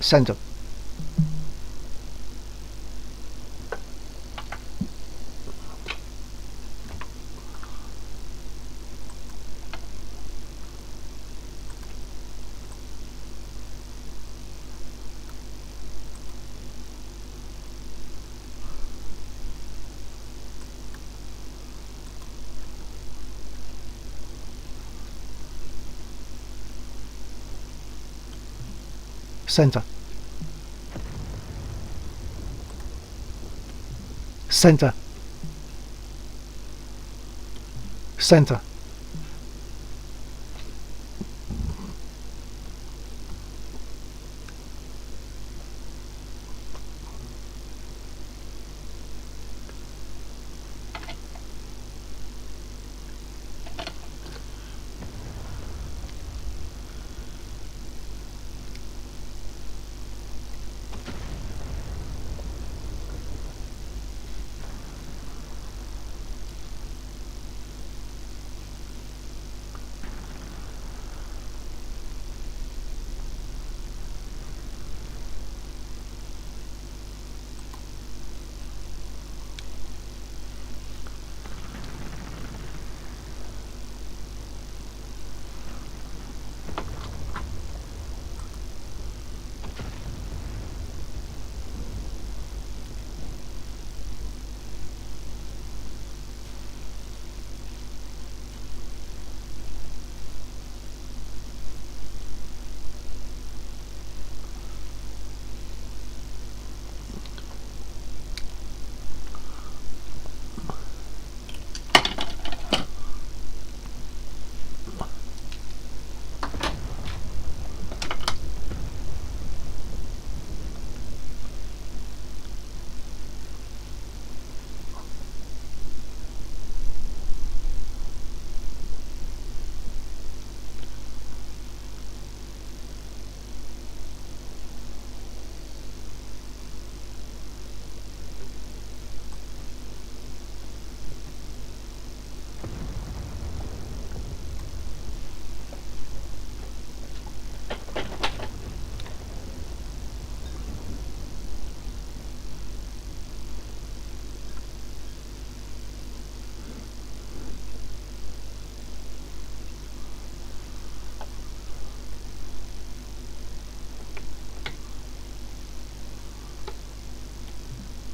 center, center, center, center,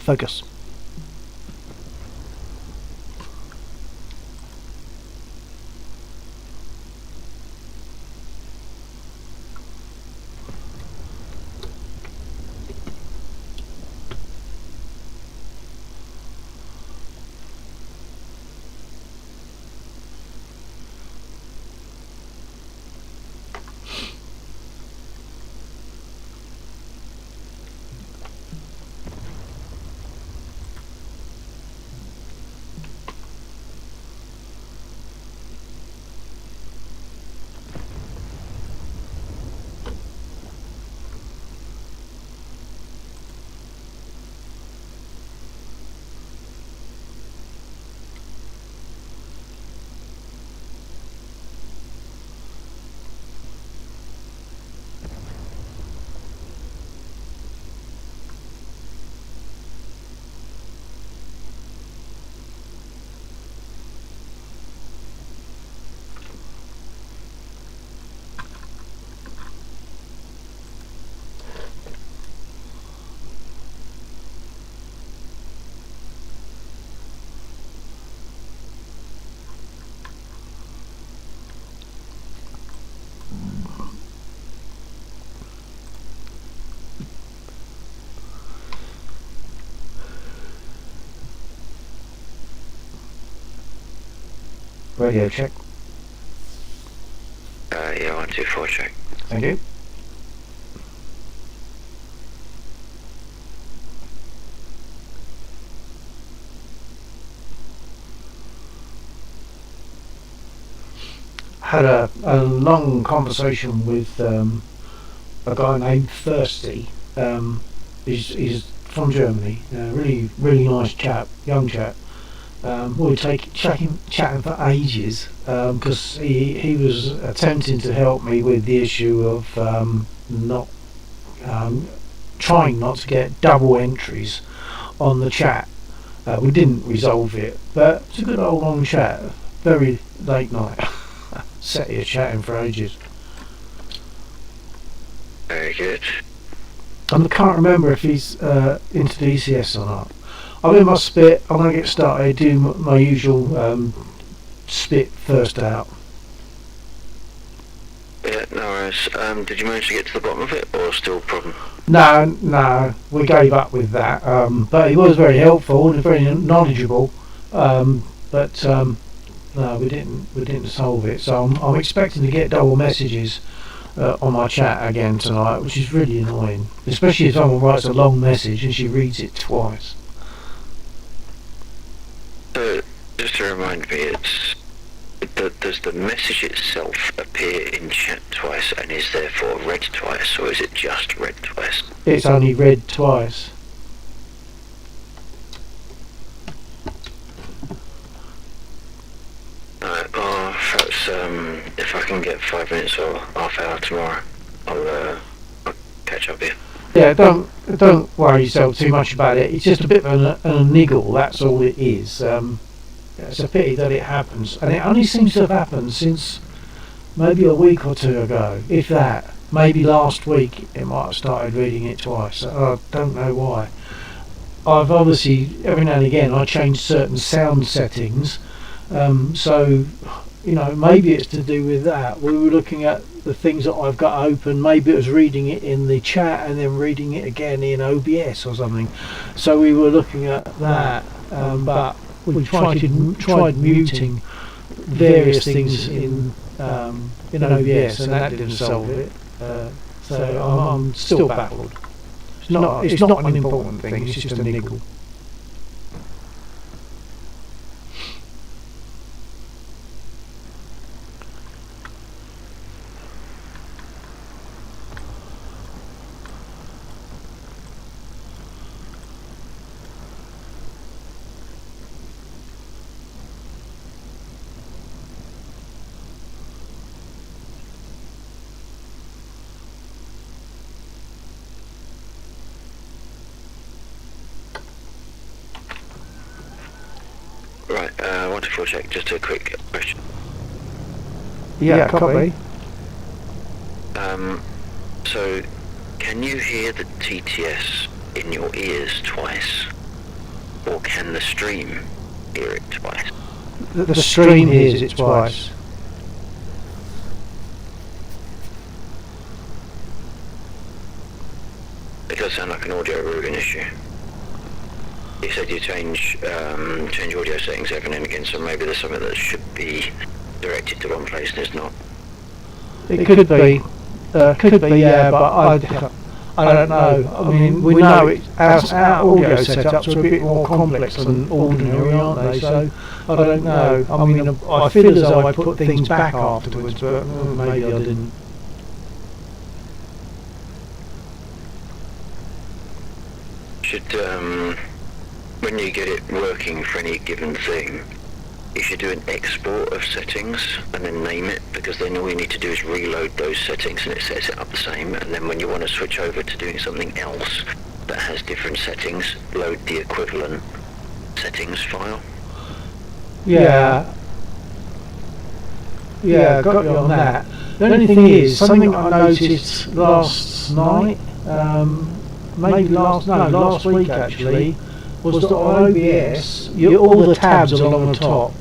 Focus. Radio check. Yeah, 124 check. Thank you. Had a long conversation with a guy named Thirsty. He's from Germany. Really nice chap, young chap. We were chatting for ages because he was attempting to help me with the issue of not trying not to get double entries on the chat. We didn't resolve it, but it's a good old long chat. Very late night. Sat here chatting for ages. Very good. I can't remember if he's into DCS or not. I'm in my spit. I'm going to get started, do my usual spit first out. Yeah, no worries. Did you manage to get to the bottom of it, or still a problem? No, we gave up with that. But he was very helpful and very knowledgeable. But no, we didn't solve it. So I'm expecting to get double messages on my chat again tonight, which is really annoying, especially if someone writes a long message and she reads it twice. So, just to remind me, does the message itself appear in chat twice and is therefore read twice, or is it just read twice? It's only read twice. Alright, well, perhaps if I can get 5 minutes or half hour tomorrow, I'll catch up here. Yeah, don't worry yourself too much about it. It's just a bit of a niggle, that's all it is. It's a pity that it happens, and it only seems to have happened since maybe a week or two ago, if that. Maybe last week it might have started reading it twice. I don't know why. I've obviously, every now and again, I change certain sound settings, so maybe it's to do with that. We were looking at the things that I've got open. Maybe it was reading it in the chat and then reading it again in OBS or something. So we were looking at that, but we tried muting various things in OBS, and that didn't solve it. So I'm still baffled. It's not an important thing. It's just a niggle. Right, 124 check, just a quick question. Yeah, copy. So, can you hear the TTS in your ears twice? or can the stream hear it twice? The stream hears it twice. It does sound like an audio routing issue. You said you change audio settings every now and again, so maybe there's something that should be directed to one place and it's not. It could be, yeah, but I don't know. I mean, we know our audio setups are a bit more complex than ordinary, aren't they? So I don't know. I mean, I feel as though I put things back afterwards, but maybe I didn't. Should when you get it working for any given thing, you should do an export of settings and then name it, because then all you need to do is reload those settings and it sets it up the same, and then when you want to switch over to doing something else that has different settings, load the equivalent settings file. Yeah, got you on that. The only thing is, something I noticed last night, maybe last week actually, was that on OBS, all the tabs along the top,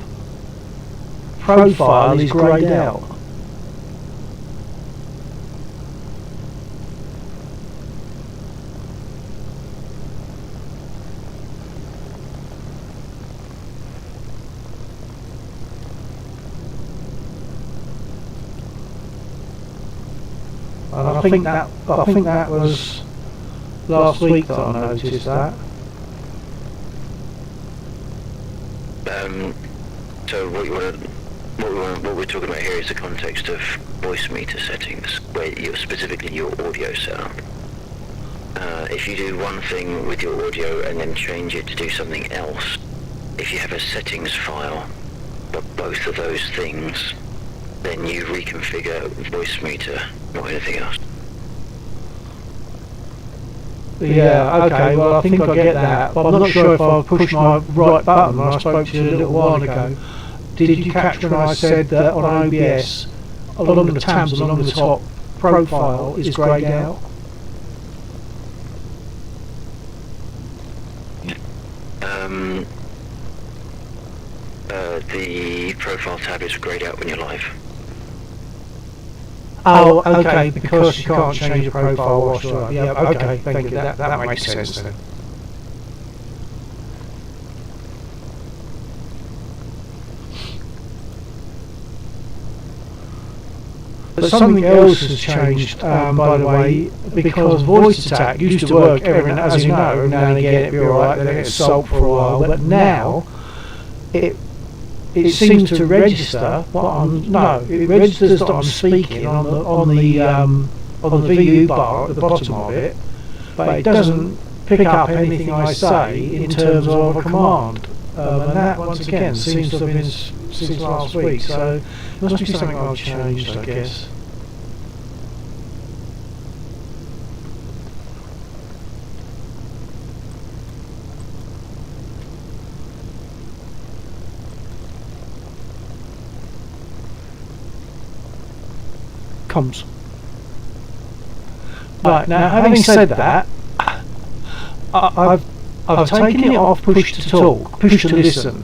profile is greyed out. And I think that was last week that I noticed that. So what we're talking about here is the context of voice meter settings, where you're specifically your audio setup. If you do one thing with your audio and then change it to do something else, if you have a settings file for both of those things, then you reconfigure voice meter, not anything else. Yeah, okay, well I think I get that, but I'm not sure if I pushed my right button when I spoke to you a little while ago. Did you catch when I said that on OBS, along the tabs along the top, profile is greyed out? The profile tab is greyed out when you're live. Oh, okay, because you can't change the profile whilst you're live. Yeah, okay, thank you, that makes sense then. But something else has changed, by the way, because voice attack used to work as you know, every now and again it'd be alright, then it'd sulk for a while, but now it seems to register it registers that I'm speaking on the VU bar at the bottom of it, but it doesn't pick up anything I say in terms of a command. And that once again seems to have been since last week, so it must be something I've changed, I guess. Comes. Right, now having said that, I've taken it off push to talk, push to listen,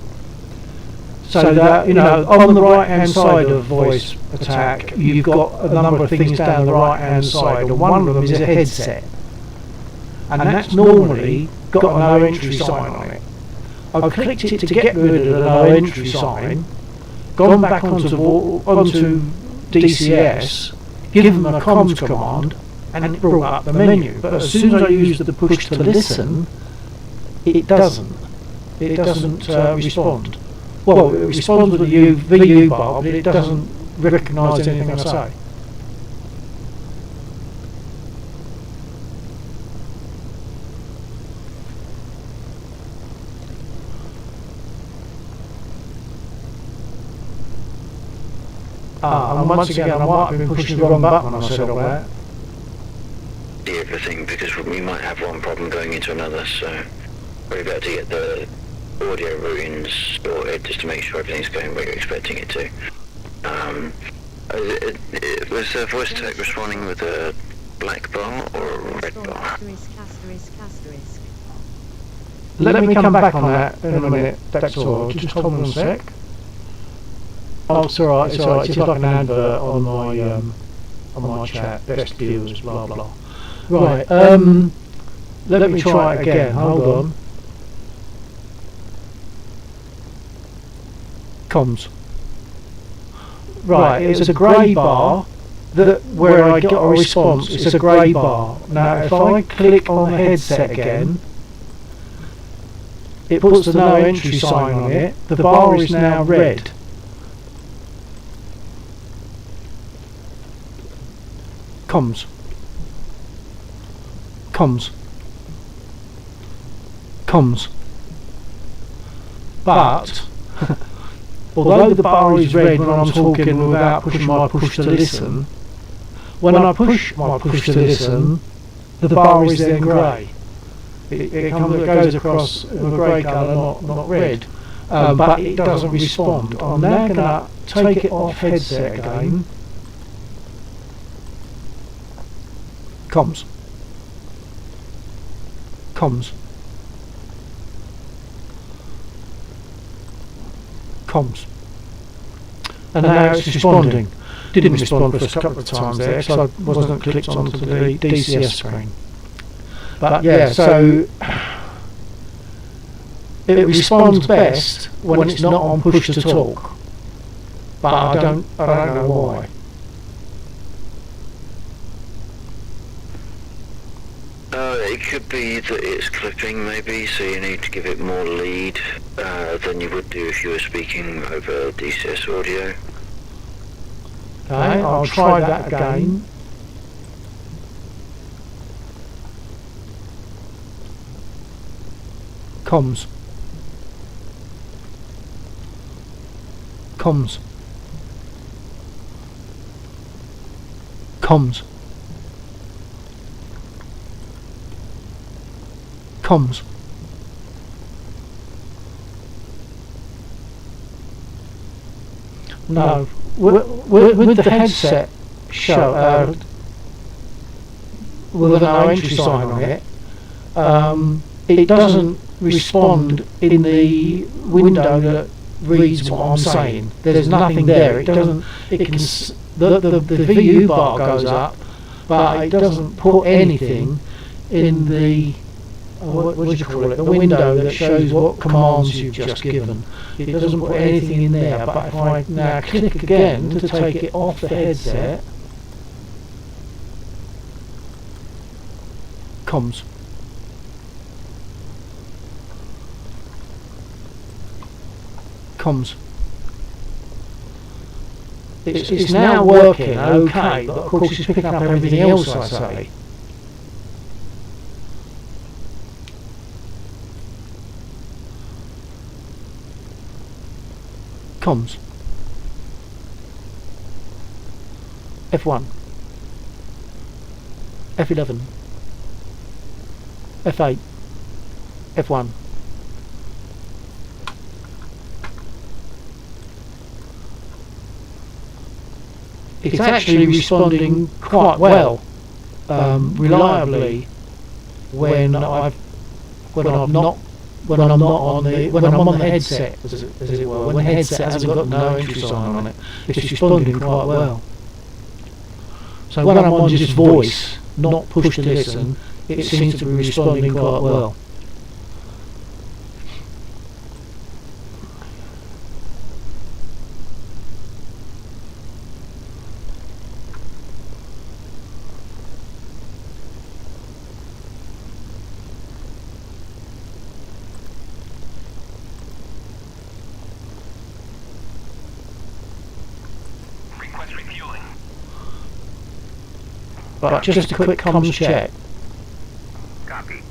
so that, you know, on the right hand side of voice attack you've got a number of things down the right hand side, and one of them is a headset, and that's normally got a no entry sign on it. I've clicked it to get rid of the no entry sign, gone back onto DCS, given them a comms command, and it brought up the menu. But as soon as I use the push to listen, it doesn't respond. Well, it responds with the VU bar, but it doesn't recognise anything I say. And once again, I might have been pushing the wrong button when I said all that. Everything, because we might have one problem going into another, so we're about to get the audio routings sorted just to make sure everything's going where you're expecting it to. Was the voice tech responding with a black bar or a red bar? let me come back on that in a minute. That's all. Just hold on a sec. Oh, it's alright. It's alright. It's just like an advert on my chat. Best viewers. Blah blah. Right. Let me try it again. Hold on. Comms. Right. It was a grey bar. Where I got a response, it's a grey bar. Now if I click on the headset again, it puts the no entry sign on it. The bar is now red. Comms. Comms. Comms. But although the bar is red when I'm talking without pushing my push to listen, when I push my push to listen, the bar is then grey. It goes across a grey colour, not red, but it doesn't respond. I'm now going to take it off headset again. Comms. Comms. Comms. And now it's responding. Didn't respond for a couple of times there because I wasn't clicked onto the DCS screen. But yeah, so it responds best when it's not on push to talk. But I don't know why. It could be that it's clipping maybe, so you need to give it more lead than you would do if you were speaking over DCS audio. Okay, I'll try that again. Comms. Comms. Comms. Comms. No, with the headset show with a no entry sign on it, it doesn't respond in the window that reads what I'm saying. There's nothing there. It doesn't. It can. The VU bar goes up, but it doesn't put anything in the what do you call it? The window that shows what commands you've just given. It doesn't put anything in there. But if I now click again to take it off the headset, comms. Comms. It's now working okay, but of course it's picking up everything else I say. Comms. F1. F11. F8. F1. It's actually responding quite well, reliably, when I'm not on the headset, as it were. When the headset hasn't got no entry sign on it, it's responding quite well. So when I'm on just voice, not push to listen, it seems to be responding quite well. But just a quick comms check. Copy.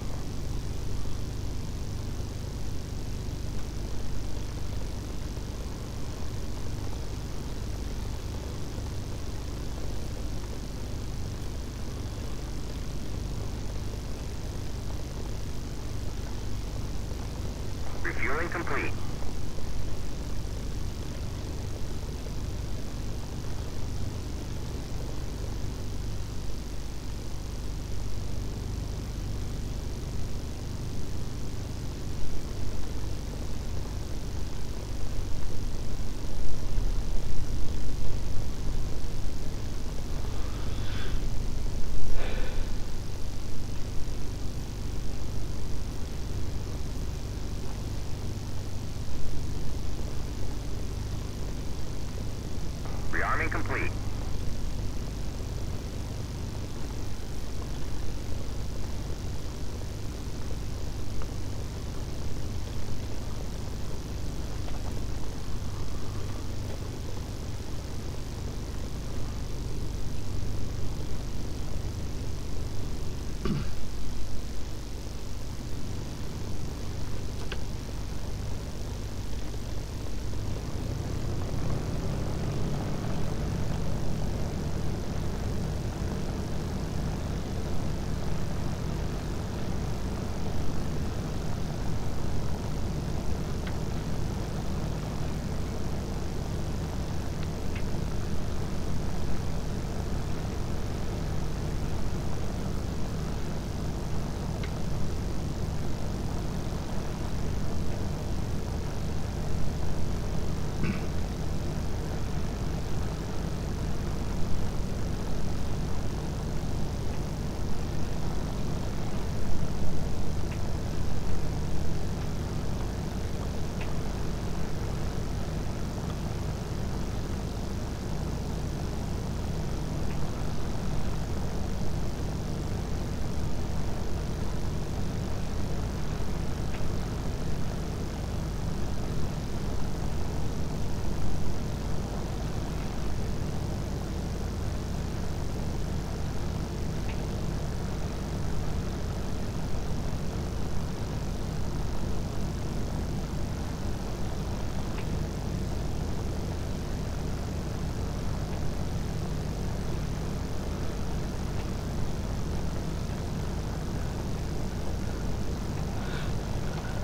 Refueling complete.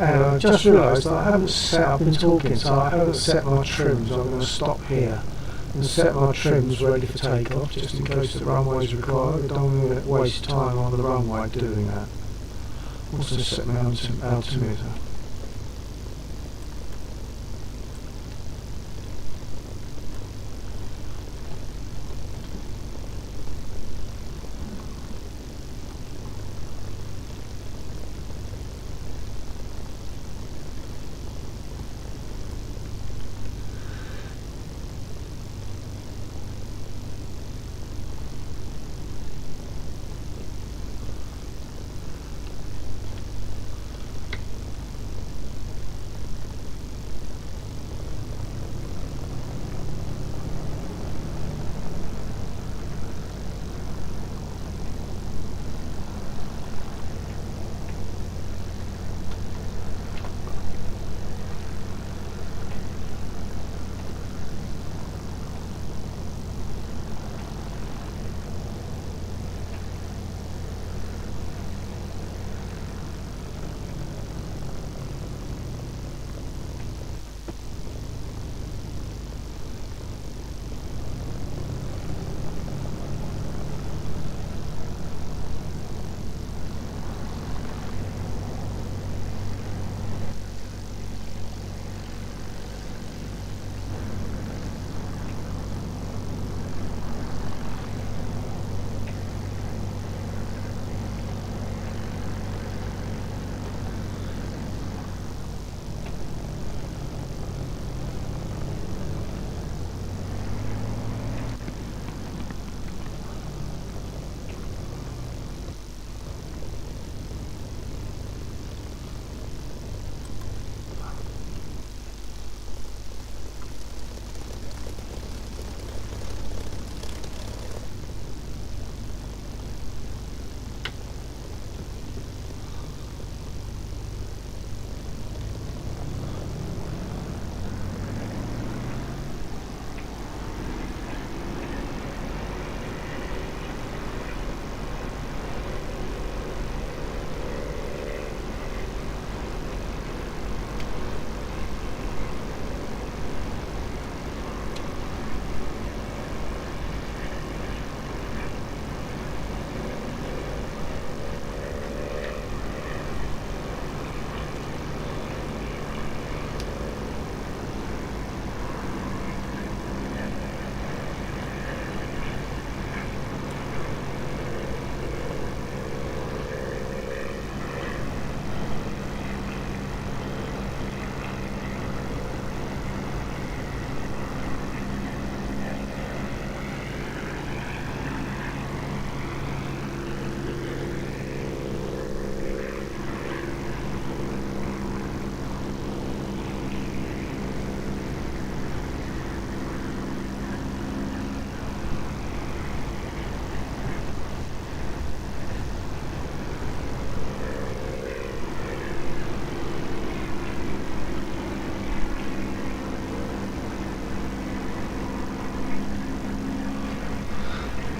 And I just realised that I haven't set, I've been talking, so I haven't set my trims. I'm going to stop here and set my trims ready for takeoff, just in case the runway's required. I don't want to waste time on the runway doing that. Also set my altimeter.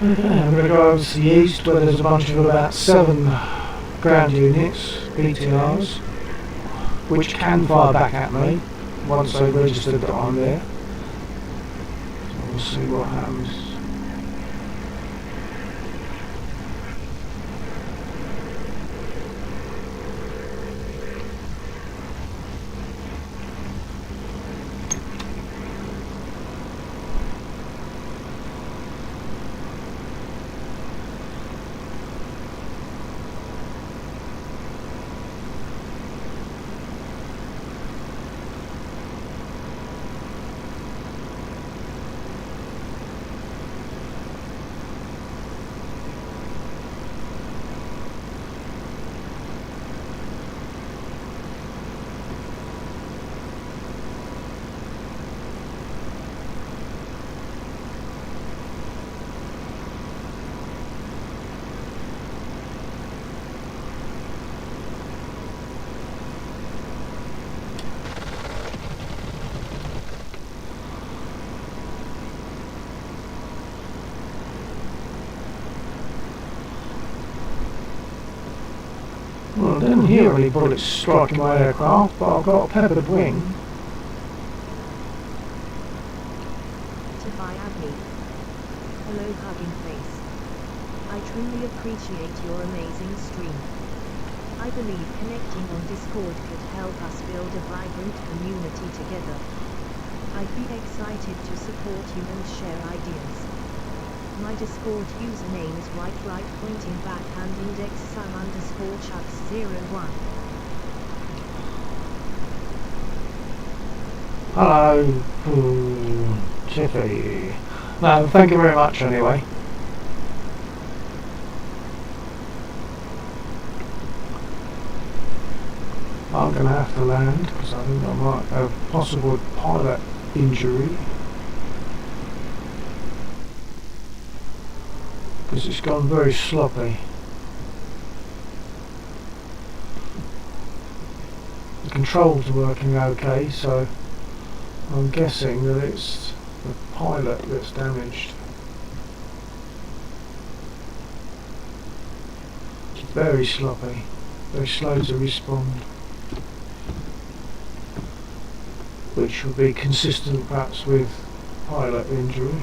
Okay, I'm going to go over to the east where there's a bunch of about 7 ground units, BTRs, which can fire back at me once they've registered that I'm there. So we'll see what happens. Well, I didn't hear any bullets striking my aircraft, but I've got a peppered wing. To Miami. Hello hugging face. I truly appreciate your amazing stream. I believe connecting on Discord could help us build a vibrant community together. I'd be excited to support you and share ideas. My Discord username is right pointing back and index Sam_Chucks01. Hello, Tiffy. No, thank you very much anyway. I'm going to have to land because I think I might have possible pilot injury. Because it's gone very sloppy. The controls are working okay, so I'm guessing that it's the pilot that's damaged. It's very sloppy, very slow to respond, which would be consistent perhaps with pilot injury.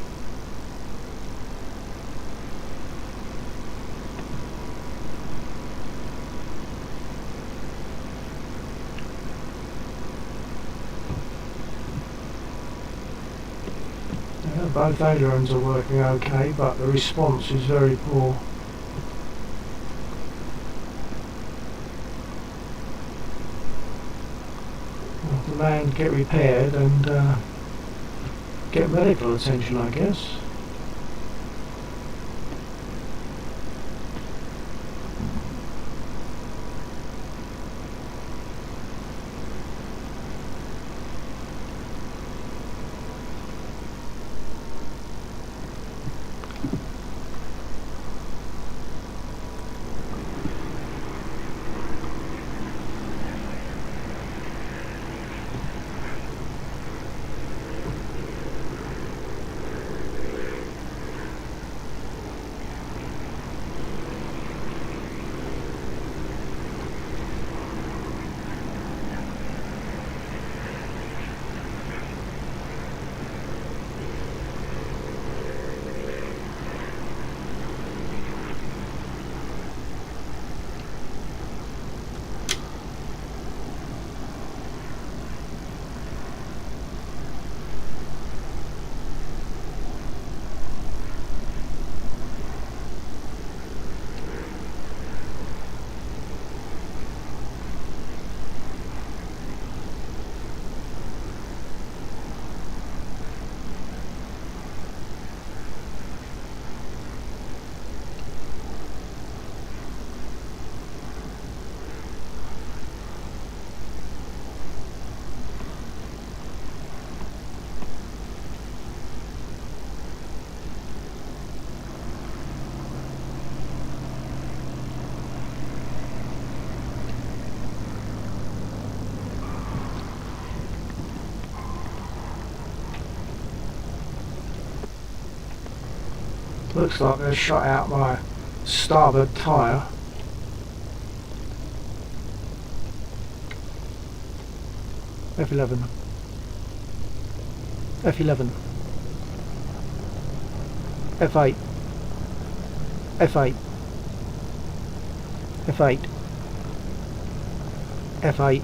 Both ailerons are working okay, but the response is very poor. I'll have to land, get repaired and get medical attention, I guess. Looks like they shot out my starboard tyre. F11. F11. F8. F8. F8. F8.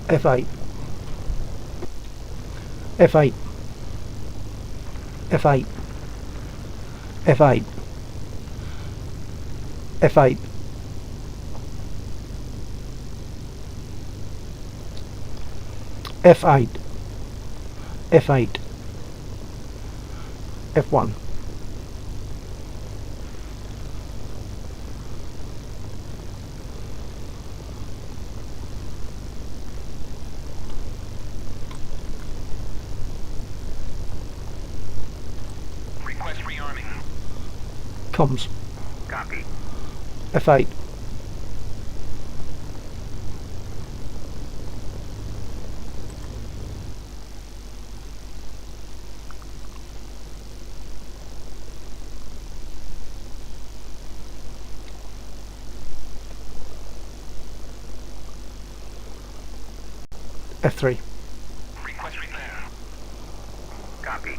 F8. F8. F8. F8. F8. F8. F8. F1. Request rearming. Comms. Copy. F8. F3. Request repair. Copy.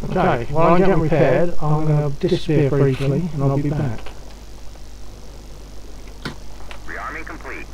Okay, while I get repaired, I'm going to disappear briefly and I'll be back. Rearming complete.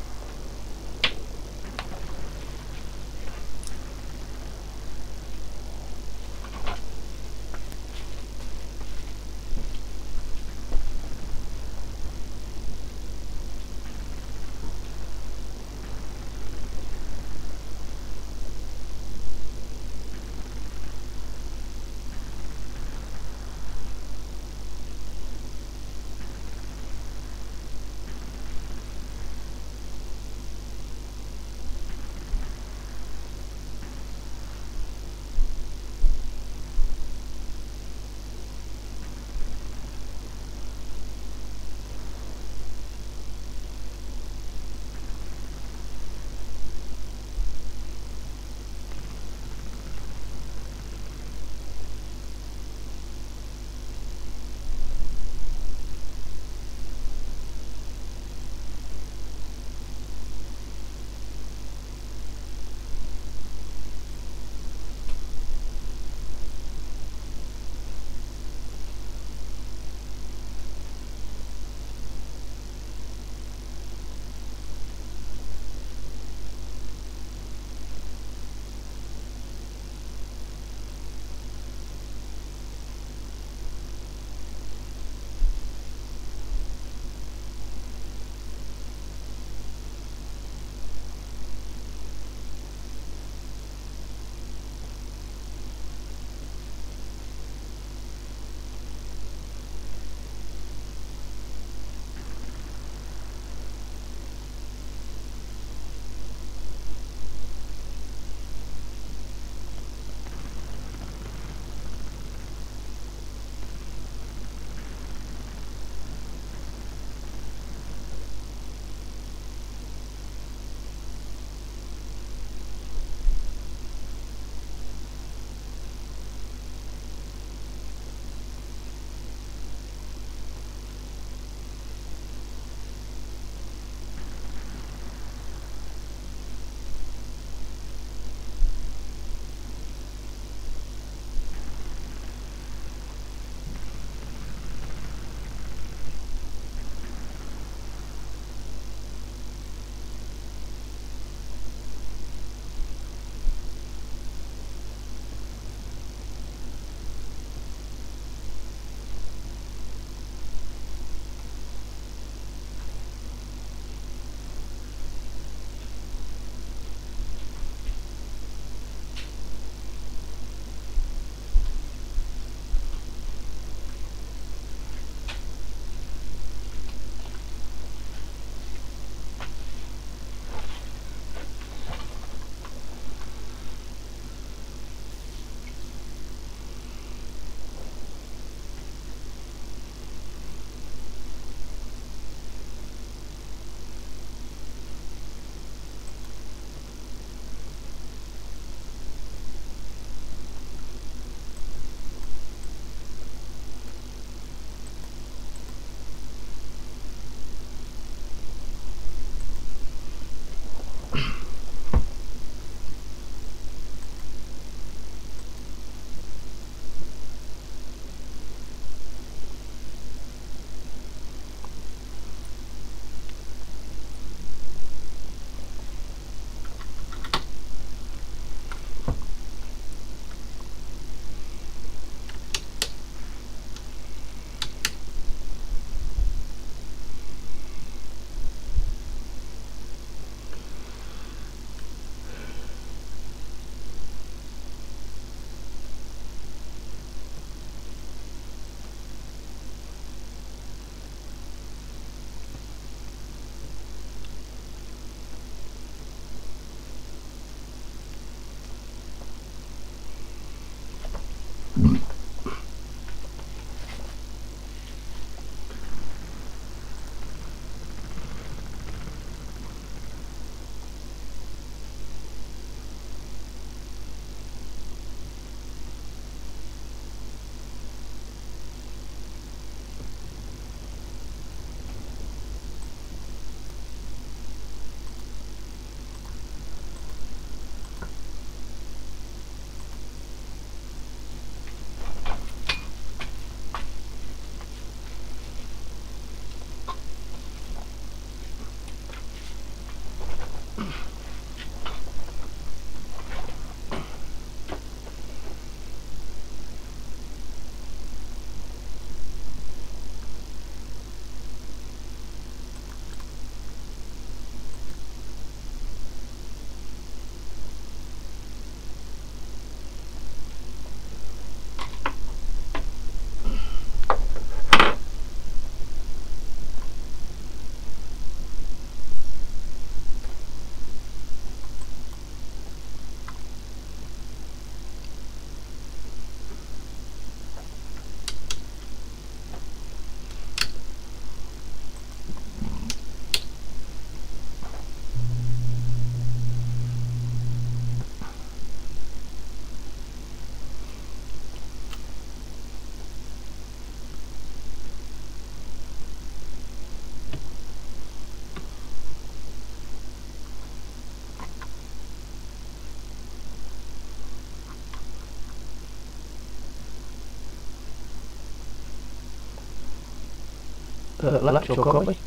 laptop copy.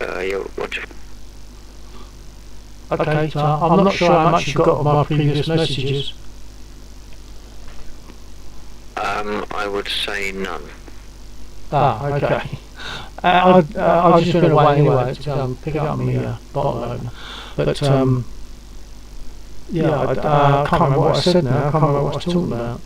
Yeah, Roger. Okay, so I'm not sure how much you got of my previous messages. I would say none. Okay. I've just been away anyway to pick up my bottle opener. But, yeah, I can't remember what I said now. I can't remember what I was talking about.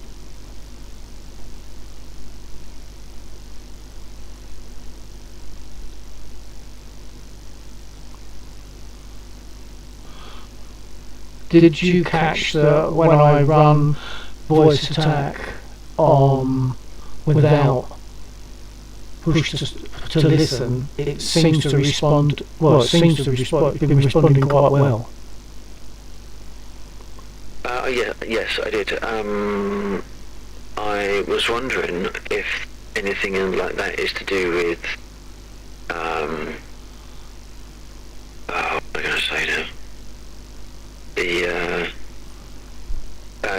Did you catch when I run voice attack without push to listen, it seems to respond, been responding quite well. Yes, I did. I was wondering if anything like that is to do with, what am I going to say now? The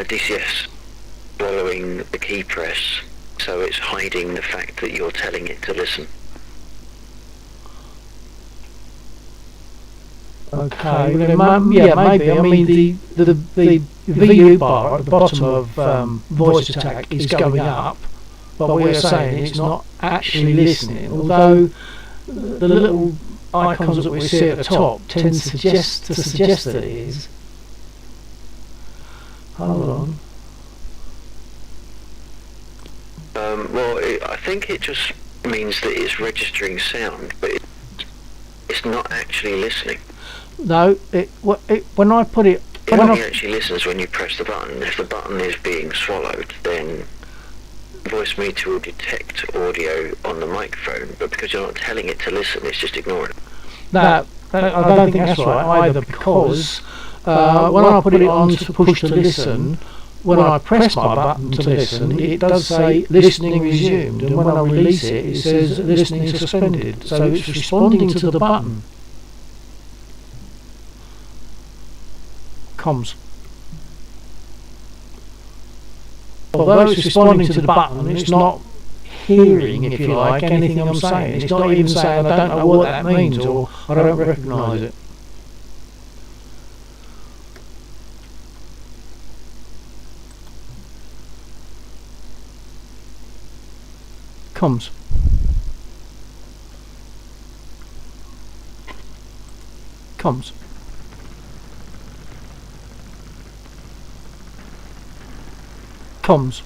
DCS following the key press, so it's hiding the fact that you're telling it to listen. Okay, yeah, maybe. I mean, the VU bar at the bottom of voice attack is going up, but we're saying it's not actually listening, although the little icons that we see at the top tend to suggest that it is. Hold on. I think it just means that it's registering sound, but it's not actually listening. No, when I put it... It only actually listens when you press the button. If the button is being swallowed, then voice meter will detect audio on the microphone, but because you're not telling it to listen, it's just ignoring it. No, I don't think that's right either, because when I put it on to push to listen, when I press my button to listen, it does say listening resumed, and when I release it, it says listening suspended. So it's responding to the button. Comms. Although it's responding to the button, it's not hearing, if you like, anything I'm saying. It's not even saying I don't know what that means or I don't recognise it. Comms. Comms. Comms.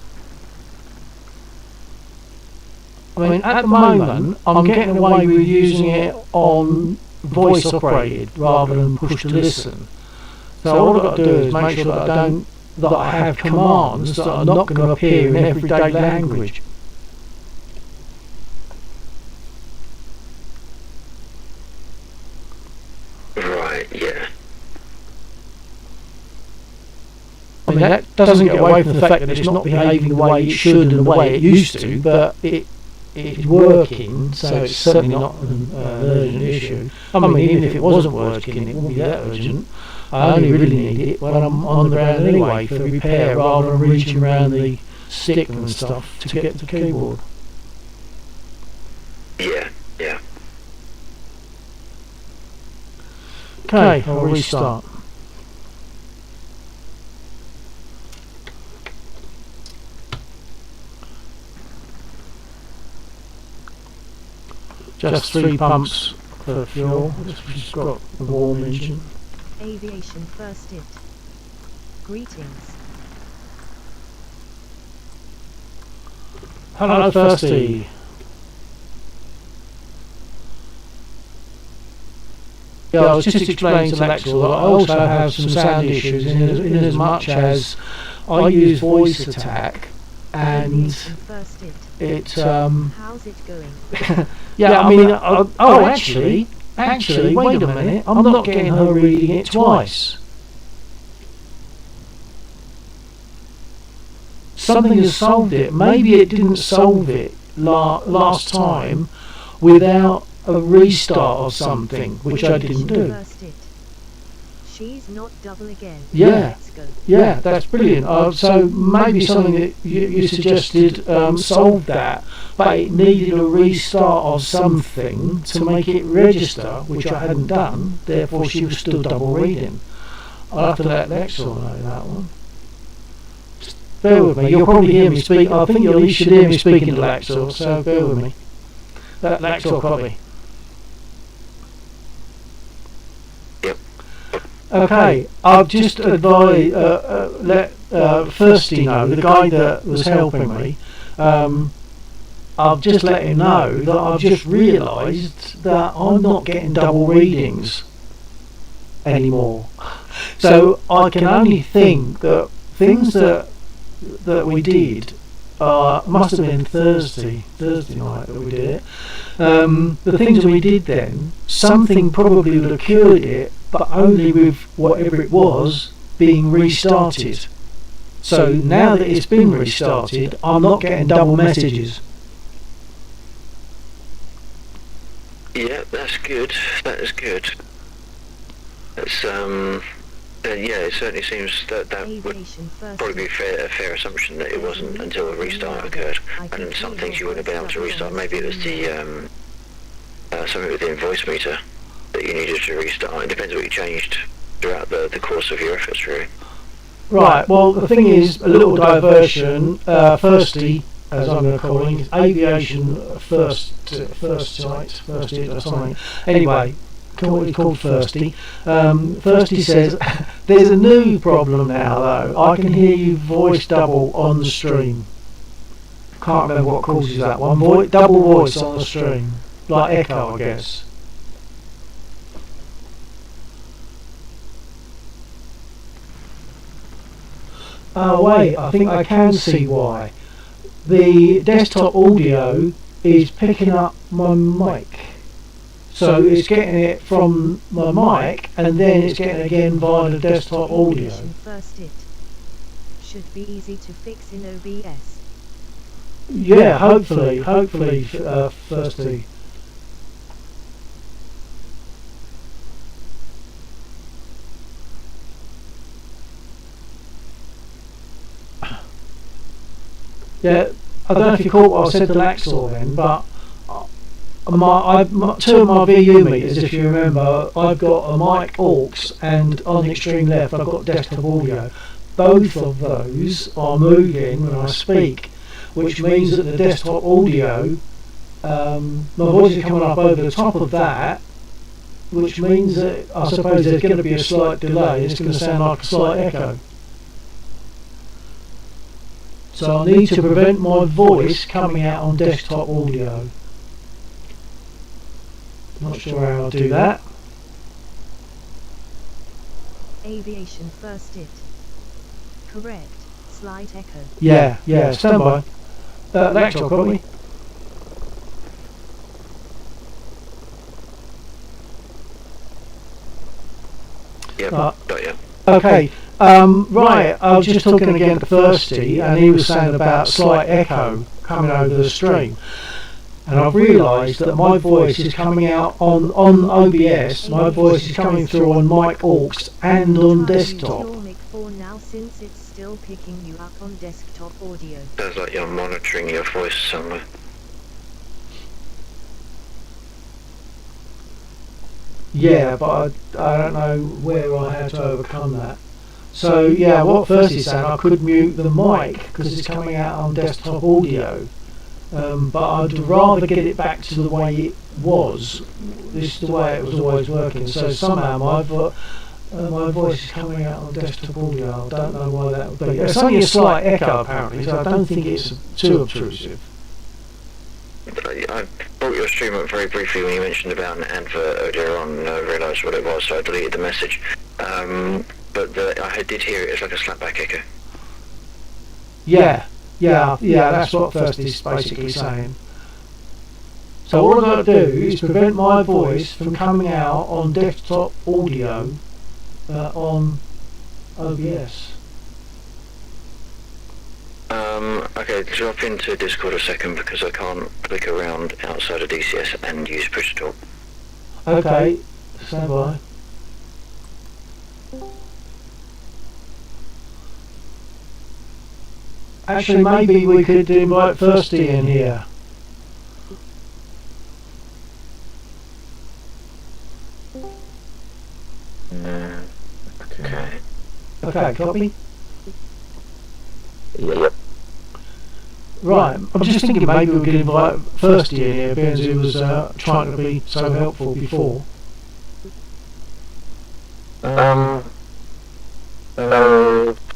I mean, at the moment, I'm getting away with using it on voice operated rather than push to listen. So all I've got to do is make sure that I have commands that are not going to appear in everyday language. Right, yeah. I mean, that doesn't get away from the fact that it's not behaving the way it should and the way it used to, but it's working, so it's certainly not an urgent issue. I mean, even if it wasn't working, it wouldn't be that urgent. I only really need it when I'm on the ground anyway for repair, rather than reaching around the stick and stuff to get to the keyboard. Yeah, yeah. Okay, I'll restart. Just 3 pumps for fuel. Just got a warm engine. Aviation First It. Greetings. Hello, Firsty. Yeah, I was just explaining to Lexel that I also have some sound issues in as much as I use voice attack and Aviation First It. How's it going? Yeah, I mean, actually, wait a minute, I'm not getting her reading it twice. Something has solved it. Maybe it didn't solve it last time without a restart of something, which I didn't do. She's not double again. Yeah. Let's go. Yeah, that's brilliant. So maybe something that you suggested solved that, but it needed a restart of something to make it register, which I hadn't done. Therefore, she was still double reading. I'll have to let Lexor know that one. Just bear with me. You'll probably hear me speak. I think you should hear me speaking to Lexor, so bear with me. That Lexor copy. Okay, I've just advised, let Thirsty know, the guy that was helping me, I've just let him know that I've just realised that I'm not getting double readings anymore. So I can only think that things that we did must have been Thursday night that we did it. The things that we did then, something probably would have cured it, but only with whatever it was being restarted. So now that it's been restarted, I'm not getting double messages. Yeah, that's good. That is good. It's yeah, it certainly seems that would probably be a fair assumption that it wasn't until a restart occurred, and some things you wouldn't have been able to restart. Maybe it was the something with the invoice meter that you needed to restart. It depends what you changed throughout the course of your efforts, really. Right, well, the thing is, a little diversion, Thirsty, as I'm going to call him, Aviation First Site, First Hit or something. Anyway, what he called Thirsty. Thirsty says, there's a new problem now, though. I can hear you voice double on the stream. Can't remember what causes that one. Double voice on the stream. Like echo, I guess. Oh wait, I think I can see why. The desktop audio is picking up my mic. So it's getting it from my mic and then it's getting it again via the desktop audio. First it should be easy to fix in OBS. Yeah, hopefully, Thirsty. Yeah, I don't know if you caught what I said to Laxor then, but two of my VU meters, if you remember, I've got a mic aux and on the extreme left I've got desktop audio. Both of those are moving when I speak, which means that the desktop audio, my voice is coming up over the top of that, which means that I suppose there's going to be a slight delay. It's going to sound like a slight echo. So I need to prevent my voice coming out on desktop audio. Not sure how I'll do that. Aviation First It. Correct. Slight echo. Yeah, stand by. Laptop, got me? Yeah, got you. Okay. Right, I was just talking again to Thirsty, and he was saying about slight echo coming over the stream. And I've realised that my voice is coming out on OBS, my voice is coming through on mic aux and on desktop. Your mic for now since it's still picking you up on desktop audio. Sounds like you're monitoring your voice somewhere. Yeah, but I don't know where I had to overcome that. So yeah, what Thirsty said, I could mute the mic because it's coming out on desktop audio. But I'd rather get it back to the way it was. This is the way it was always working. So somehow my voice is coming out on desktop audio. I don't know why that would be. It's only a slight echo apparently, so I don't think it's too obtrusive. I brought your stream up very briefly when you mentioned about an advert earlier on, and I realised what it was, so I deleted the message. But I did hear it as like a slapback echo. Yeah, that's what Thirsty's basically saying. So all I've got to do is prevent my voice from coming out on desktop audio on OBS. Okay, drop into Discord a second because I can't click around outside of DCS and use push to talk. Okay, stand by. Actually, maybe we could invite Thirsty in here. Okay. Okay, copy. Yep. Right, I'm just thinking maybe we could invite Thirsty in here because he was trying to be so helpful before.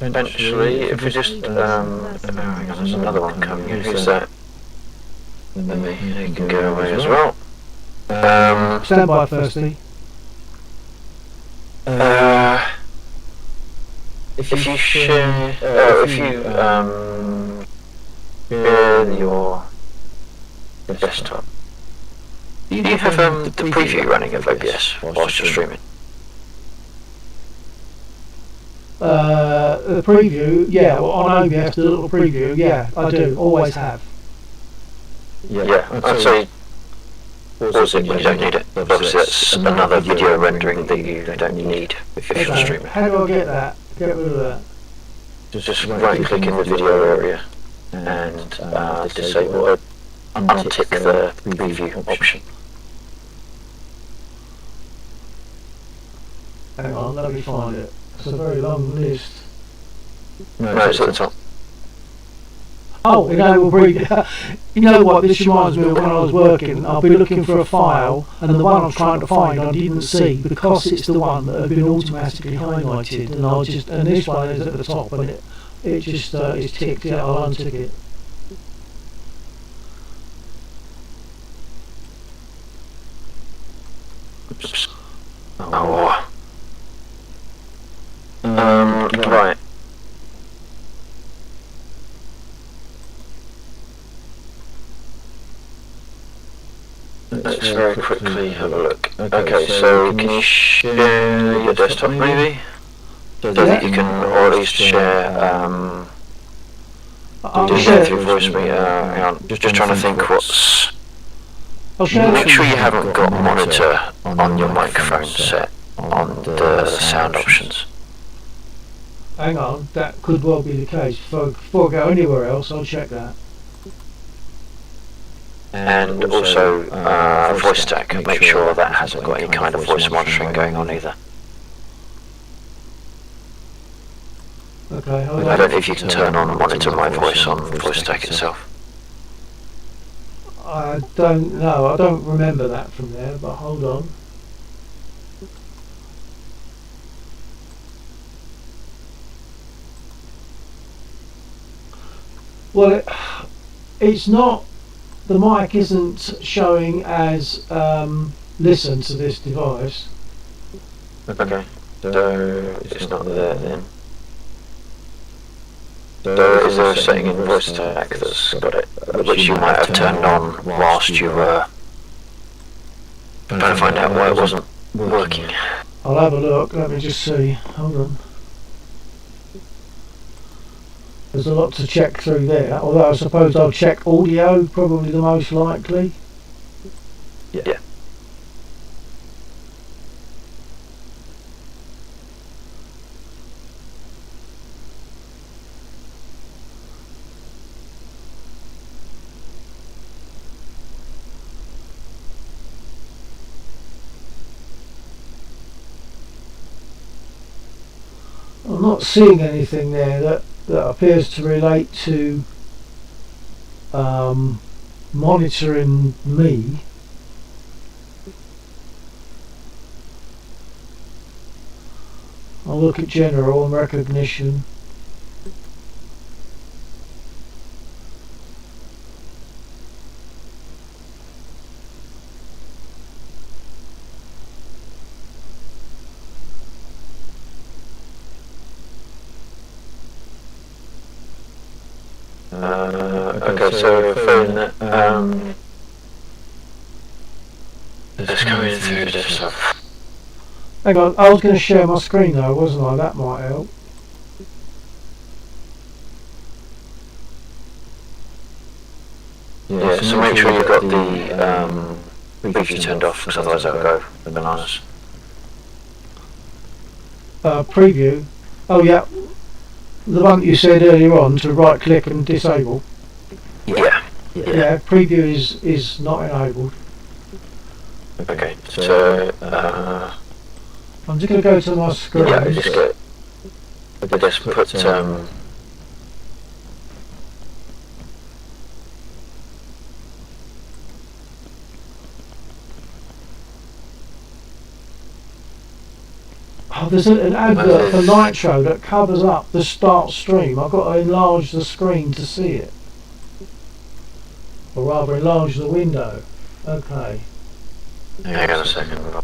Eventually, if we just, hang on, there's another one coming in. Who's that? Maybe he can go away as well. Stand by, Thirsty. If you share, if you share your desktop, do you have the preview running of OBS whilst you're streaming? The preview, yeah, well, on OBS, the little preview, yeah, I do, always have. Yeah, I'd say pause it when you don't need it. Obviously that's another video rendering that you don't need if you're streaming. How do I get that? Get rid of that? Just right click in the video area and disable or untick the preview option. Hang on, let me find it. It's a very long list. No, it's at the top. Oh, enable preview. You know what, this reminds me of when I was working. I'll be looking for a file, and the one I was trying to find I didn't see because it's the one that had been automatically highlighted, and this one is at the top, and it just is ticked. Yeah, I'll untick it. Oops. Oh. Right. Let's very quickly have a look. Okay, so can you share your desktop maybe? So that you can, or at least share, do you go through voice meter? Hang on, just trying to think what's... Make sure you haven't got a monitor on your microphone set on the sound options. Hang on, that could well be the case. Before I go anywhere else, I'll check that. And also voice stack, make sure that hasn't got any kind of voice monitoring going on either. Okay, hold I on. don't know if you can turn on monitor my voice on voice stack itself. I don't know, I don't remember that from there, but hold on. Well, it's not, the mic isn't showing as listen to this device. Okay, so it's not there then. So is there a setting in voice stack that's got it, which you might have turned on whilst you were trying to find out why it wasn't working? I'll have a look, let me just see, hold on. There's a lot to check through there, although I suppose I'll check audio, probably the most likely. Yeah. I'm not seeing anything there that appears to relate to monitoring me. I'll look at general and recognition. Okay, so phone that let's go in through the stuff. Hang on, I was going to share my screen though, wasn't I? That might help. Yeah, so make sure you've got the preview turned off, because otherwise that'll go bananas. Preview. Oh yeah. The one that you said earlier on to right click and disable. Yeah. Yeah, preview is not enabled. Okay, so, I'm just going to go to my screen. yeah, just put, Oh, there's an advert for Nitro that covers up the start stream. I've got to enlarge the screen to see it. Or rather, enlarge the window. Okay. hang on a second.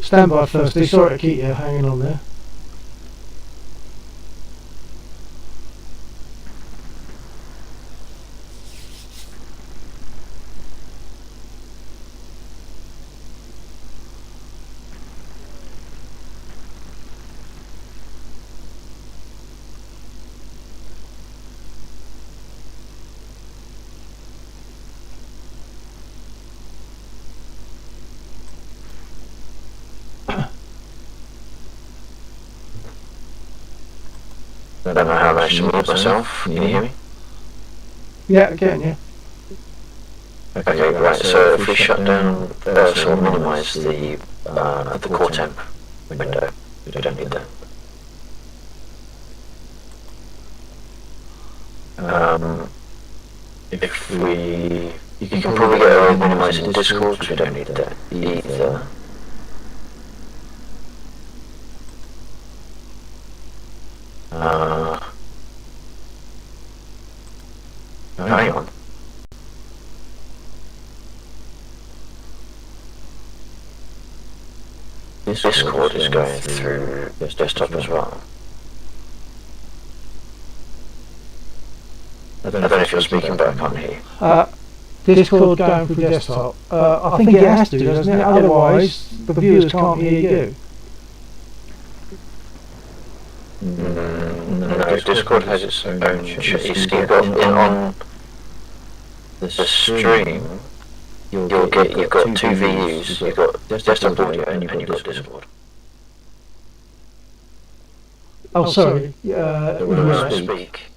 Stand by firstly. Sorry to keep you hanging on there. I don't know how I managed to mute myself. Can you hear me? Yeah, again, yeah. Okay, right, so if we shut down, sort of minimise the core temp window, we don't need that. If we, you can probably get away with minimising Discord, because we don't need that either. Hang on. Discord is going through this desktop as well. I don't know if you're speaking, but I can't hear you. Discord going through desktop. I think it has to, doesn't it? Otherwise, the viewers can't hear you. No, Discord has its own chat. You see, on the stream, you've got two VUs. You've got desktop audio and you've got Discord. Oh, sorry. So when I speak,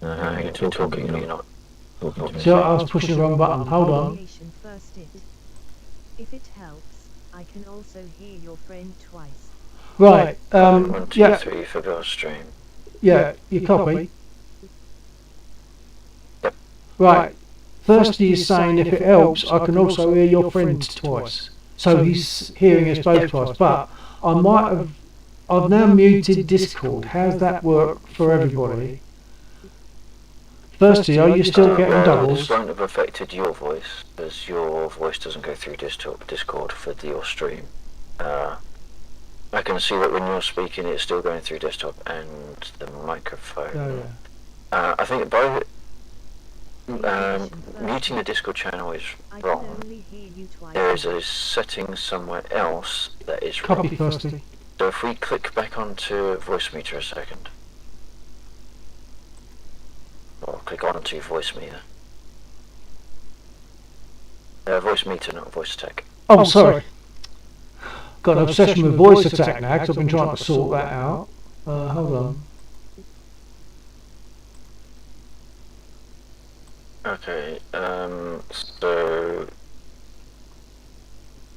you're talking, you're not talking to me. So I was pushing the wrong button. Hold on. If it helps, I can also hear your friend twice. Right. 1, 2, Yeah. 3 for your stream. Yeah. You copy. Yep. Right. First he's saying if it helps, I can also hear your friend twice. So he's hearing us both twice. But I've now muted Discord. How's that work for everybody? Firstly, are you still getting doubles? This won't have affected your voice, as your voice doesn't go through Discord for your stream. I can see that when you're speaking, it's still going through desktop and the microphone. Oh, yeah. I think by muting the Discord channel is wrong. There is a setting somewhere else that is wrong. Copy firstly. So if we click back onto voice meter a second, or click onto voice meter. Voice meter, not voice tech. Oh, sorry. Got an obsession with voice attack now because I've been trying to sort that out. Hold on. Okay, so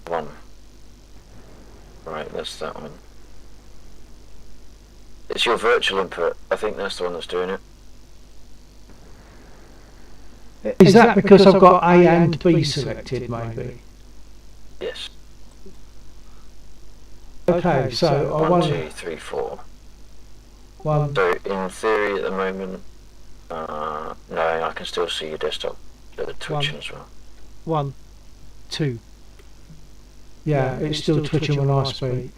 1. Right, that's that one. It's your virtual input. I think that's the one that's doing it. Is that because I've got A and B selected, maybe? Yes. Okay, so I 1, 2, 3, 4. One. So in theory, at the moment, no, I can still see your desktop twitching as well. 1, 2. Yeah, it's still twitching when I speak.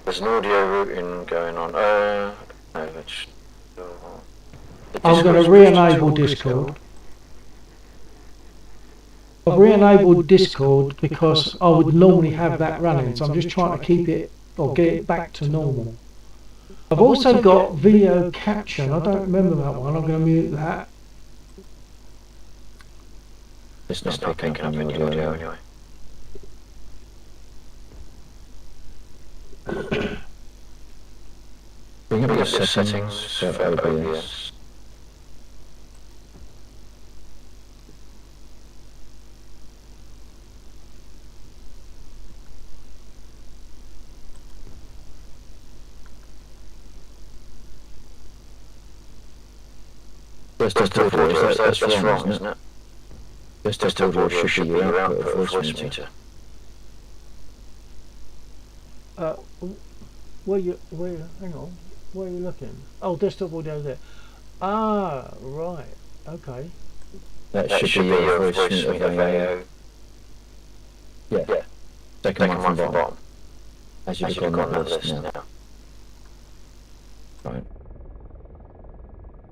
There's an audio routing going on. No, that's... I'm going to re-enable Discord. I've re-enabled Discord because I would normally have that running, so I'm just trying to keep it or get it back to normal. I've also got video caption. I don't remember that one. I'm going to mute that. It's not picking up any audio anyway. Bring up your settings for OBS. Just audio, that's wrong, isn't it? Just audio should be your output of voice meter. Hang on, where are you looking? Oh, desktop audio there. Ah, right, okay. That should be your voice meter. Yeah. Second one from bottom. As you've got on that list now. Right.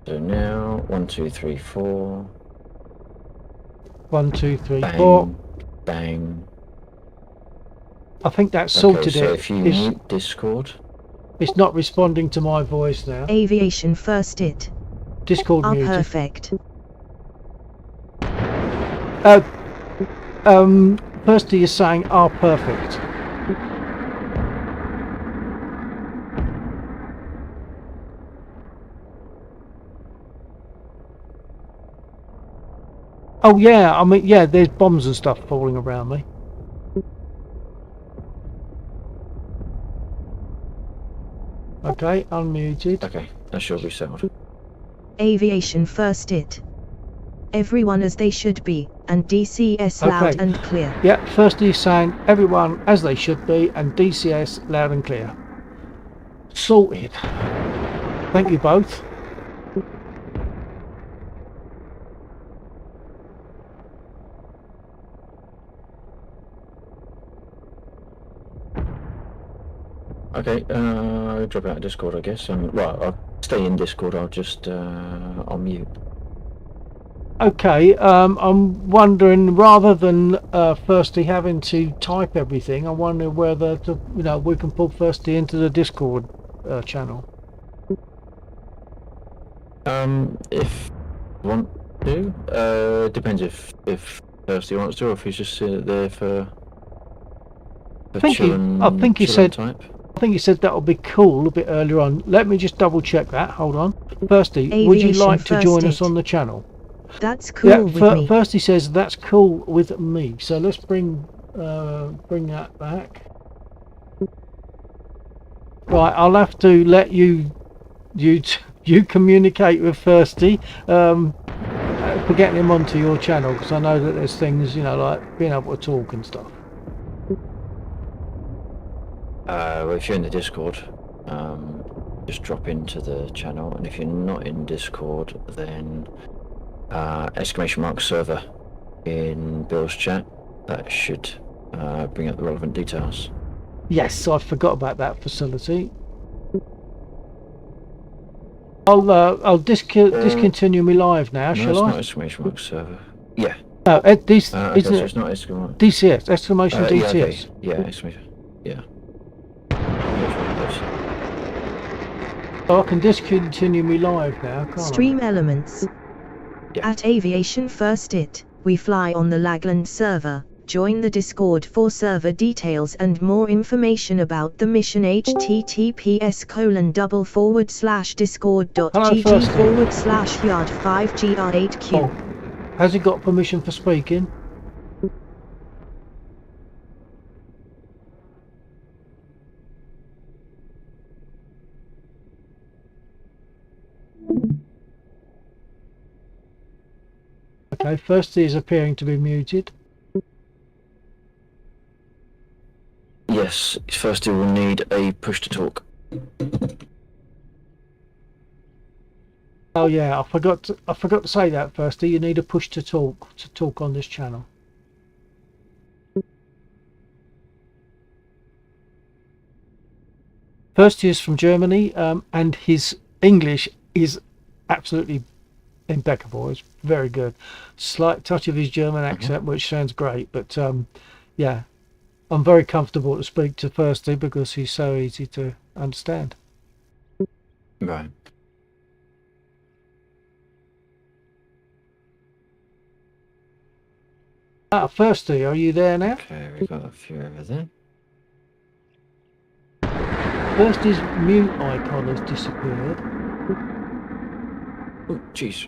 So now, 1, 2, 3, 4. 1, 2, 3, Bang, 4. Bang. I think that sorted so it. if you mute Discord, it's not responding to my voice now. Aviation first it. Discord muted. Perfect. Firstly, you're saying are perfect. Oh yeah, I mean, yeah, there's bombs and stuff falling around me. Okay, unmuted. okay, that should be settled. Aviation first it. Everyone as they should be, and DCS loud Okay. and clear. Yeah, firstly, you're saying everyone as they should be, and DCS loud and clear. Sorted. Thank you both. Okay, I'll drop out of Discord, I guess. Well, I'll stay in Discord. I'll just I'll mute. Okay, I'm wondering, rather than firstly having to type everything, I wonder whether we can pull firstly into the Discord channel. If you want to, depends if Thirsty wants to, or if he's just there for I think he said. type. I think he said that would be cool a bit earlier on. Let me just double check that. Hold on. Firstly, would you Aviation like to join first us on the channel? That's cool Yeah. with me. First he says that's cool with me. So let's bring that back. Right, I'll have to let you communicate with Thirsty for getting him onto your channel, because I know that there's things, like being able to talk and stuff. Well, if you're in the Discord, just drop into the channel, and if you're not in Discord, then !server in Bill's chat. That should bring up the relevant details. Yes, I forgot about that facility. I'll discontinue me live now, shall I? No, it's not !server. Yeah. No, Okay, isn't so it? it's not exclamation. DCS, exclamation Yeah, DCS. okay. Yeah, exclamation. Yeah. So I can discontinue me live now, can't Stream elements. Yeah. At Aviation First It, we fly on the Lagland server. Join the Discord for server details and more information about the mission. https://discord.gg/yard5gr8q. Oh, has he got permission for speaking? Okay, first he is appearing to be muted. Yes, first you will need a push to talk. Oh yeah, I forgot to say that firstly. You need a push to talk on this channel. First, is from Germany, and his English is absolutely impeccable. It's very good. Slight touch of his German accent, which sounds great, but yeah, I'm very comfortable to speak to Firsty because he's so easy to understand. Right. Firsty, are you there now? Okay, we got a few over there. Firsty's mute icon has disappeared. Oh, jeez.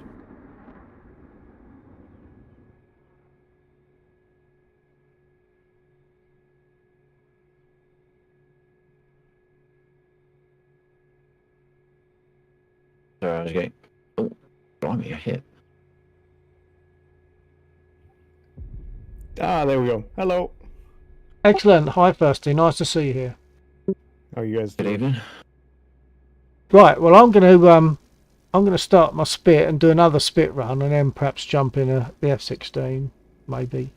Sorry, I was getting... Oh, blimey, I hit. Ah, there we go. Hello. Excellent. Hi, Firsty. Nice to see you here. How are you guys Good doing? evening. Right. Well, I'm going to start my spit and do another spit run, and then perhaps jump in the F-16, maybe.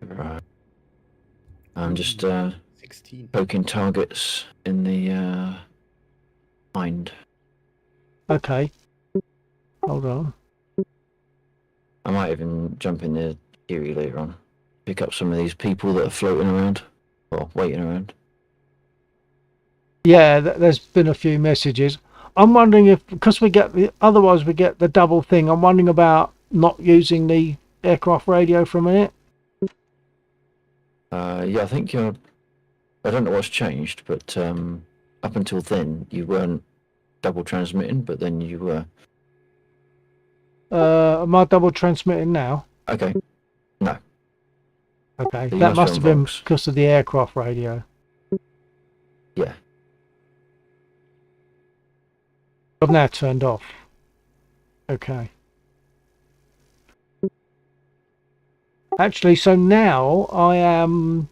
Right. I'm just 16. poking targets in the mind. Okay. Hold on. I might even jump in the Huey later on. Pick up some of these people that are floating around or waiting around. Yeah, there's been a few messages. I'm wondering if, because otherwise we get the double thing. I'm wondering about not using the aircraft radio for a minute. Yeah, I think you're... I don't know what's changed, but up until then you weren't double transmitting, but then you were. Am I double transmitting now? Okay. No. Okay, So you that must must be have on been Vox. because of the aircraft radio. Yeah. I've now turned off. Okay. Actually, so now I am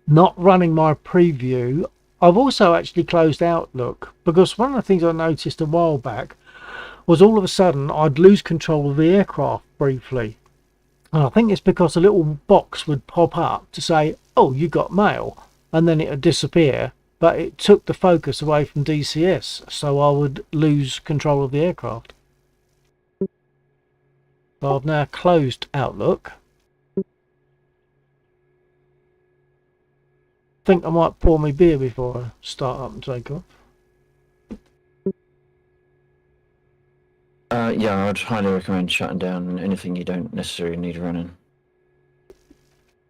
not running my preview. I've also actually closed Outlook because one of the things I noticed a while back was all of a sudden I'd lose control of the aircraft briefly. And I think it's because a little box would pop up to say, oh, you got mail, and then it would disappear. But it took the focus away from DCS, so I would lose control of the aircraft. So I've now closed Outlook. I think I might pour me beer before I start up and take off. Yeah, I'd highly recommend shutting down anything you don't necessarily need running.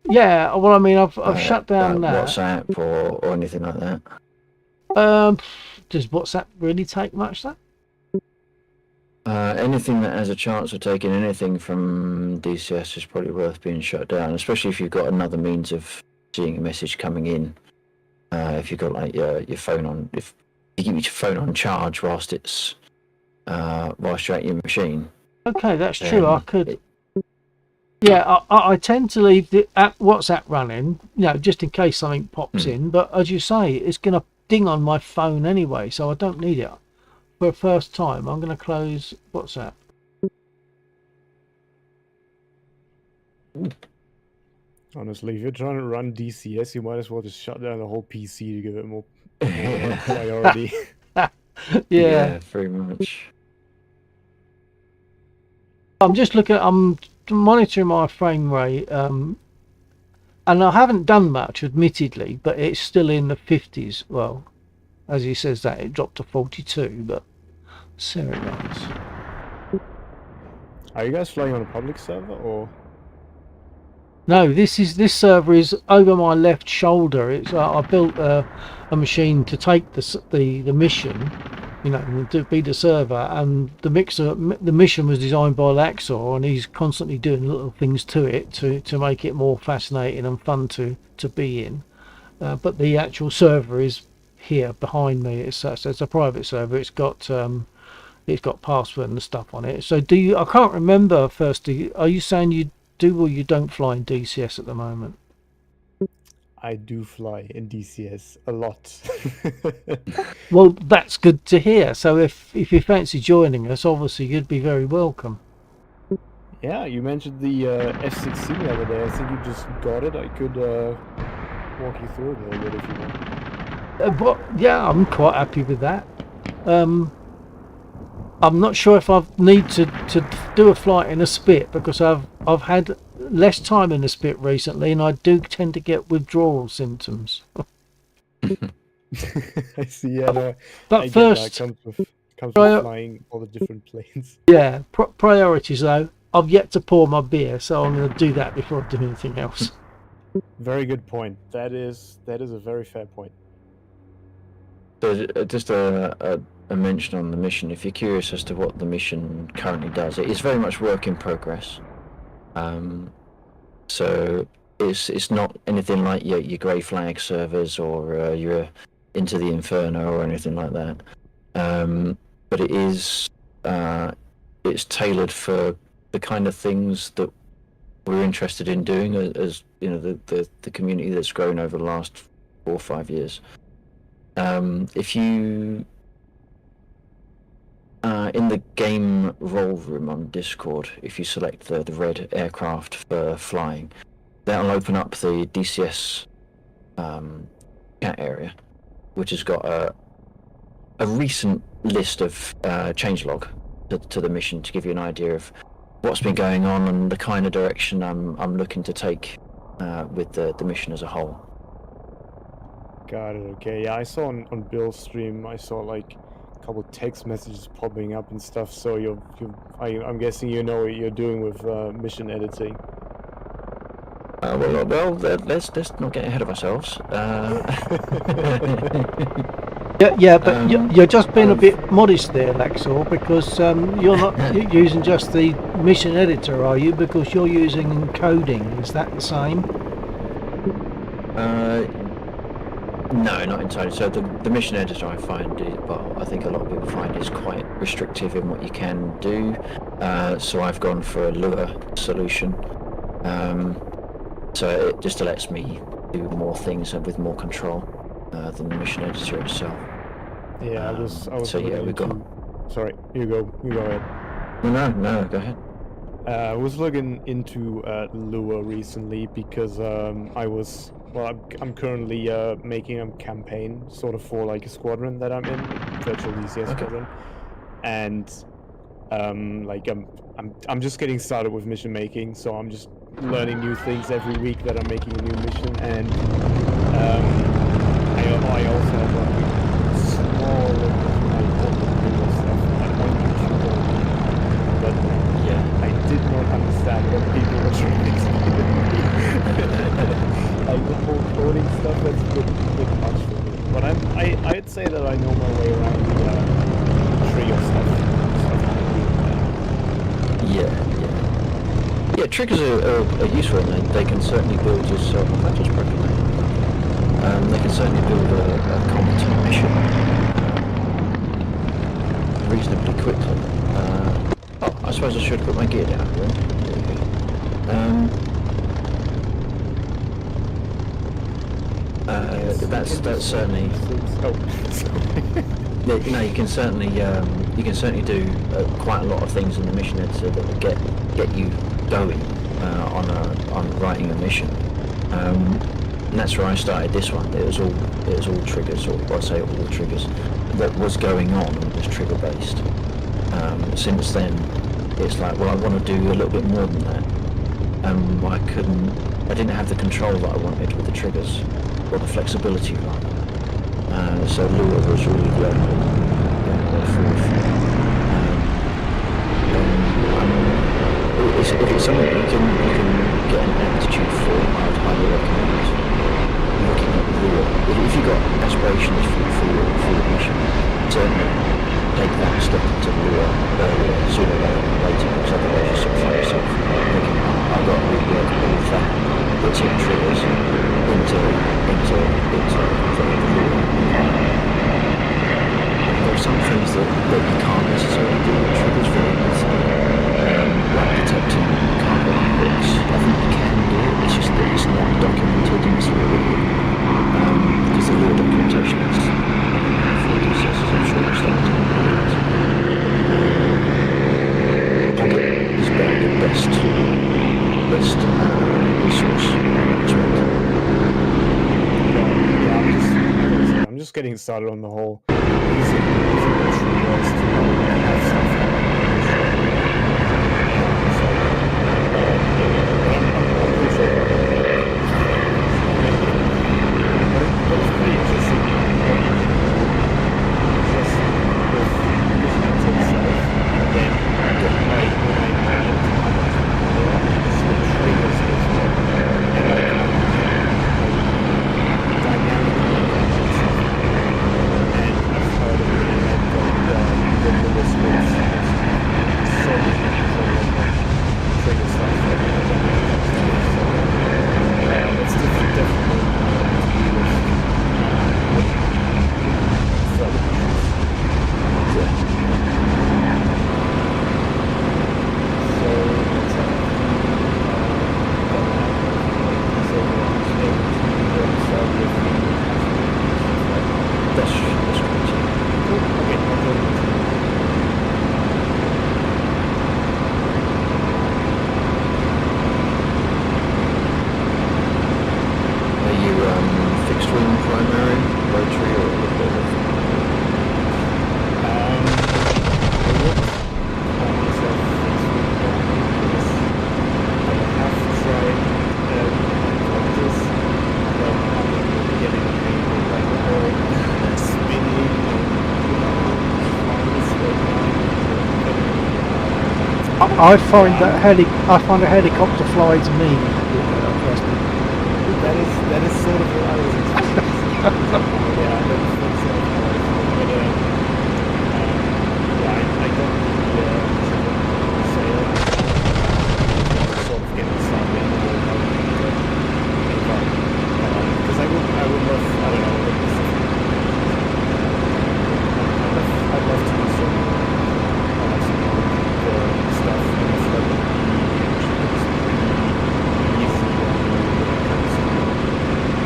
Yeah, well, I mean, I've shut down that. WhatsApp or anything like that. Does WhatsApp really take much, that? Anything that has a chance of taking anything from DCS is probably worth being shut down, especially if you've got another means of seeing a message coming in. If you've got like your phone on, if you keep your phone on charge whilst it's whilst you're at your machine. Okay, that's true. I could. Yeah, I tend to leave the WhatsApp running, just in case something pops in. But as you say, it's going to ding on my phone anyway, so I don't need it. For the first time, I'm going to close WhatsApp. Honestly, if you're trying to run DCS, you might as well just shut down the whole PC to give it more priority. Yeah, very much. I'm monitoring my frame rate, and I haven't done much, admittedly, but it's still in the 50s. Well, as he says that, it dropped to 42, but there it goes. Are you guys flying on a public server or? No, this server is over my left shoulder. It's I built a machine to take the mission, to be the server, and the mission was designed by Laxor, and he's constantly doing little things to it to make it more fascinating and fun to be in. But the actual server is here behind me. It's a private server. It's got password and stuff on it. So I can't remember. Firstly, are you saying you do or you don't fly in DCS at the moment? I do fly in DCS a lot. Well, that's good to hear. So if you fancy joining us, obviously you'd be very welcome. Yeah, you mentioned the F16 the other day. I think you just got it. I could walk you through it a little bit if you want. But yeah, I'm quite happy with that. I'm not sure if I need to do a flight in a spit because I've had less time in a spit recently, and I do tend to get withdrawal symptoms. I see. Yeah, no, But I get that. first, Comes with prior, flying all the different planes. yeah, priorities though. I've yet to pour my beer, so I'm going to do that before I do anything else. Very good point. That is a very fair point. So just a mention on the mission. If you're curious as to what the mission currently does, it is very much work in progress. So it's not anything like your grey flag servers or your Into the Inferno or anything like that. But it is it's tailored for the kind of things that we're interested in doing, as you know, the community that's grown over the last 4 or 5 years. If you in the game role room on Discord, if you select the red aircraft for flying, that'll open up the DCS chat area, which has got a recent list of changelog to the mission to give you an idea of what's been going on and the kind of direction I'm looking to take with the mission as a whole. Got it. Okay. Yeah, I saw on Bill's stream. I saw like a couple text messages popping up and stuff. So I'm guessing you know what you're doing with mission editing. Well, let's not get ahead of ourselves. Yeah, but you're just being a bit modest there, Laxor, because you're not using just the mission editor, are you? Because you're using encoding. Is that the same? No, not entirely. So the mission editor, I find, I think a lot of people find is quite restrictive in what you can do. So I've gone for a Lua solution. So it just lets me do more things and with more control than the mission editor itself. Yeah, I was. So yeah, we got. Sorry, you go ahead. No, go ahead. I was looking into Lua recently because I'm currently making a campaign sort of for like a squadron that I'm in, virtual DCS squadron, and I'm just getting started with mission making, so I'm just learning new things every week that I'm making a new mission, and I also have a small little bit stuff at one YouTube, but yeah, I did not understand what people were trying to explain. Like the whole coding stuff, that's a bit much for me. But I'd say that I know my way around the tree of stuff. Yeah, triggers are useful, and they can certainly build yourself. I just broken that. They can certainly build a competent mission reasonably quickly. I suppose I should put my gear down. That's certainly. No, you can certainly do quite a lot of things in the mission editor that will get you going on writing a mission. And that's where I started this one. It was all triggers, or I say all triggers that was going on. It was trigger based. Since then, it's like, well, I want to do a little bit more than that. I didn't have the control that I wanted with the triggers, or the flexibility rather. So Lua was really the only way forward. If it's something you can get an aptitude for, I'd highly recommend looking at Lua. If you've got aspirations for your mission, certainly take that step into Lua earlier, sooner rather than later, because otherwise you sort of find yourself thinking, I've got to rework all of that, puts in triggers into the Lua. There are some things that you can't necessarily do with triggers very easily, like detecting cargo bits. I think you can do it, it's just that it's not documented in this Lua, because the Lua documentation is for DCS, as I'm sure you're starting to realize. Pocket is about the best resource management. Yeah, I'm just getting started on the whole using triggers to have stuff happen. I'm pretty sure. But it's pretty interesting what you can do just with using it itself. And then, like, when I added how much power, just the triggers as well. And like how you can dynamically control stuff. And I've heard of it and the Lewis bits so much control of the trigger stuff. So it's definitely to do with further issues. So let's have That's great. cool. Okay, I'll go with it. Are you fixed wing primary, rotary, or a little bit of everything? I would call myself fixed wing primary because I have tried this, but I'm getting a pain with like the whole spinning and flies I find a helicopter fly to me. Personally. that is sort of what I was expecting. Yeah, that's sort of how I feel. But yeah, I got the sale to sort of get started in the whole helicopter because I would love, I don't know, I'd love to do some stuff in the flood. It's pretty easy when it comes to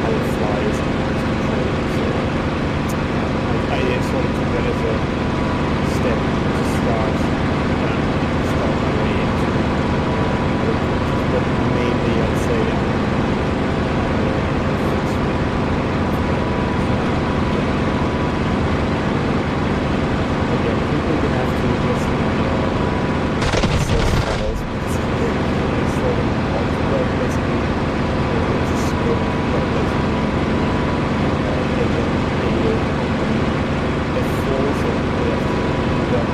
how it flies and how it's controlled. So I sort of took that as a step to start my way into helicopters. But mainly I'd say again, people would have to just DCS files because it's sort of but basically it's a script that lets me get a F4 so they have to do that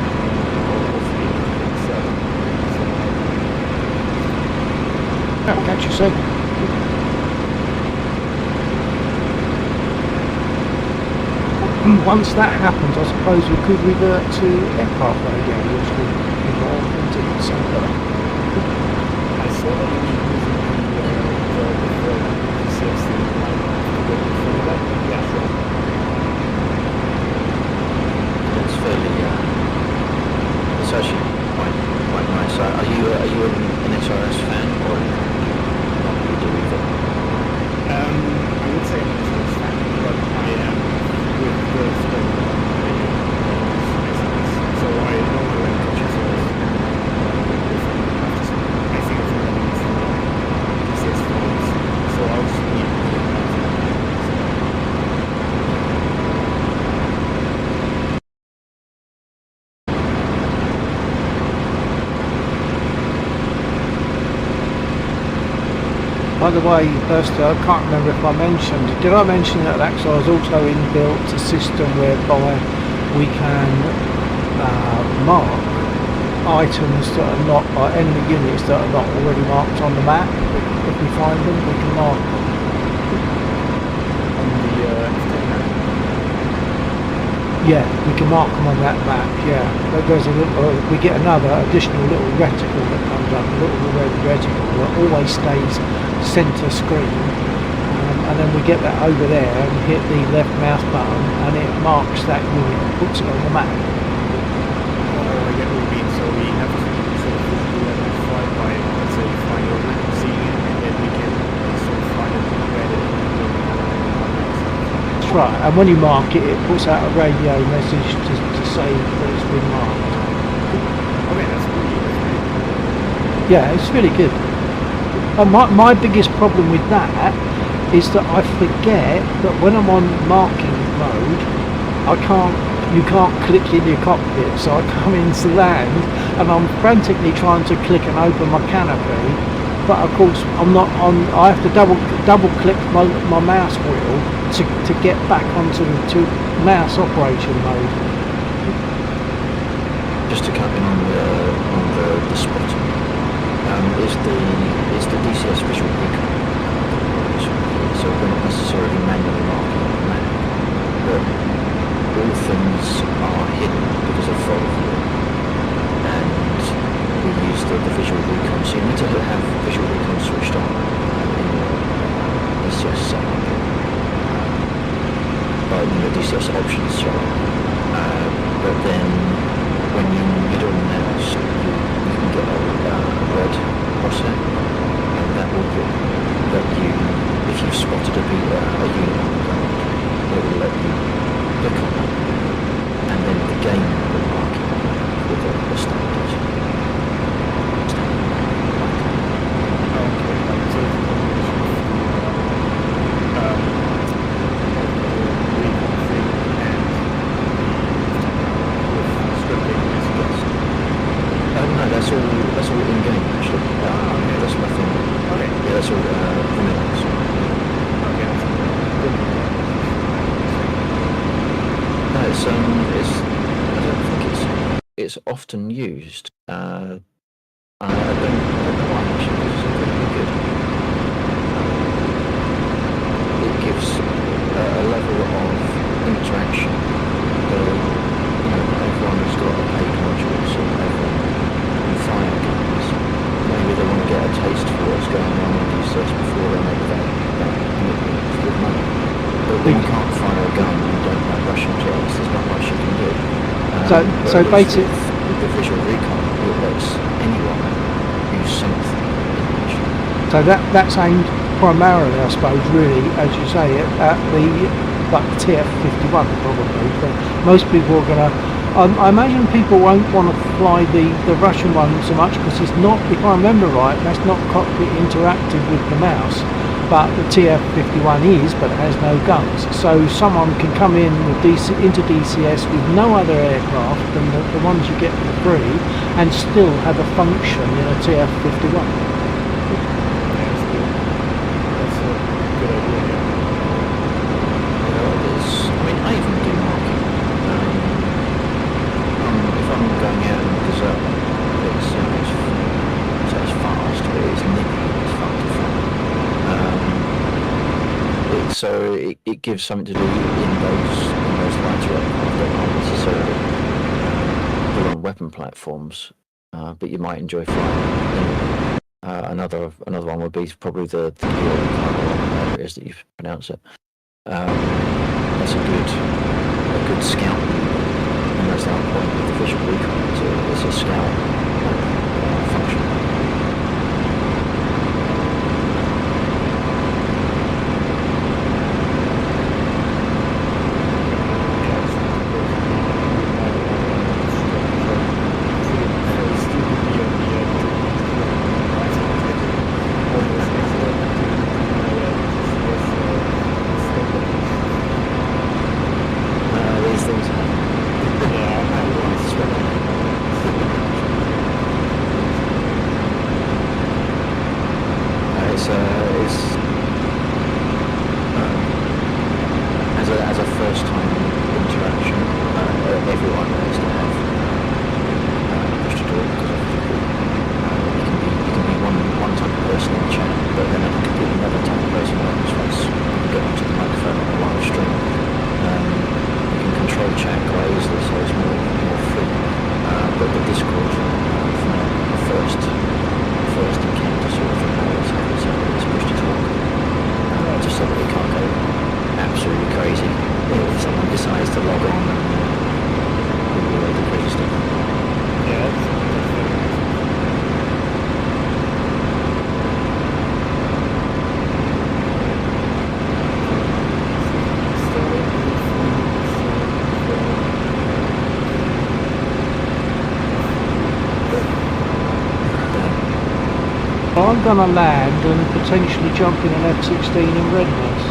almost 8.7. So Oh, catch you soon. Once that happens, I suppose we could revert to aircraft radio, which would be more into some better. I saw that you were using the DCS thing for that. Yeah, sure. It's fairly, it's actually quite nice. Are you an SRS fan, or not really do either? I would say I'm a SRS fan, but I am with the stuff radio so I know my language as well. I think it's running through DCS phones, so I'll just need to get that. By the way, firstly, I can't remember if I mentioned, did I mention that Axar has also inbuilt a system whereby we can mark items that are not, enemy units that are not already marked on the map. If we find them, we can mark them. On the F10 map. Yeah, we can mark them on that map, yeah. There's a little, we get another additional little reticle that comes up, a little red reticle that always stays centre screen. And then we get that over there and hit the left mouse button and it marks that unit and puts it on the map. Oh, I get what you mean. So we have to sort of physically identify by, let's say, flying over it, seeing it, and then we can sort of find it, read it, That's right, and when you mark it, it puts out a radio message to say that it's been marked. Okay, that's pretty cool. Yeah, it's really good. And my biggest problem with that is that I forget that when I'm on marking mode, you can't click in your cockpit, so I come into land and I'm frantically trying to click and open my canopy, but of course I'm not on. I have to double click my mouse wheel to get back onto the mouse operation mode. Just to come in on the spotting, is the DCS visual recon. So we're not necessarily manually marking on the map, but all things are hidden because of fog view, and we use the visual recon. So you need to have visual recon switched on in your DCS setup, in your DCS options, sorry. But then when you middle mouse, you can get a red crosshair, and that will let you, if you've spotted a unit on the ground, it will let you click on that, and then the game will mark it with a standard. No, that's all in game actually. That's nothing. Okay. Yeah, that's all vanilla. So. Okay. No, I don't think it's often used. I don't know why actually, because it's pretty good. It gives a level of interaction. Everyone has got a paid module, so everyone fire guns. Maybe they want to get a taste for what's going on in DCS before they make that commitment for good money. But when you can't fire a gun and you don't have Russian jets, there's not much you can do. So basically, with the visual recon, it lets anyone use something. so that's aimed primarily, I suppose, really, as you say, at the TF-51 probably. But most people are going to. I imagine people won't want to fly the Russian one so much because it's not, if I remember right, that's not cockpit interactive with the mouse, but the TF-51 is, but it has no guns. So someone can come in with into DCS with no other aircraft than the ones you get for free and still have a function in a TF-51. So it gives something to do in those lighter aircraft that aren't necessarily put on weapon platforms, but you might enjoy flying. Another one would be probably the areas that you pronounce it. That's a good scout, and that's the whole point of the visual recon. It's a scout function. As a first time interaction, everyone has to have push to talk, because you can be one type of person in chat, but then a completely another type of person once you get onto the microphone on a live stream. You can control chat quite easily, so it's more free. But the Discord from the first encounter sort of thing, it's push to talk. Just so that it can't go absolutely crazy if someone decides to log on and register. Yeah. I'm going to land and potentially jump in an F-16 in readiness.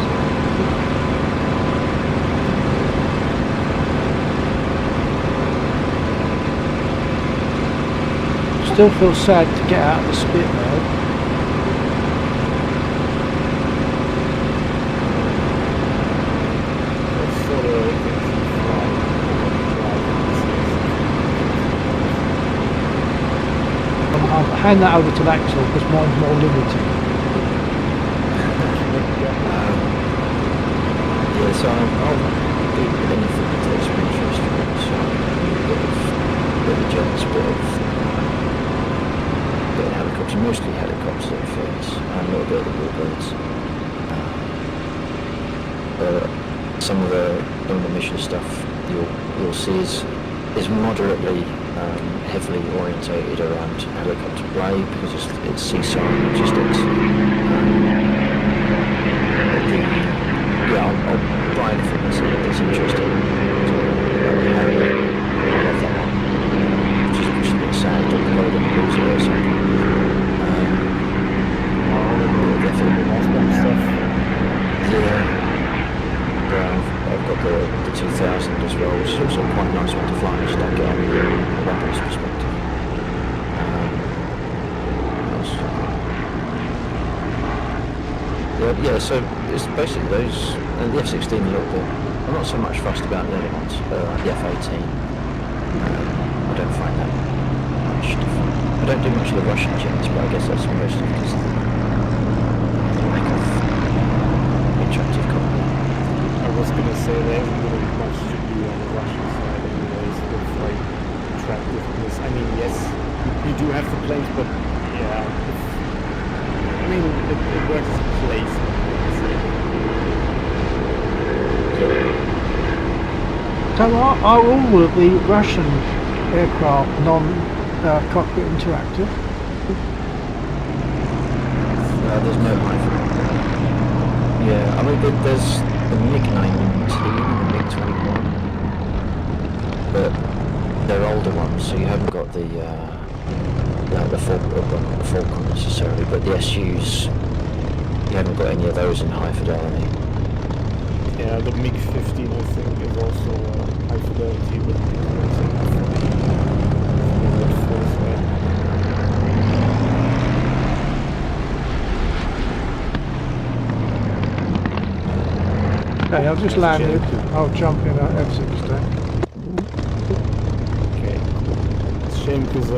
Still feel sad to get out of the spit though. What sort of things you fly I'll hand that over to Axel because mine's more limited. Yeah, so I'll do anything that takes my interest. So a bit of jets, bit of helicopters, mostly helicopters at first, and a little bit of the warbirds. But some of the mission stuff you'll see is moderately heavily orientated around helicopter play because it's seesaw logistics. I'll buy anything that's interesting. So, like Harrier, I love that one. Just a bit sad that the golden lose it or something. Last stuff. Yeah. I've got the 2000 as well, which is also quite a nice one to fly. I just don't get on the weapons perspective. Yeah, so it's basically those, and the F-16 a little bit. I'm not so much fussed about the other ones, the F-18. I don't find that much different. I don't do much of the Russian jets, but I guess that's mostly because of the lack of interactive cockpit. I was gonna say there isn't really much to do on the Russian side anyways with like attractiveness. I mean, yes, you do have the planes, but yeah, I mean, it works as a place. So are all of the Russian aircraft non-cockpit interactive? There's no high. Yeah, I mean, there's the MiG-19 and the MiG-21, but they're older ones, so you haven't got the Falcon necessarily, but the SUs, you haven't got any of those in high fidelity. Yeah, the MiG-15 I think is also high fidelity, but it's enough for the force there. Okay, I've just landed. I'll jump in at F-16. Okay, it's a shame because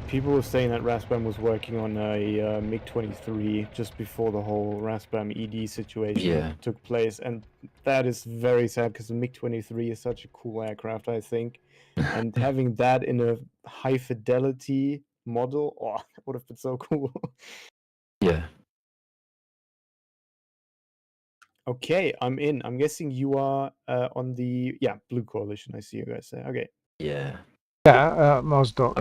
people were saying that Raspam was working on a MiG-23 just before the whole Raspam ED situation took place, and that is very sad because the MiG-23 is such a cool aircraft, I think, and having that in a high fidelity model, oh, that would have been so cool. Yeah. Okay, I'm in. I'm guessing you are on the Blue Coalition. I see you guys there. Okay. Yeah. Yeah, Mosdoc.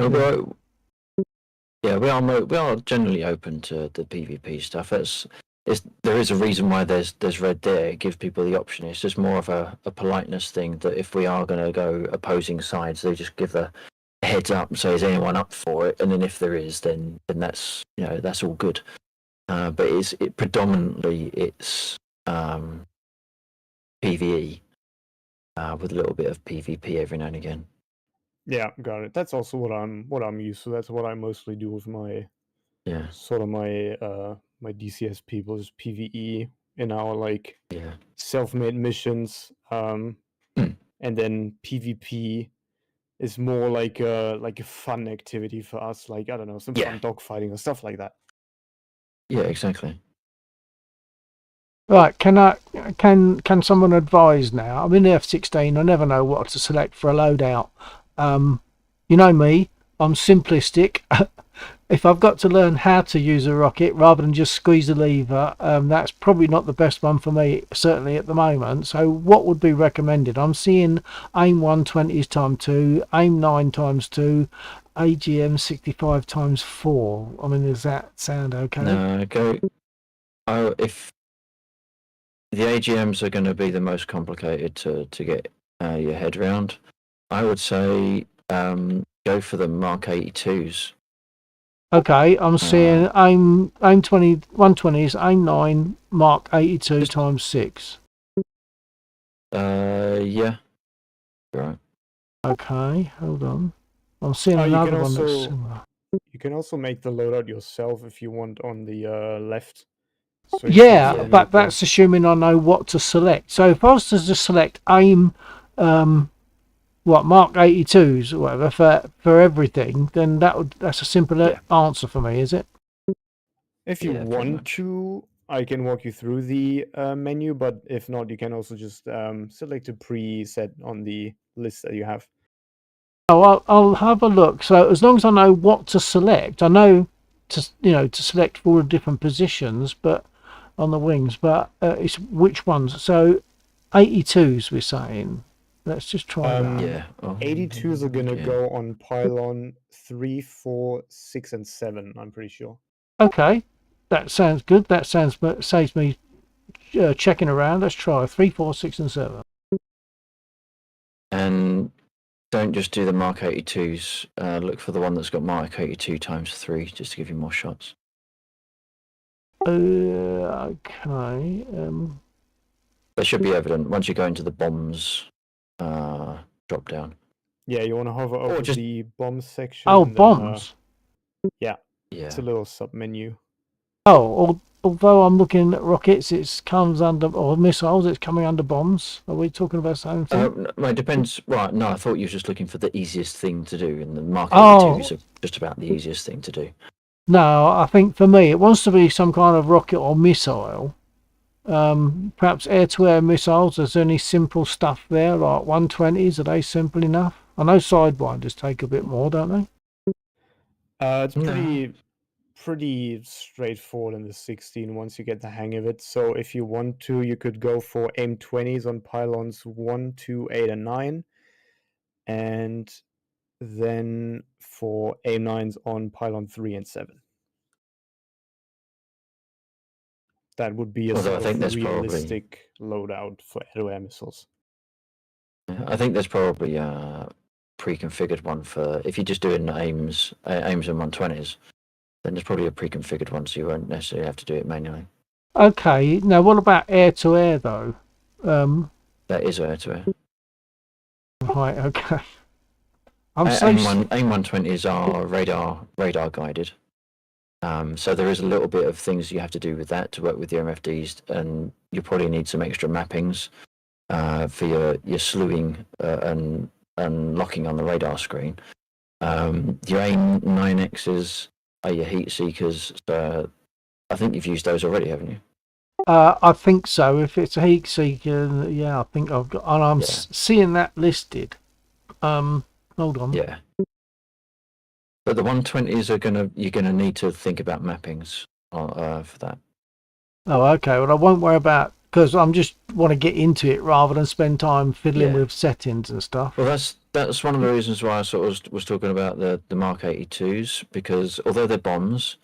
We are generally open to the PvP stuff. There is a reason why there's red there. It gives people the option. It's just more of a politeness thing that if we are going to go opposing sides, they just give a heads up. So is anyone up for it? And then if there is, then that's that's all good. But predominantly it's PvE with a little bit of PvP every now and again. Yeah, got it. That's also what I'm used to. That's what I mostly do with my my DCS people is PvE in our self-made missions. And then PvP is more like a fun activity for us, like I don't know, some fun dogfighting or stuff like that. Yeah, exactly. Right, can someone advise now? I'm in the F-16. I never know what to select for a loadout. You know me, I'm simplistic. If I've got to learn how to use a rocket rather than just squeeze a lever, that's probably not the best one for me, certainly at the moment. So what would be recommended? I'm seeing AIM 120s ×2, AIM 9 ×2, AGM 65 ×4. I mean, does that sound okay? No, go. Oh, if the AGMs are going to be the most complicated to get your head around, I would say go for the Mark 82s. Okay, I'm seeing AIM 120s, AIM 9, Mark 82 ×6. Yeah. Right. Okay, hold on. I'm seeing another one that's similar. You can also make the loadout yourself if you want on the left. So Yeah, instead of but making- that's assuming I know what to select. So if I was to just select aim, Mark 82s or whatever for everything, then that's a simple Yeah. answer for me, is it? if you Yeah, pretty want much. to, I can walk you through the menu, but if not, you can also just select a preset on the list that you have. Oh, I'll have a look. So as long as I know what to select, I know to select for all the different positions, but on the wings. But it's which ones. So 82s we're saying. Let's just try that. Yeah. Oh, 82s are gonna yeah. go on pylon 3, 4, 6, and 7. I'm pretty sure. Okay, that sounds good. That saves me checking around. Let's try 3, 4, 6, and 7. And don't just do the Mark 82s. Look for the one that's got Mark 82 times 3, just to give you more shots. Okay. That should be evident once you go into the bombs drop down. Yeah, you want to hover over just- the bomb section. Oh, and then, bombs. Yeah. it's a little sub menu. Oh, although I'm looking at rockets, it comes under, or missiles, it's coming under bombs. Are we talking about the same thing? Well, it depends. Right, no, I thought you were just looking for the easiest thing to do, and the Mark Oh. 82s are just about the easiest thing to do. No, I think for me, it wants to be some kind of rocket or missile. Perhaps air-to-air missiles. Is there any simple stuff there, like 120s? Are they simple enough? I know sidewinders take a bit more, don't they? It's No. pretty straightforward in the 16 once you get the hang of it. So if you want to, you could go for aim 20s on pylons 1, 2, 8, and 9, and then for aim 9s on pylon 3 and 7. That would be a Although I sort think of there's probably- realistic loadout for air-to-air missiles. I think there's probably a pre-configured one for if you're just doing aims and 120s. Then there's probably a pre-configured one, so you won't necessarily have to do it manually. Okay. Now, what about air-to-air though? That is air to air. Right. Okay. I'm AIM 120s are radar guided. So there is a little bit of things you have to do with that to work with your MFDs, and you probably need some extra mappings for your slewing and locking on the radar screen. Your AIM 9Xs are your heat seekers. So I think you've used those already, haven't you? I think so. If it's a heat seeker, yeah, I think I've got, and I'm Yeah. seeing that listed. Hold on. Yeah. But the 120s you're gonna need to think about mappings for that. Oh, okay. Well, I won't worry about because I'm just want to get into it rather than spend time fiddling Yeah. with settings and stuff. Well, that's one of the reasons why I sort of was talking about the Mark 82s, because although they're bombs,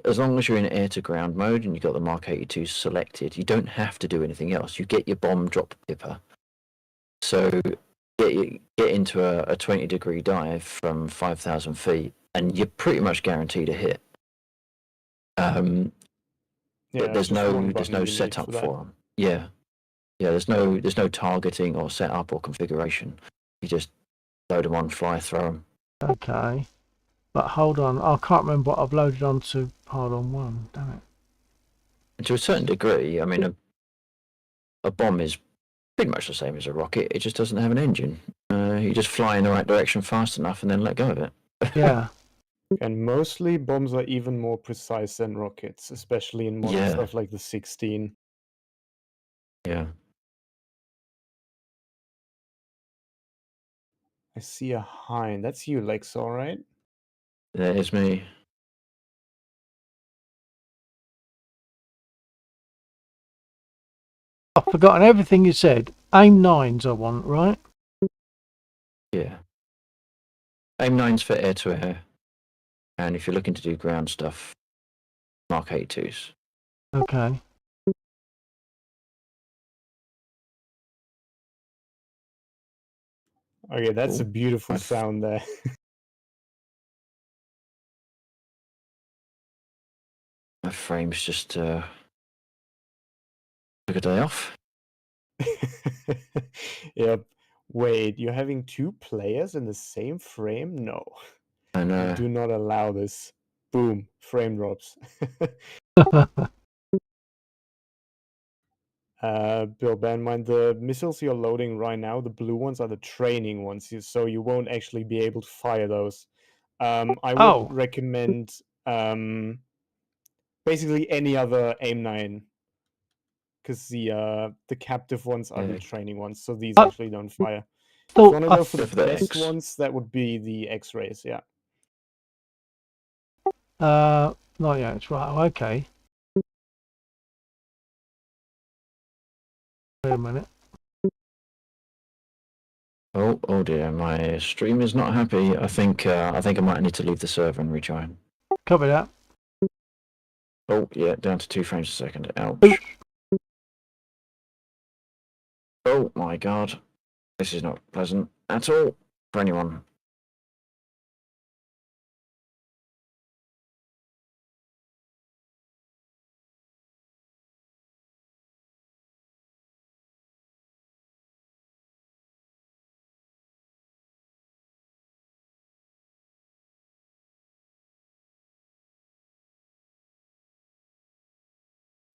as long as you're in air to ground mode and you've got the Mark 82s selected, you don't have to do anything else. You get your bomb drop pipper. So get into a 20-degree dive from 5,000 feet, and you're pretty much guaranteed a hit. Yeah, But there's just one no button you need setup for that. for them. Yeah. There's no targeting or setup or configuration. You just load them on, fly, throw them. Okay. But hold on, I can't remember what I've loaded onto pylon 1. Damn it. And to a certain degree, I mean, a bomb is pretty much the same as a rocket. It just doesn't have an engine. You just fly in the right direction fast enough and then let go of it. Yeah. And mostly bombs are even more precise than rockets, especially in modern Yeah. stuff like the 16. Yeah. I see a hind. That's you, Lex, all right? There's me. I've forgotten everything you said. Aim 9s I want, right? Yeah. AIM 9's for air to air. And if you're looking to do ground stuff, Mark 82s. Okay. Okay, that's a Cool. beautiful I've- sound there. My frame's just took a day off. Yep. Wait, you're having two players in the same frame? No. I know. Do not allow this. Boom, frame drops. Bill, bear in mind the missiles you're loading right now, the blue ones are the training ones, so you won't actually be able to fire those. I would Oh. recommend basically any other AIM-9, because the captive ones are the Yeah. training ones, so these I actually don't fire. If you thought want to I go for the Go for the best X. ones, that would be the X-rays, yeah. not yet. It's right. Okay. Wait a minute. Oh dear, my stream is not happy. I think I might need to leave the server and rejoin. Copy that. Oh yeah, down to 2 frames a second. Ouch. Oh my god. This is not pleasant at all for anyone.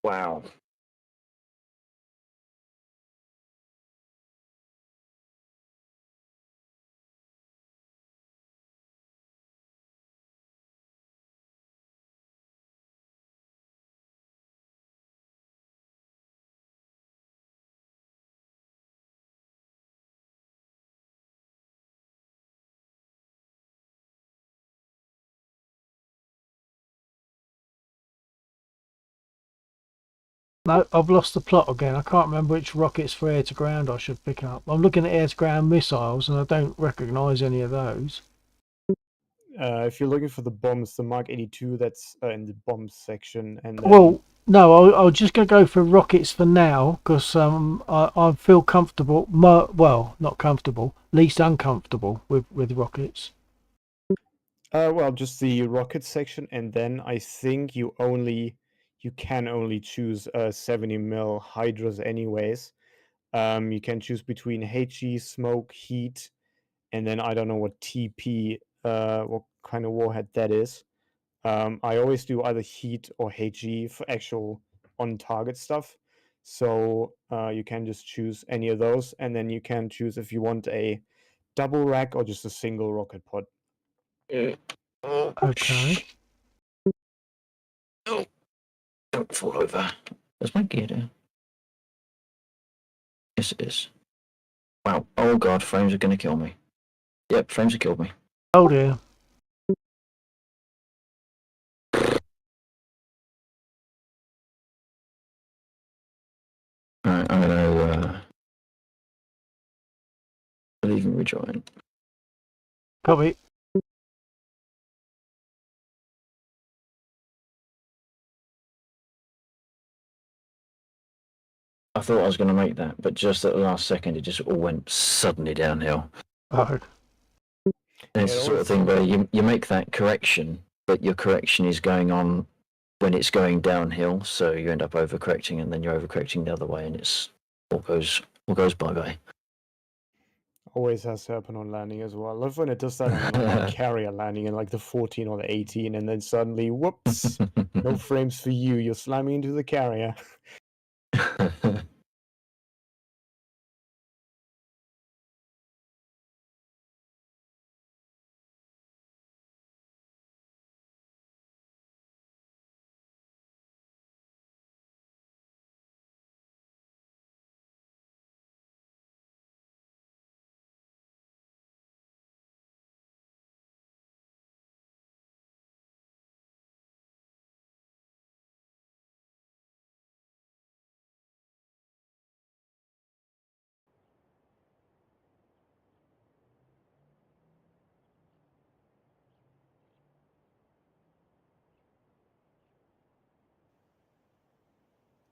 Wow. No, I've lost the plot again. I can't remember which rockets for air to ground I should pick up. I'm looking at air to ground missiles and I don't recognise any of those. If you're looking for the bombs, the Mark 82, that's in the bombs section, and then Well, no, I'll just go for rockets for now because I feel comfortable. Well, not comfortable, least uncomfortable with rockets. well, just the rocket section, and then I think you can only choose 70 mil hydras anyways. You can choose between HE, smoke, heat, and then I don't know what TP, what kind of warhead that is. I always do either heat or HE for actual on-target stuff. So you can just choose any of those, and then you can choose if you want a double rack or just a single rocket pod. Oh, Okay. Oh, don't fall over. There's my gear down. Yes, it is. Wow. Oh god, frames are gonna kill me. Yep, frames have killed me. Oh dear. Alright, I'm gonna leave and rejoin. Copy. I thought I was going to make that, but just at the last second, it just all went suddenly downhill. Oh. And it's Yeah, the sort of always- thing where you make that correction, but your correction is going on when it's going downhill, so you end up overcorrecting, and then you're overcorrecting the other way, and it's all goes bye bye. Always has to happen on landing as well. I love when it does that on like a carrier landing in like the 14 or the 18, and then suddenly, whoops, no frames for you. You're slamming into the carrier.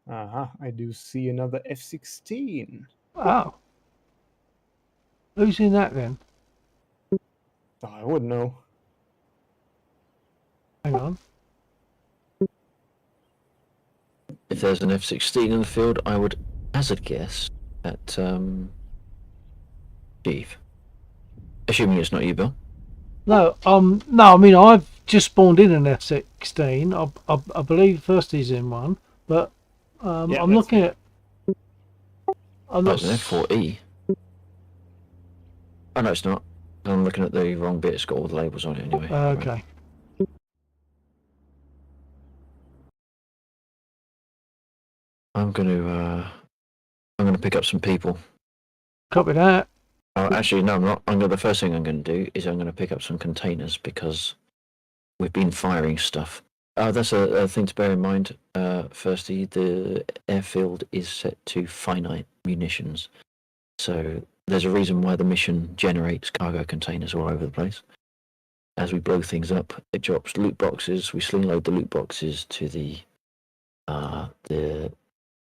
I do see another F-16. Oh. Who's in that then? Oh, I wouldn't know. Hang on. If there's an F-16 in the field, I would hazard guess at Steve. Assuming it's not you, Bill. No, no. I mean, I've just spawned in an F-16. I believe Firsty's in one, but Yeah, I'm that's looking me. at. I'm Oh, not. it's an F4E. Oh no, it's not. I'm looking at the wrong bit. It's got all the labels on it anyway. Right. Okay. I'm gonna pick up some people. Copy that. Oh, actually, no, I'm not. The first thing I'm gonna do is I'm gonna pick up some containers because we've been firing stuff. Oh, that's a thing to bear in mind. Firstly, the airfield is set to finite munitions, so there's a reason why the mission generates cargo containers all over the place. As we blow things up, it drops loot boxes. We sling load the loot boxes to the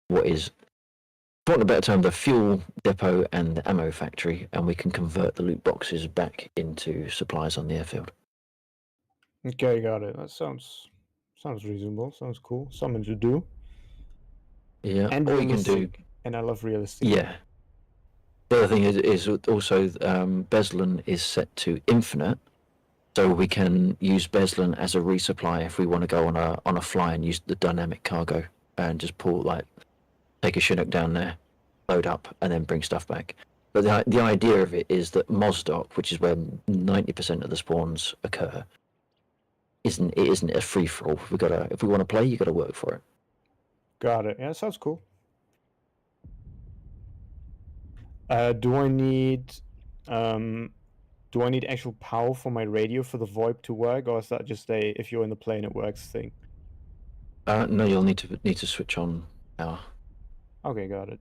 what is, for want of a better term, the fuel depot and the ammo factory, and we can convert the loot boxes back into supplies on the airfield. Okay, got it. That sounds reasonable. Sounds cool. Something to do. Yeah, And or you can do, realistic. And I love realistic. yeah. The other thing is also Beslan is set to infinite, so we can use Beslan as a resupply if we want to go on a fly and use the dynamic cargo and just take a Chinook down there, load up, and then bring stuff back. But the idea of it is that Mosdoc, which is where 90% of the spawns occur, isn't a free for all. If we want to play, you gotta work for it. Got it. Yeah, sounds cool. Do I need actual power for my radio for the VoIP to work, or is that just a if you're in the plane it works thing? No, you'll need to switch on power. Okay, got it.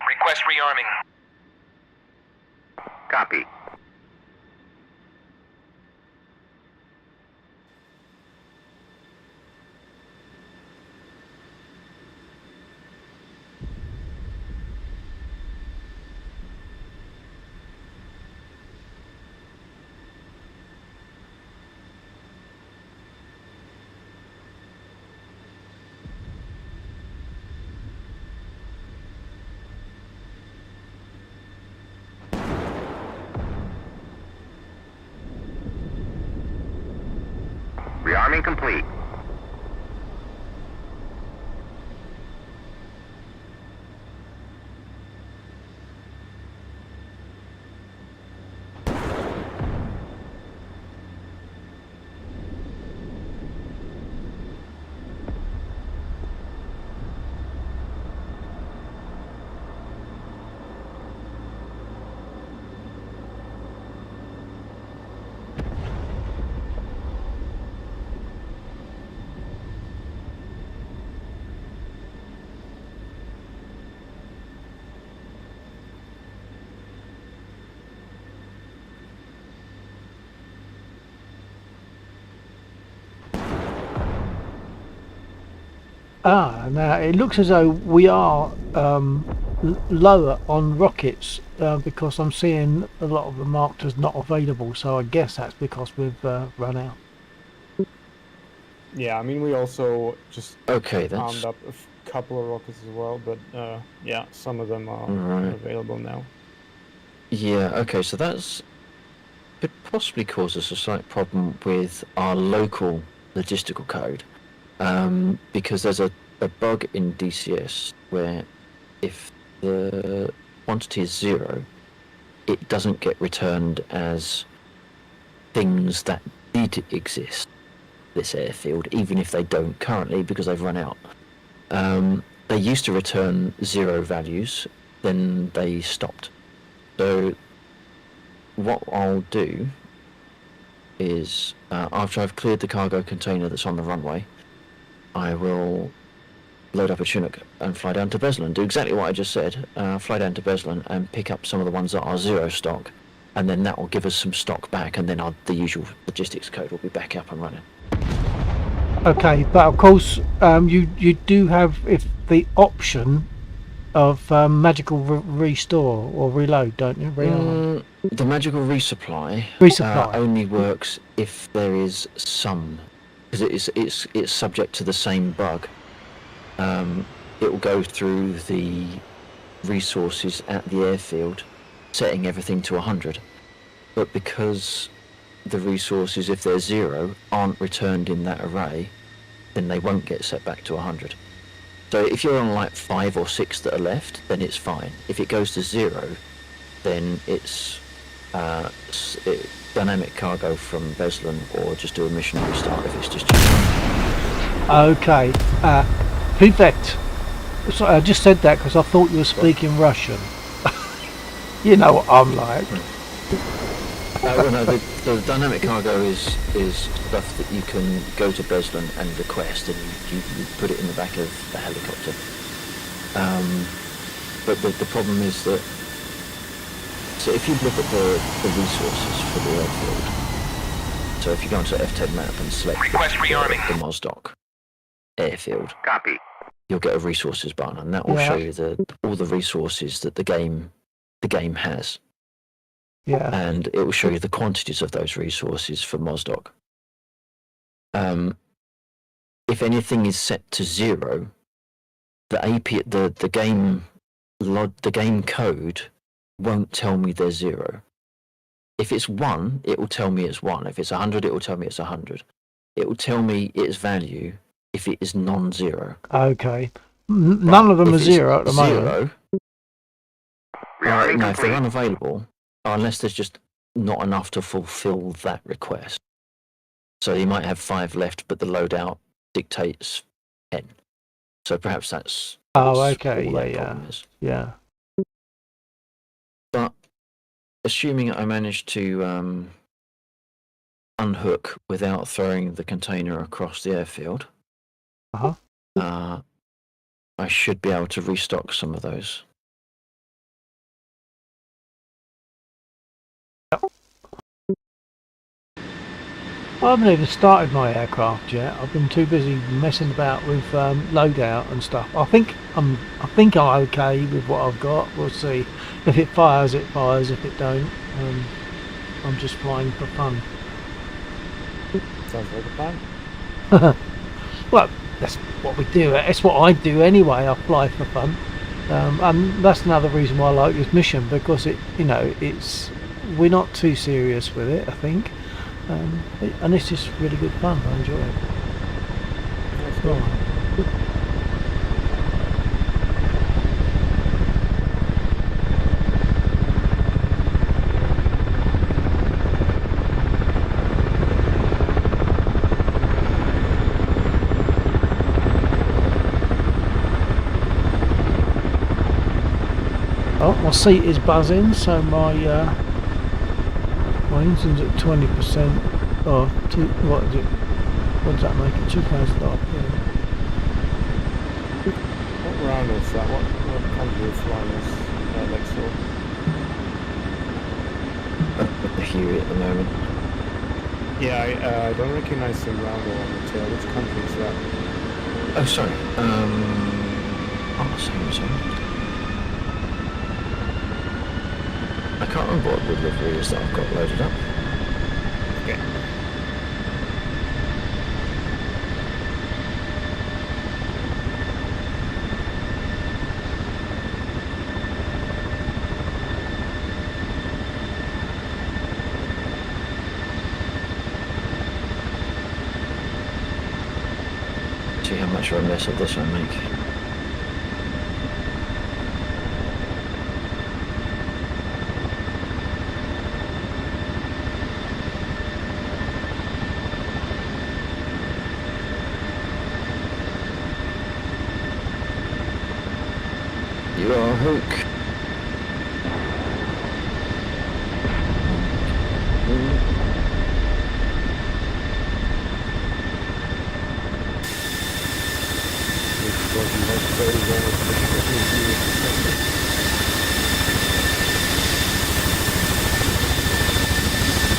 Request rearming. Copy. Rearming complete. Now it looks as though we are lower on rockets because I'm seeing a lot of them marked as not available. So I guess that's because we've run out. Yeah, I mean we also just Okay, armed up a couple of rockets as well, but yeah, some of them are Right. available now. Yeah, okay, so that's could possibly cause us a slight problem with our local logistical code, because there's a bug in DCS where if the quantity is 0, it doesn't get returned as things that did exist this airfield, even if they don't currently because they've run out. They used to return 0 values, then they stopped. So what I'll do is, after I've cleared the cargo container that's on the runway, I will load up a Chinook and fly down to Beslan, do exactly what I just said, fly down to Beslan and pick up some of the ones that are 0 stock, and then that will give us some stock back, and then the usual logistics code will be back up and running. Okay, but of course, you do have the option of magical restore or reload, don't you? Rearm. The magical resupply only works if there is some, because it's subject to the same bug. It will go through the resources at the airfield, setting everything to 100. But because the resources, if they're 0, aren't returned in that array, then they won't get set back to 100. So if you're on like 5 or 6 that are left, then it's fine. If it goes to 0, then it's dynamic cargo from Beslan, or just do a mission restart if it's just Okay. Privet. Sorry, I just said that because I thought you were speaking Russian. You know what I'm like. No, the dynamic cargo is stuff that you can go to Beslan and request, and you put it in the back of the helicopter. But the problem is that, so if you look at the resources for the airfield, so if you go onto the F10 map and select the Mosdoc airfield, Copy. you'll get a resources button, and that will show you all the resources that the game has. Yeah. And it will show you the quantities of those resources for Mosdoc. If anything is set to 0, the API, the game code won't tell me there's 0. If it's 1, it will tell me it's 1. If it's 100, it will tell me it's 100. It will tell me its value if it is non-zero. Okay. None of them are 0 at the moment. 0, no, if they're unavailable, unless there's just not enough to fulfill that request. So you might have 5 left, but the loadout dictates 10. So perhaps that's okay, all that problem is. Yeah. But assuming I managed to unhook without throwing the container across the airfield, I should be able to restock some of those. I haven't even started my aircraft yet. I've been too busy messing about with loadout and stuff. I think I'm okay with what I've got. We'll see. If it fires, it fires. If it don't, I'm just flying for fun. Sounds like a plan. Well, that's what we do. That's what I do anyway. I fly for fun, and that's another reason why I like this mission, because we're not too serious with it, I think. And it's just really good fun. I enjoy it. That's cool. Oh, my seat is buzzing, so my engine's at 20%. What is it? What does that make it? 2,000 off. Yeah. What round was that? What country was flying us next door? The Huey at the moment. Yeah, I don't recognize the round or on the tail. Which country is that? Oh, sorry. Sorry. I can't remember what the livery is that I've got loaded up. Okay. much of a mess of this I make. You are a hook.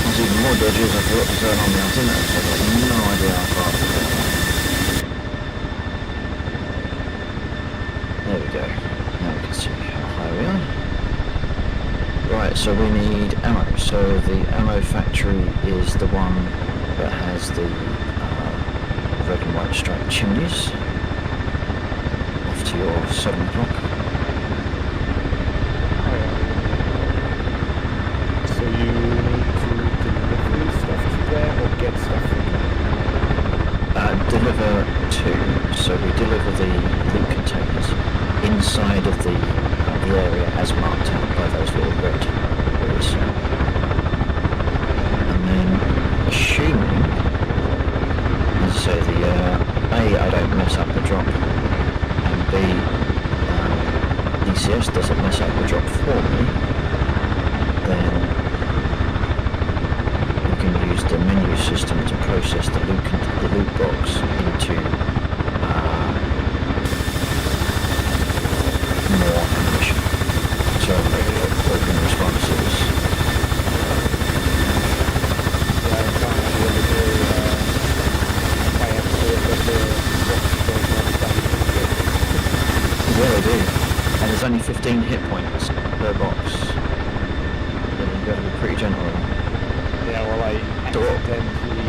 There's even more dodges. I forgot to turn on the altimeter, so I've got no idea how far to go. There we go. Now we can see how high we are. Right, so we need ammo. So the ammo factory is the one that has the red and white striped chimneys. Off to your 7 o'clock. So you need to deliver stuff to there or get stuff from there? Deliver to. So we deliver the loot containers inside of the area as marked out by those little red buoys. And then, assuming, as I say, A, I don't mess up the drop, and B, DCS doesn't mess up the drop for me, then we can use the menu system to process the loot box into more ammunition. So make it open responses. Yeah, I found out the other day, I have to say that the box don't have damage. Yeah, they do. And there's only 15 hit points per box. So you've got to be pretty gentle. Yeah, well, I accidentally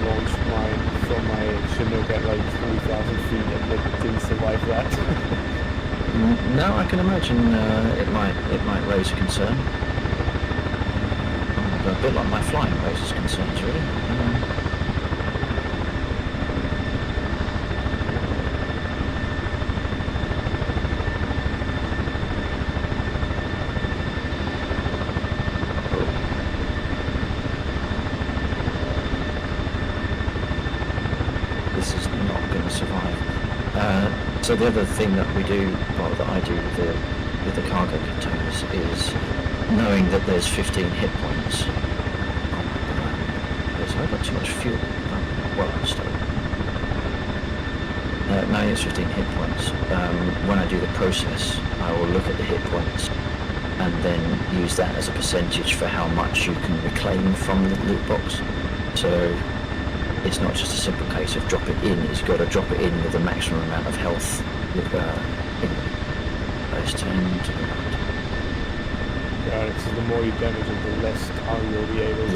launched mine from my Chinook at like 3,000 feet and it didn't survive that. No, I can imagine it might raise a concern. A bit like my flying raises concerns, really. This is not going to survive. So the other thing that we do, well, that I do with the cargo containers is knowing that there's 15 hit points. I've got too much fuel. Well, I'm still. No, it's 15 hit points. When I do the process, I will look at the hit points and then use that as a percentage for how much you can reclaim from the loot box. So it's not just a simple case of drop it in, it's got to drop it in with the maximum amount of health in base 10 to the right. Yeah, so the more you damage it, the less time you'll be able to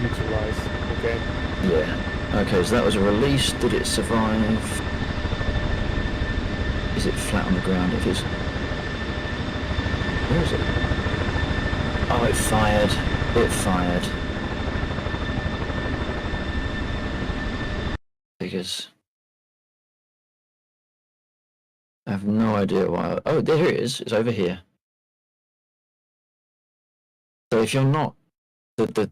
utilize. Okay. Yeah. Okay, so that was a release. Did it survive? Is it flat on the ground? If it's... Where is it? Oh, it fired. It fired. Because I have no idea why. Oh, there it is. It's over here. So if you're not the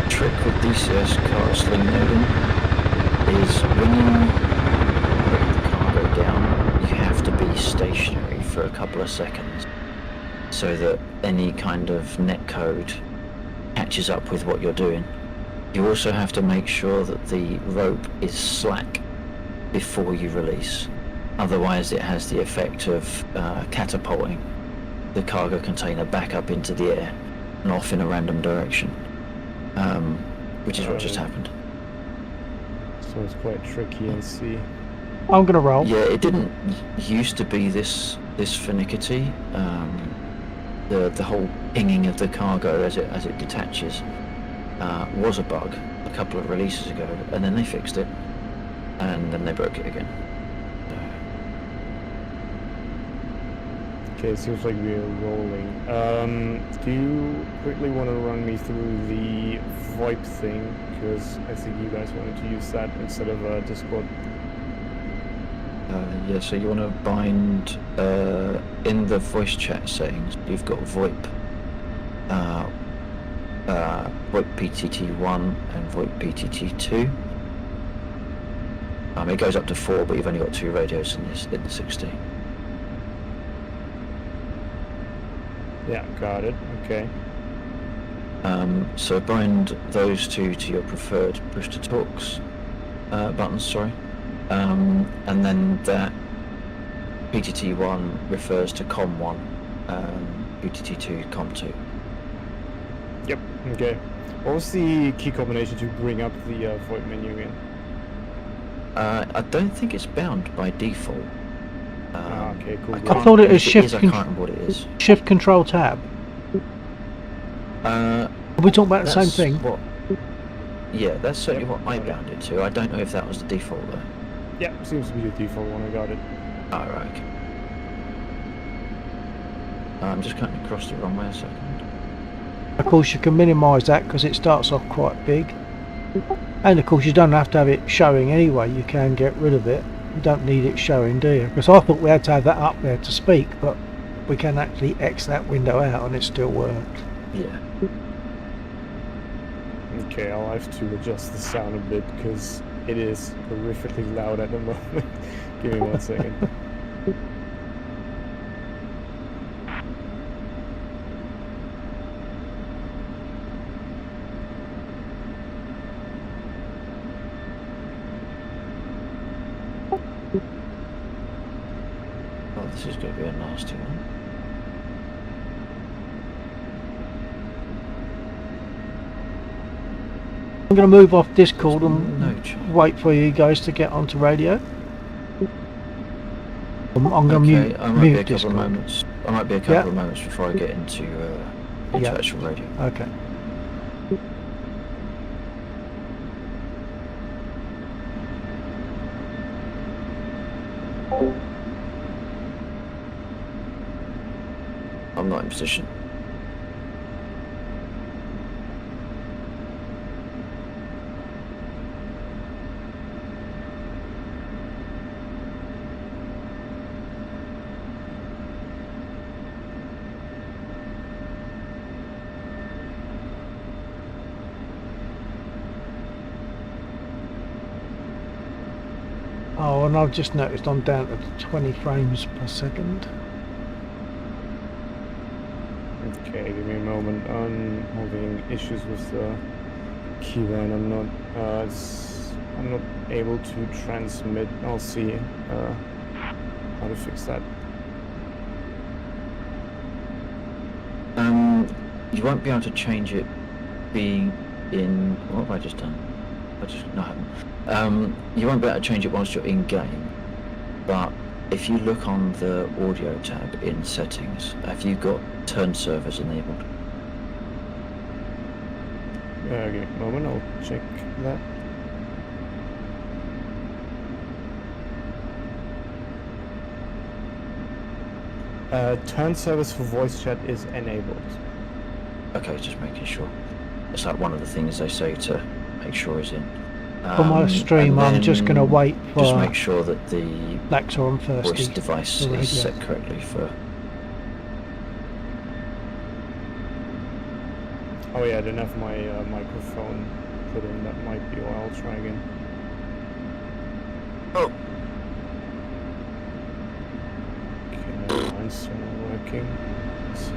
trick with DCS car sling loading is when you put the cargo down, you have to be stationary for a couple of seconds so that any kind of netcode catches up with what you're doing. You also have to make sure that the rope is slack before you release. Otherwise it has the effect of catapulting the cargo container back up into the air and off in a random direction, which is what just happened. So it's quite tricky and see. I'm gonna roll. Yeah, it didn't used to be this finicky. The whole pinging of the cargo as it detaches was a bug a couple of releases ago, and then they fixed it, and then they broke it again. Okay, it seems like we're rolling. Do you quickly want to run me through the VoIP thing? Because I think you guys wanted to use that instead of Discord. Yeah, so you want to bind in the voice chat settings. You've got VoIP, VoIP PTT1 and VoIP PTT2. It goes up to 4, but you've only got 2 radios in the 60. Yeah, got it. Okay. So bind those 2 to your preferred push-to-talks buttons. Sorry, and then that PTT1 refers to COM1, PTT2 COM2. Yep. Okay. What was the key combination to bring up the VoIP menu again? I don't think it's bound by default. Okay, cool. I thought it was If shift. is, I can't remember what it is. Shift Control Tab. Uh, Are we talking about the same that's thing? Yeah, that's certainly Yep, what I got it. bound it to. I don't know if that was the default though. Yeah, seems to be the default one. I got it. Oh, right, okay. I'm just cutting across the runway a second. Of course, you can minimise that because it starts off quite big. And of course, you don't have to have it showing anyway. You can get rid of it. You don't need it showing, do you? Because I thought we had to have that up there to speak, but we can actually X that window out and it still works. Yeah. Okay, I'll have to adjust the sound a bit because it is horrifically loud at the moment. Give me 1 second. Oh, this is going to be a nasty one. I'm going to move off Discord and No change. wait for you guys to get onto radio. I'm going to Okay, I might be a mute couple Discord. of moments. I might be a couple of moments before I get into Yeah. actual radio. Okay. I'm not in position. Oh, and I've just noticed I'm down to 20 frames per second. Okay, give me a moment. I'm having issues with the keyline. I'm not able to transmit. I'll see how to fix that. You won't be able to change it being in... What have I just done? No, I haven't. You won't be able to change it whilst you're in game, but if you look on the audio tab in settings, have you got turn servers enabled? Give me a moment, I'll check that. Turn service for voice chat is enabled. Okay, just making sure. It's like one of the things they say to make sure is in. For my stream, and I'm just going to then wait for Just make sure that the Laxer on voice thirsty. device for radio. is set correctly for... Oh yeah, I didn't have my microphone put in. That might be why. I'll try again. Oh! Okay, never mind. Still not working. Let's see.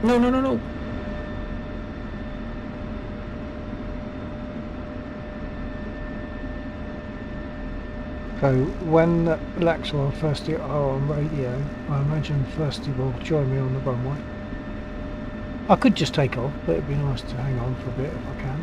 No, no, no, no! So when Laxer and Thirsty are on radio, I imagine Thirsty will join me on the runway. I could just take off, but it'd be nice to hang on for a bit if I can.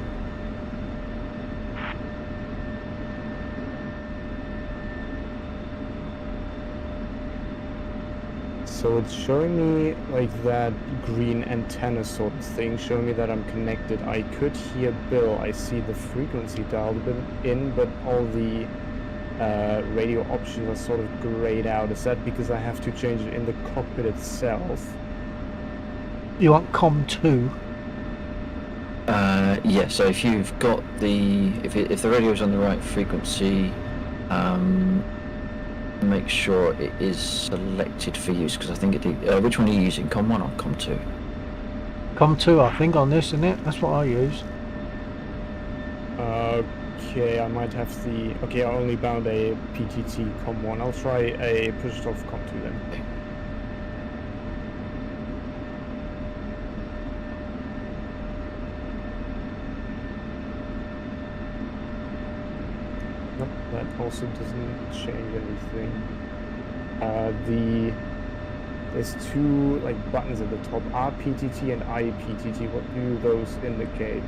So it's showing me like that green antenna sort of thing, showing me that I'm connected. I could hear Bill. I see the frequency dialed in, but all the radio options are sort of grayed out. Is that because I have to change it in the cockpit itself? You want COM 2? Yeah, so if you've got if the radio's on the right frequency, make sure it is selected for use, because I think which one are you using, COM 1 or COM 2? COM 2 I think on this, isn't it? That's what I use. Okay, I might have okay, I only bound a PTT COM 1. I'll try a push off COM 2 then. Okay. Nope, that also doesn't change anything. There's two like buttons at the top, RPTT and IPTT. What do those indicate?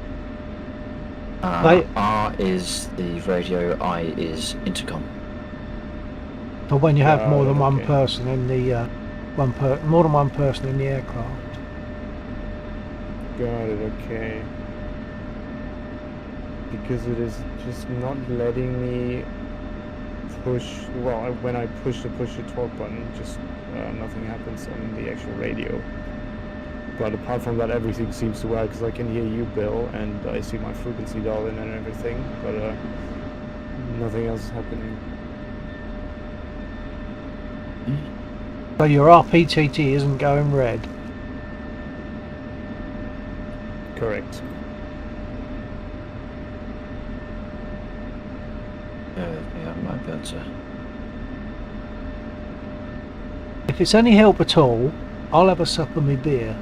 R is the radio, I is intercom. Or when you have more than one okay. person in the more than one person in the aircraft. Got it, okay. Because it is just not letting me push, well, when I push the push-to-talk button, just nothing happens on the actual radio. But apart from that, everything seems to work, because I can hear you, Bill, and I see my frequency dial in and everything, but nothing else is happening. So your RPTT isn't going red. Correct. Yeah, I might be able to. If it's any help at all, I'll have a sup of my beer.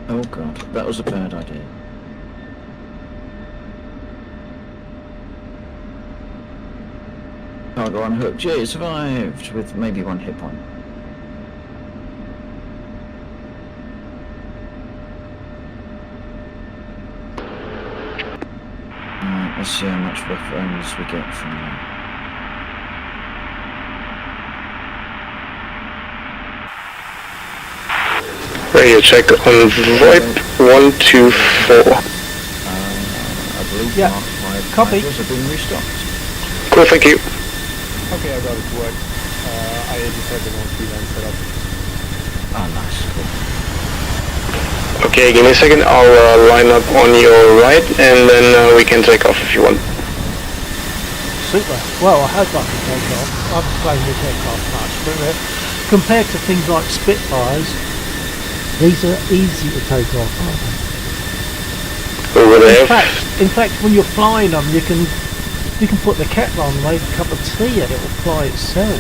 Oh god, that was a bad idea. Cargo unhooked. Yeah, it survived with maybe one hit point. Let's see how much reference we get from that. Radio check on VoIP 124. I believe Yeah, Mark 5 copy. fighters have been restocked. Cool, thank you. Okay, I got it to work. I just had the wrong freelance set up. Oh, nice. Cool. Okay, give me a second. I'll line up on your right, and then we can take off if you want. Super. Well, I hope I can take off. I've flown with aircraft much, but compared to things like Spitfires, these are easy to take off, aren't they? Over there. In fact, when you're flying them, you can put the kettle on, make a cup of tea, and it will fly itself.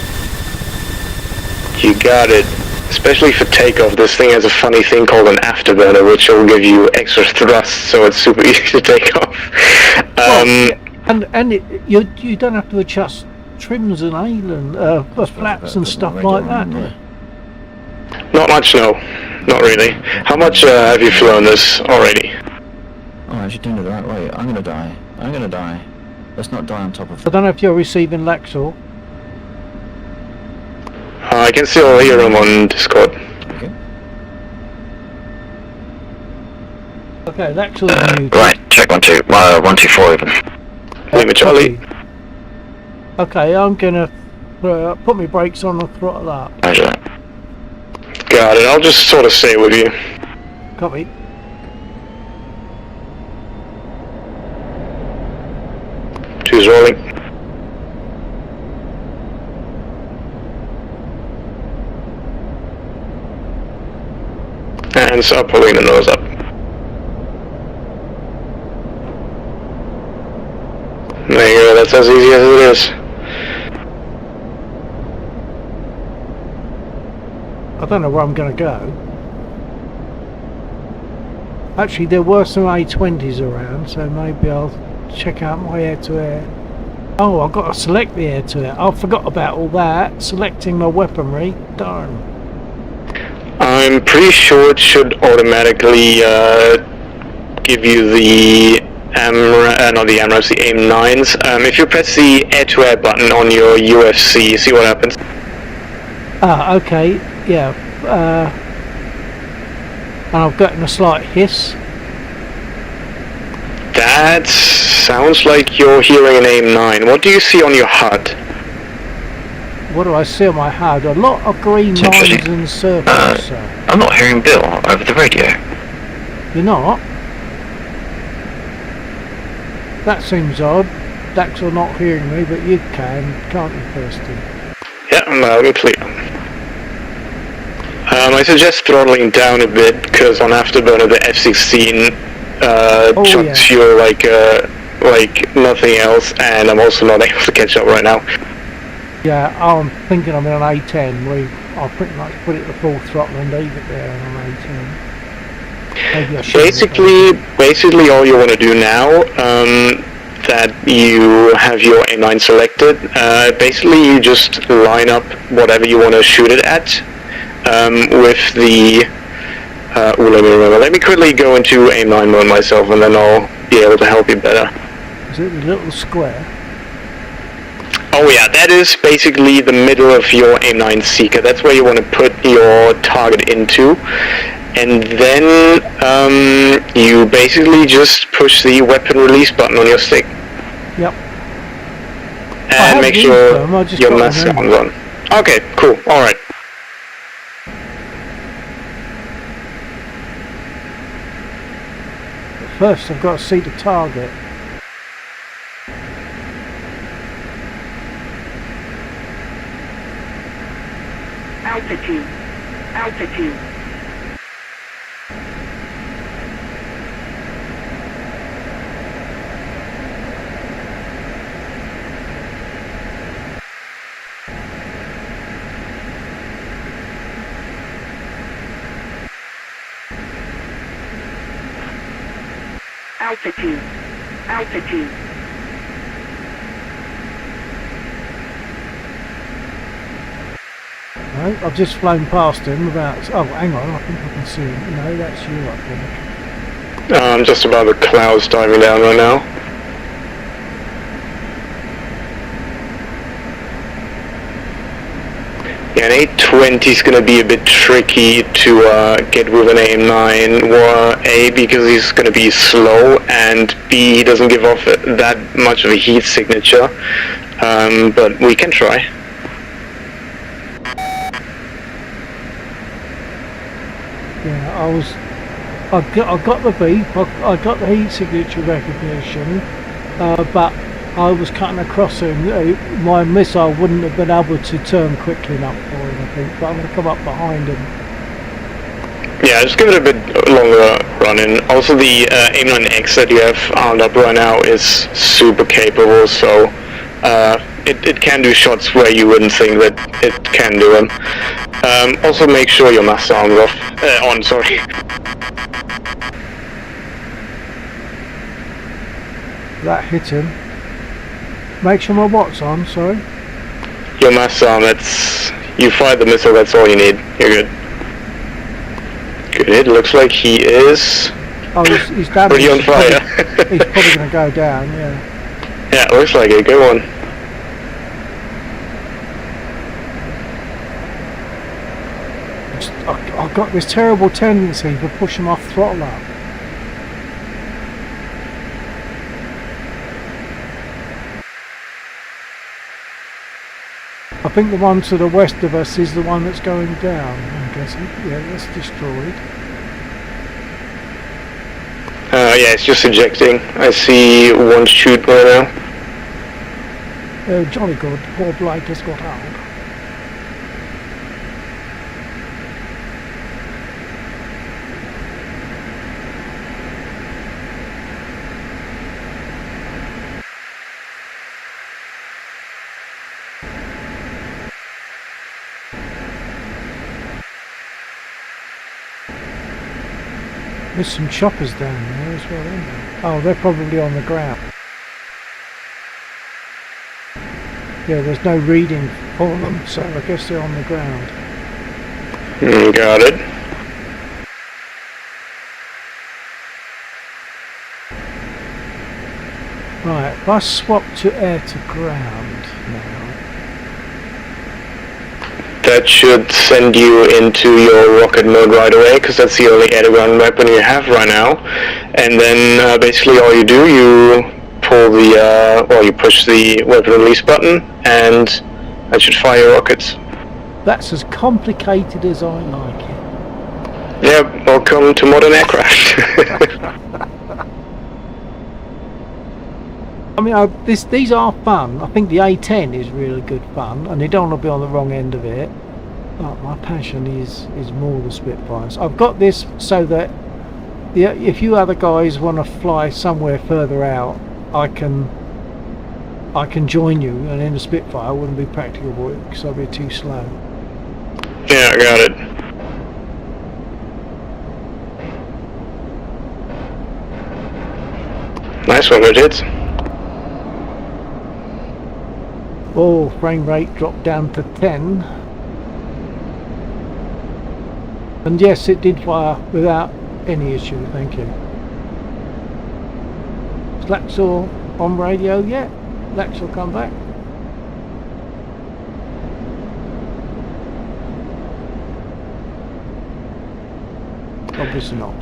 You got it. Especially for takeoff, this thing has a funny thing called an afterburner, which will give you extra thrust, so it's super easy to take off. You don't have to adjust trims and flaps and stuff like that. Not much, no. Not really. How much have you flown this already? Oh, I should do it the right way. I'm gonna die. I'm gonna die. Let's not die on top of I don't know if you're receiving Laxor. I can still hear him on Discord. Okay. Okay, Laxor's muted. Right, check 124 even. Lima Charlie. Okay, I'm gonna put my brakes on and throttle up. Measure. Got it, I'll just sort of stay with you. Copy. Two's rolling. And start pulling the nose up. There you go, that's as easy as it is. I don't know where I'm going to go. Actually, there were some A20s around, so maybe I'll check out my air-to-air. Oh, I've got to select the air-to-air. I forgot about all that. Selecting my weaponry. Darn. I'm pretty sure it should automatically give you the not the AMRAPs, the AIM-9s. If you press the air-to-air button on your UFC, see what happens. Ah, okay. Yeah. and I'm getting a slight hiss. That sounds like you're hearing an AIM-9. What do you see on your HUD? What do I see on my HUD? A lot of green Interesting. lines and circles, sir. I'm not hearing Bill over the radio. You're not? That seems odd. Dax are not hearing me, but you can't you, Kirsty? Yeah, I'm loud and clear. I suggest throttling down a bit, because on Afterburner the F-16 chucks fuel like nothing else, and I'm also not able to catch up right now. Yeah, I'm thinking I'm in an A10. I'll pretty much put it to full throttle and leave it there on an A10. Maybe I should. Basically all you want to do now, that you have your A9 selected, basically you just line up whatever you want to shoot it at, with the... let me quickly go into A9 mode myself, and then I'll be able to help you better. Is it the little square? Oh yeah, that is basically the middle of your A9 seeker. That's where you want to put your target into. And then you basically just push the weapon release button on your stick. Yep. And make sure your mask sounds on. Okay, cool, alright. First I've got to see the target. Altitude. Altitude. Altitude. Altitude. Right, I've just flown past him about... Oh, hang on, I think I can see him. No, that's you up there. I'm just above the clouds diving down right now. Yeah, an 820 is going to be a bit tricky to get with an AIM-9. A, because he's going to be slow, and B, he doesn't give off that much of a heat signature. But we can try. Yeah, I got the beep, I got the heat signature recognition, but I was cutting across him. My missile wouldn't have been able to turn quickly enough for him, I think, but I'm going to come up behind him. Yeah, just give it a bit longer run-in. Also, the AIM-9X that you have armed up right now is super capable, so it can do shots where you wouldn't think that it can do them. Also, make sure your mass arms on, sorry. That hit him. Make sure my wat's on, sorry. Your mass arm, you fired the missile, that's all you need. You're good. Good, it looks like he is... Oh, he's damaged. Pretty on fire. He's probably going to go down, yeah. Yeah, looks like it, good one. I've got this terrible tendency for pushing my throttle up. I think the one to the west of us is the one that's going down, I'm guessing. Yeah, that's destroyed. Yeah, it's just ejecting. I see one shoot right now. Oh, jolly good. Poor Blake has got out. There's some choppers down there as well, isn't there? Oh, they're probably on the ground. Yeah, there's no reading for them, so I guess they're on the ground. Got it. Right, if I swap to air to ground now. that should send you into your rocket mode right away, because that's the only air-to-ground weapon you have right now. And then basically all you do, you pull the, you push the weapon release button, and that should fire your rockets. That's as complicated as I like it. Yeah, welcome to modern aircraft. I mean, these are fun. I think the A10 is really good fun, and you don't want to be on the wrong end of it. But my passion is more the Spitfires. I've got this so that if you other guys want to fly somewhere further out, I can join you, and in the Spitfire wouldn't be practicable because I'd be too slow. Yeah, I got it. Nice one, Richards. Oh, frame rate dropped down to 10. And yes, it did fire without any issue, thank you. Is Laxor on radio yet? Laxor come back? Obviously not.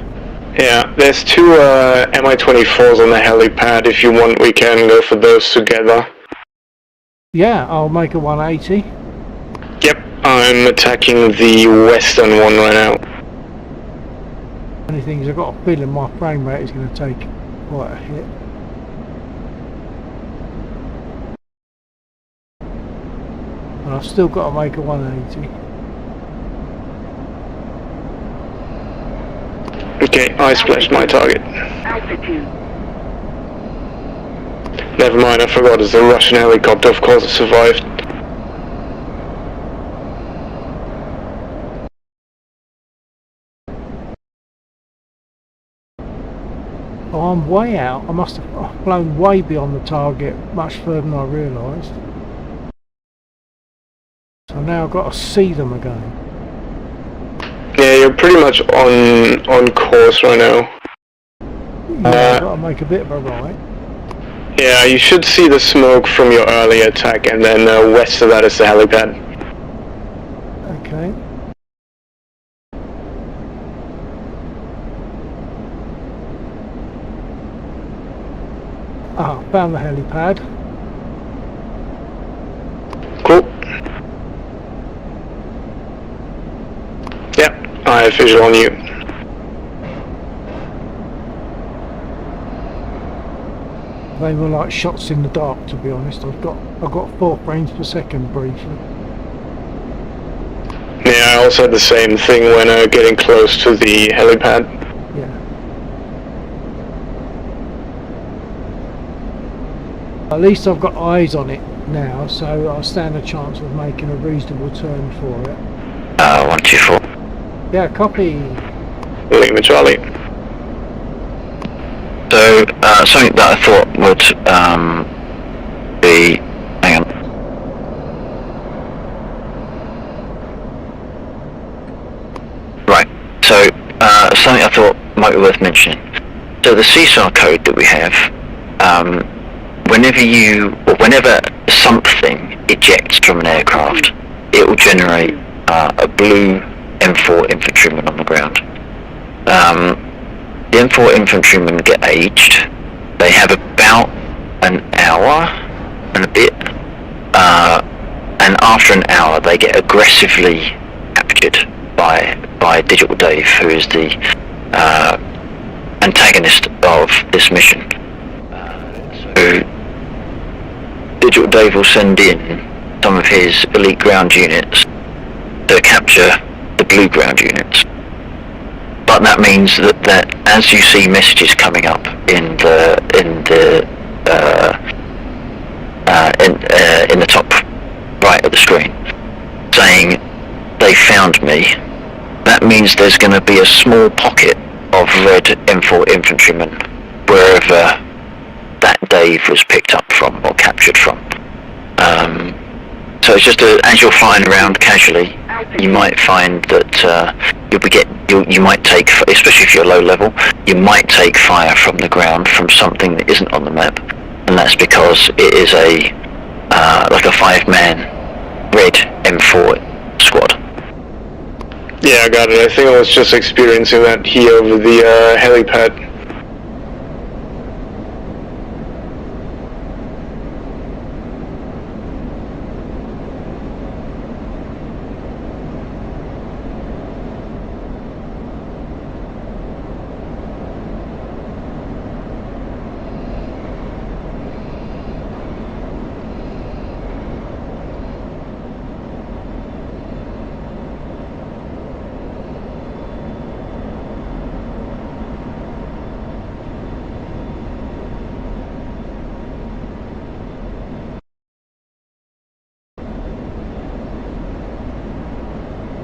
Yeah, there's two Mi-24s on the helipad. If you want, we can go for those together. Yeah, I'll make a 180. Yep, I'm attacking the western one right now. Only thing is, I've got a feeling my frame rate is going to take quite a hit. And I've still got to make a 180. Okay, I splashed my target. Altitude. Never mind, I forgot it's a Russian helicopter, of course it survived. Oh, I'm way out. I must have flown way beyond the target, much further than I realised. So now I've got to see them again. Yeah, you're pretty much on course right now. Yeah, I've got to make a bit of a right. Yeah, you should see the smoke from your earlier attack, and then west of that is the helipad. Okay. Ah, found the helipad. Cool. Yep, I have visual on you. They were like shots in the dark, to be honest. I've got 4 frames per second briefly. Yeah, I also had the same thing when getting close to the helipad. Yeah. At least I've got eyes on it now, so I'll stand a chance of making a reasonable turn for it. 124. Yeah, copy. Lima Charlie. So, something that I thought would be... hang on. Right, so something I thought might be worth mentioning. So the CSAR code that we have, whenever something ejects from an aircraft, it will generate a blue M4 infantryman on the ground. The M4 infantrymen get aged. They have about an hour and a bit, and after an hour they get aggressively captured by Digital Dave, who is the antagonist of this mission. So Digital Dave will send in some of his elite ground units to capture the blue ground units. But that means that as you see messages coming up in the top right of the screen saying they found me, that means there's going to be a small pocket of red M4 infantrymen wherever that Dave was picked up from or captured from. So it's just as you're flying around casually, you might find that you might take, especially if you're low level, you might take fire from the ground from something that isn't on the map, and that's because it is like a 5-man red M4 squad. Yeah, I got it. I think I was just experiencing that here over the helipad.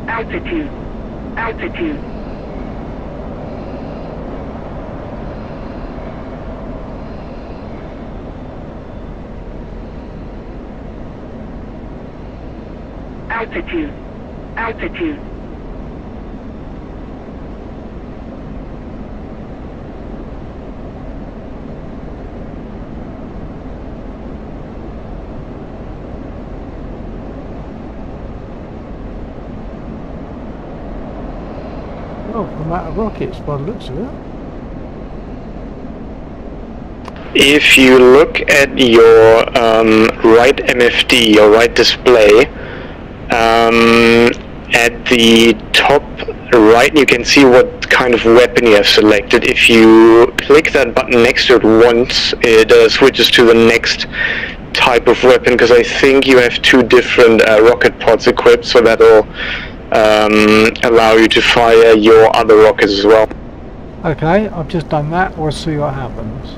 Altitude. Altitude. Altitude. Altitude. Oh, I'm out of rockets by the looks of it. If you look at your right MFD, your right display, at the top right you can see what kind of weapon you have selected. If you click that button next to it once, it switches to the next type of weapon, because I think you have two different rocket pods equipped, so that'll allow you to fire your other rockets as well. Okay, I've just done that. We'll see what happens.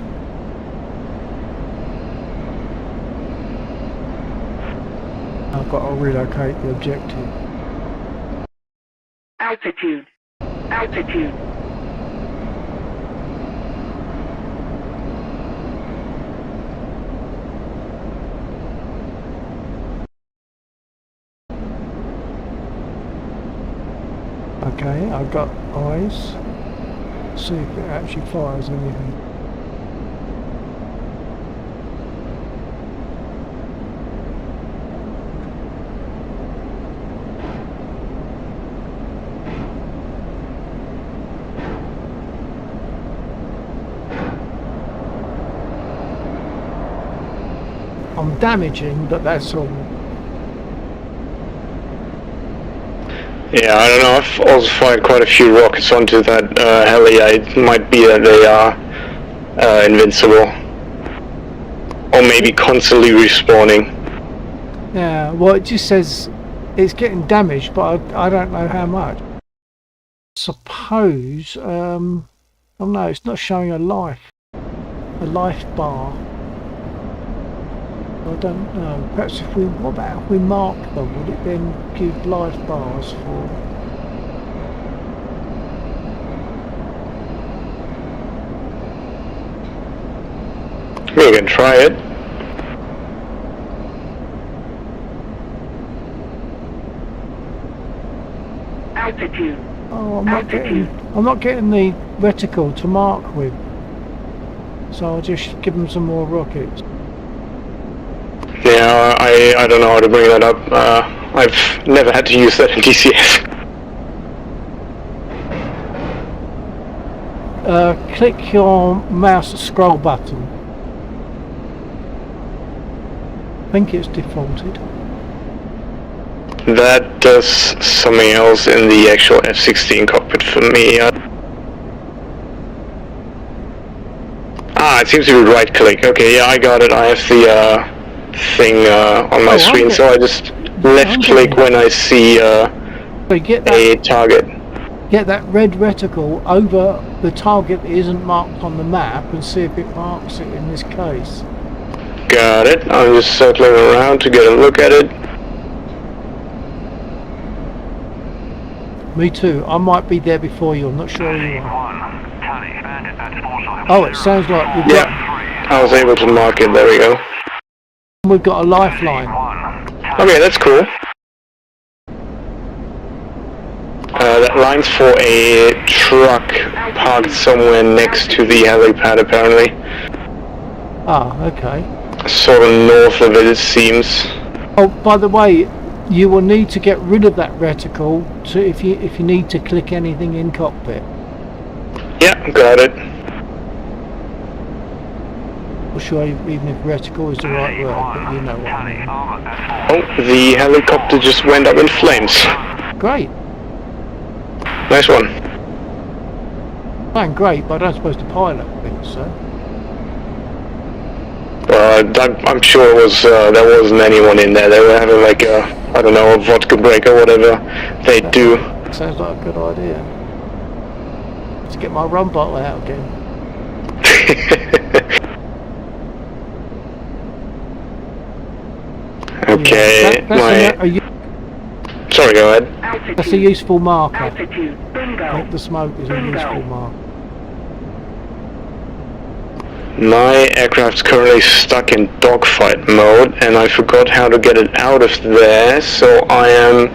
I've got to relocate the objective. Altitude. Altitude. Okay, I've got eyes. See if it actually fires anything. I'm damaging, but that's all. Yeah, I don't know, I've also fired quite a few rockets onto that heli. It might be that they are invincible. Or maybe constantly respawning. Yeah, well, it just says it's getting damaged, but I don't know how much. Suppose, oh no, it's not showing a life bar. I don't know. Perhaps if we, what about if we mark them? Would it then give life bars for? We can try it. Altitude. Oh, I'm not getting the reticle to mark with. So I'll just give them some more rockets. Yeah, I don't know how to bring that up. I've never had to use that in DCS. Click your mouse scroll button. I think it's defaulted. That does something else in the actual F-16 cockpit for me. It seems to be right click. Okay, yeah, I got it. I have the thing on my screen, so I just left click when I see so get that, a target. Get that red reticle over the target that isn't marked on the map and see if it marks it in this case. Got it. I'm just circling around to get a look at it. Me too. I might be there before you. I'm not sure you are. Oh, it sounds like we've got... I was able to mark it. There we go. We've got a lifeline. Okay, that's cool. That line's for a truck parked somewhere next to the helipad, apparently. Ah, okay. Sort of north of it, it seems. Oh, by the way, you will need to get rid of that reticle to if you need to click anything in cockpit. Yeah, got it. I'm sure even if reticle is the right word, but you know what I mean. Oh, the helicopter just went up in flames. Great. Nice one. Fine, great, but I'm supposed to pilot things, so. I'm sure it was there wasn't anyone in there. They were having like a, I don't know, a vodka break or whatever they do. Sounds like a good idea. Let's get my rum bottle out again. Okay, sorry, go ahead. Altitude. That's a useful marker. Altitude. I Bingo. think the smoke is a Bingo. useful marker. My aircraft's currently stuck in dogfight mode, and I forgot how to get it out of there, so I am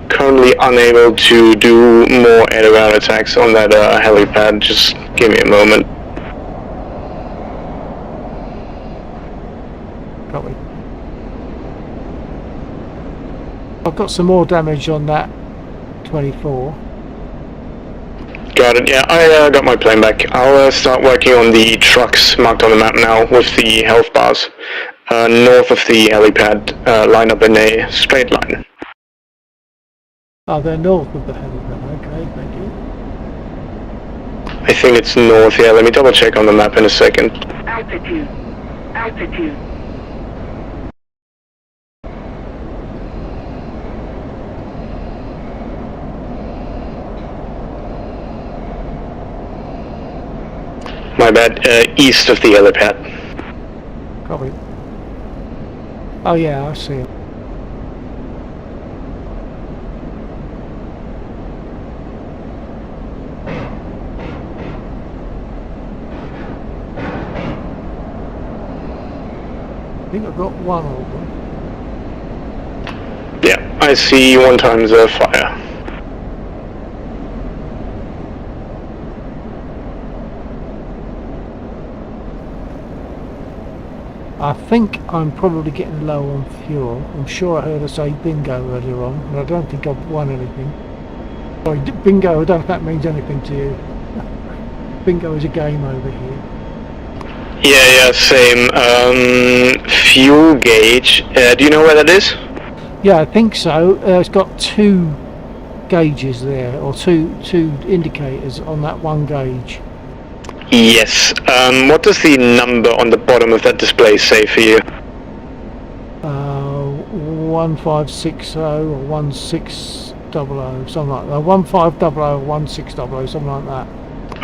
currently unable to do more air-to-ground attacks on that helipad. Just give me a moment. Copy. I've got some more damage on that 24. Got it, yeah, I got my plane back. I'll start working on the trucks marked on the map now with the health bars. North of the helipad, line up in a straight line. Oh, they're north of the helipad. Okay, thank you. I think it's north, yeah, let me double check on the map in a second. Altitude. Altitude. My bad, east of the helipad. Copy. Oh yeah, I see it. I think I've got one of them. Yeah, I see one times fire. I think I'm probably getting low on fuel. I'm sure I heard her say bingo earlier on, but I don't think I've won anything. Sorry, bingo, I don't know if that means anything to you. Bingo is a game over here. Yeah, same. Fuel gauge. Do you know where that is? Yeah, I think so. It's got two gauges there, or two indicators on that one gauge. Yes. What does the number on the bottom of that display say for you? 1560 or 1600, something like that. 1500 or 1600, something like that.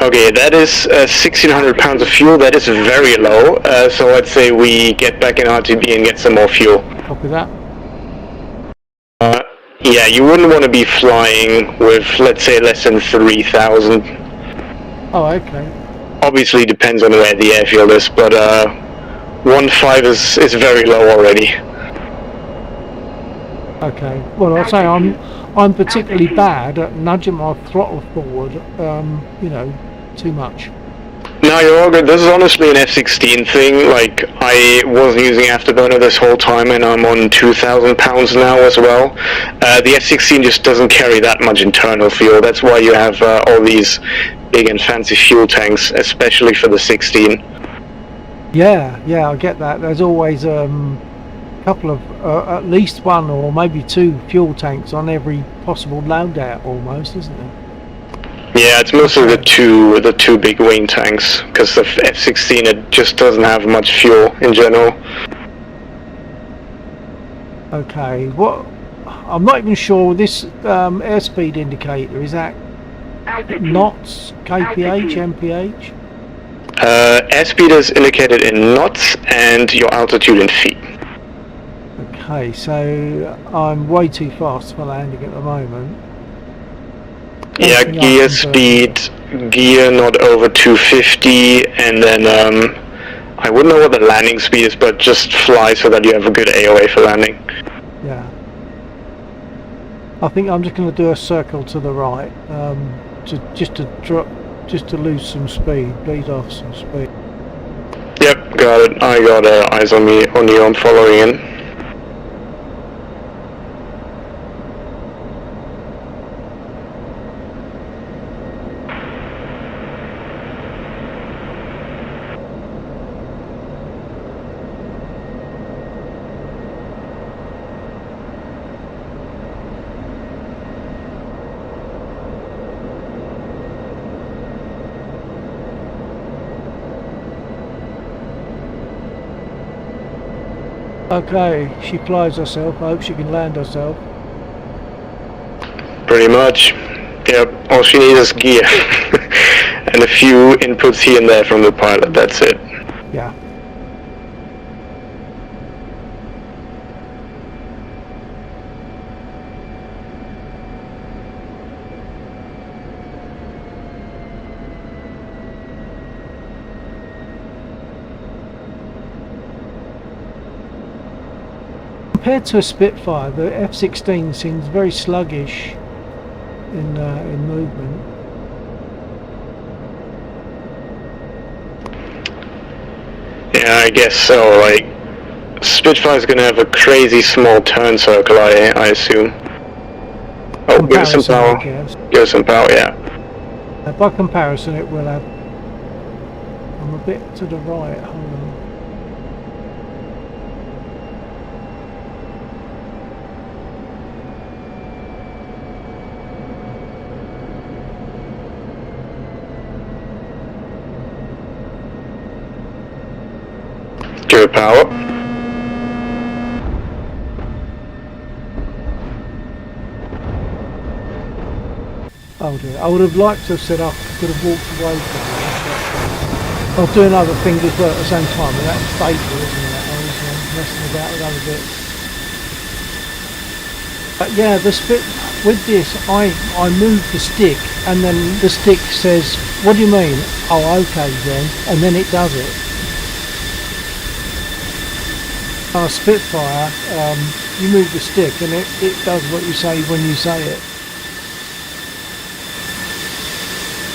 Okay, that is 1600 pounds of fuel. That is very low. So I'd say we get back in RTB and get some more fuel. Copy that. Yeah, you wouldn't want to be flying with, let's say, less than 3,000. Oh, okay. Obviously depends on where the airfield is, but 1.5 is very low already. Okay. Well, I'll say I'm particularly bad at nudging my throttle forward. You know, too much. No, you're all good. This is honestly an F-16 thing. Like, I wasn't using afterburner this whole time, and I'm on 2,000 pounds now as well. The F-16 just doesn't carry that much internal fuel. That's why you have all these big and fancy fuel tanks, especially for the 16. Yeah, I get that. There's always a couple of, at least one or maybe two fuel tanks on every possible loadout, almost, isn't there? Yeah, it's mostly the two big wing tanks, because the F-16 it just doesn't have much fuel in general. Okay, what? I'm not even sure. This airspeed indicator, is that Altitude. knots, kph, Altitude. mph? Airspeed is indicated in knots and your altitude in feet. Okay, so I'm way too fast for landing at the moment. Yeah, Anything gear else in speed, gear not over 250, and then I wouldn't know what the landing speed is, but just fly so that you have a good AOA for landing. Yeah. I think I'm just going to do a circle to the right, just to lose some speed, bleed off some speed. Yep, got it. I got eyes on you. I'm following in. Okay, she flies herself. I hope she can land herself. Pretty much. Yep, all she needs is gear. And a few inputs here and there from the pilot, that's it. Yeah. Compared to a Spitfire, the F-16 seems very sluggish in movement. Yeah, I guess so. Like, Spitfire's gonna have a crazy small turn circle, I assume. Oh, give us some Comparison, power. I guess. Give us some power, yeah. By comparison, it will have. I'm a bit to the right. Hold on. Give it power. Oh dear. I would have liked to have said I could have walked away from it. I was doing other things as well at the same time, and that's fatal, isn't it? I was messing about with other bits. But yeah, with this, I move the stick, and then the stick says, "What do you mean?" Oh, okay then, and then it does it. On a Spitfire, you move the stick, and it does what you say when you say it.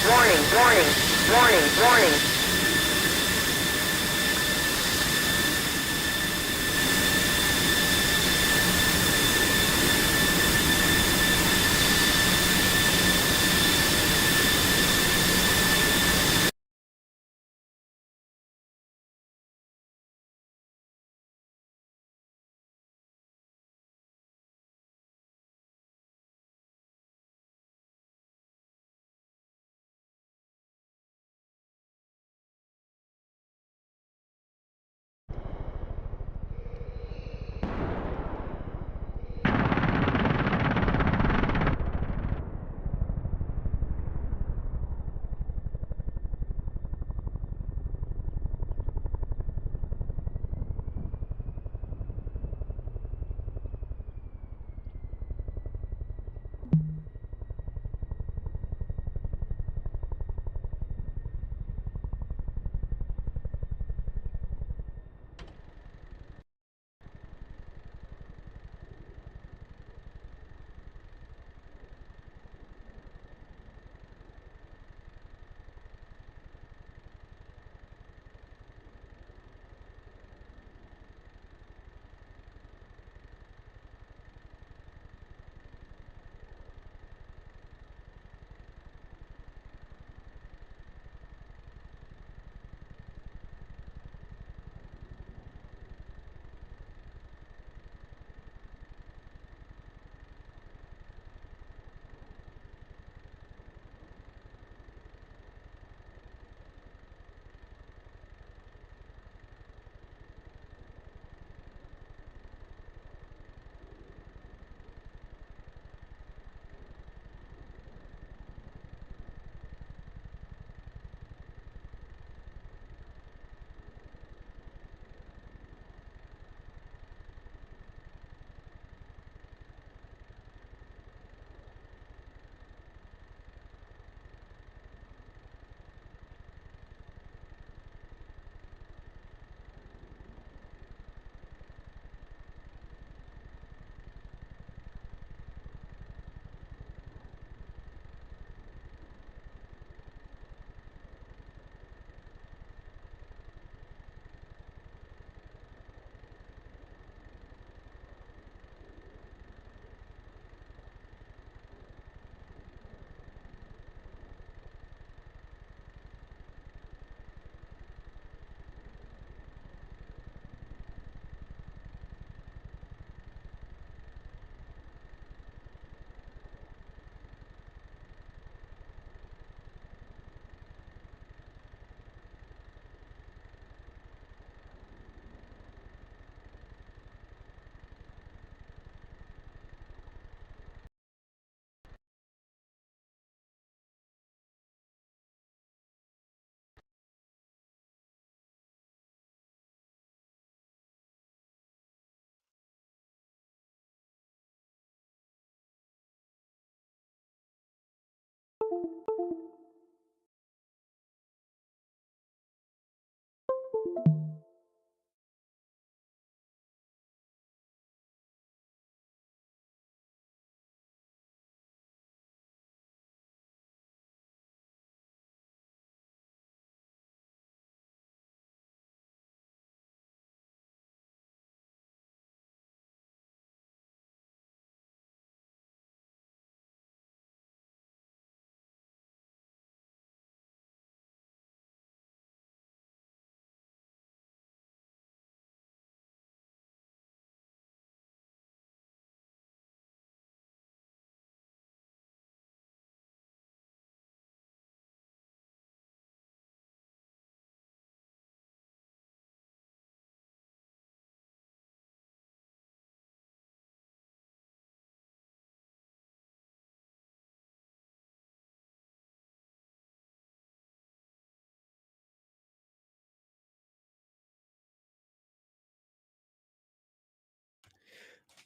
Warning, warning, warning, warning.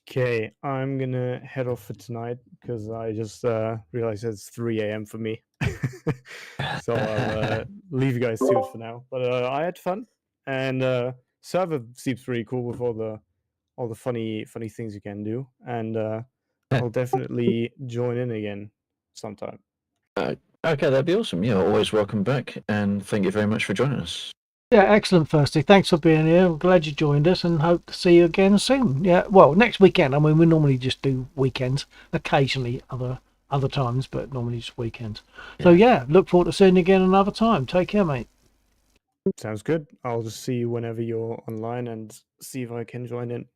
Okay, I'm gonna head off for tonight because I just realized it's 3 a.m. for me. So I'll leave you guys to it for now. But I had fun, and server seems pretty cool with all the funny things you can do, and I'll definitely join in again sometime. Okay, that'd be awesome. Yeah, always welcome back, and thank you very much for joining us. Yeah, excellent, Thirsty. Thanks for being here. I'm glad you joined us and hope to see you again soon. Yeah, well, next weekend. I mean, we normally just do weekends, occasionally other times, but normally just weekends. So yeah, look forward to seeing you again another time. Take care, mate. Sounds good. I'll just see you whenever you're online and see if I can join in.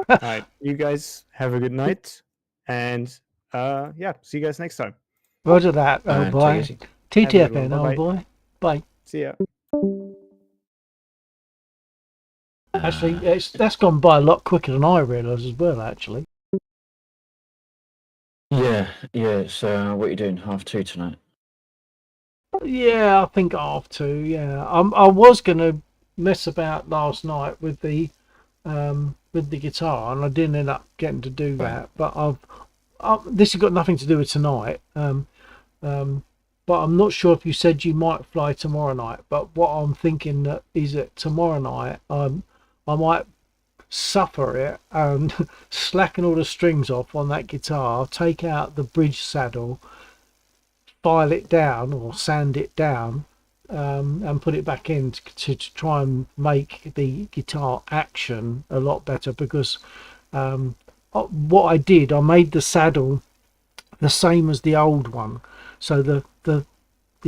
All right, you guys have a good night, and yeah, see you guys next time. Roger that, old And boy. take it TTFN, Bye-bye. old boy. Bye. See ya. Actually, that's gone by a lot quicker than I realised as well, actually. Yeah. So, what are you doing? 2:30 tonight? Yeah, I think half two. Yeah, I was gonna mess about last night with the guitar, and I didn't end up getting to do that. But this has got nothing to do with tonight. But I'm not sure if you said you might fly tomorrow night. But what I'm thinking that is that tomorrow night I might suffer it and slacken all the strings off on that guitar, take out the bridge saddle, file it down or sand it down, and put it back in to try and make the guitar action a lot better. Because what I did, I made the saddle the same as the old one, so the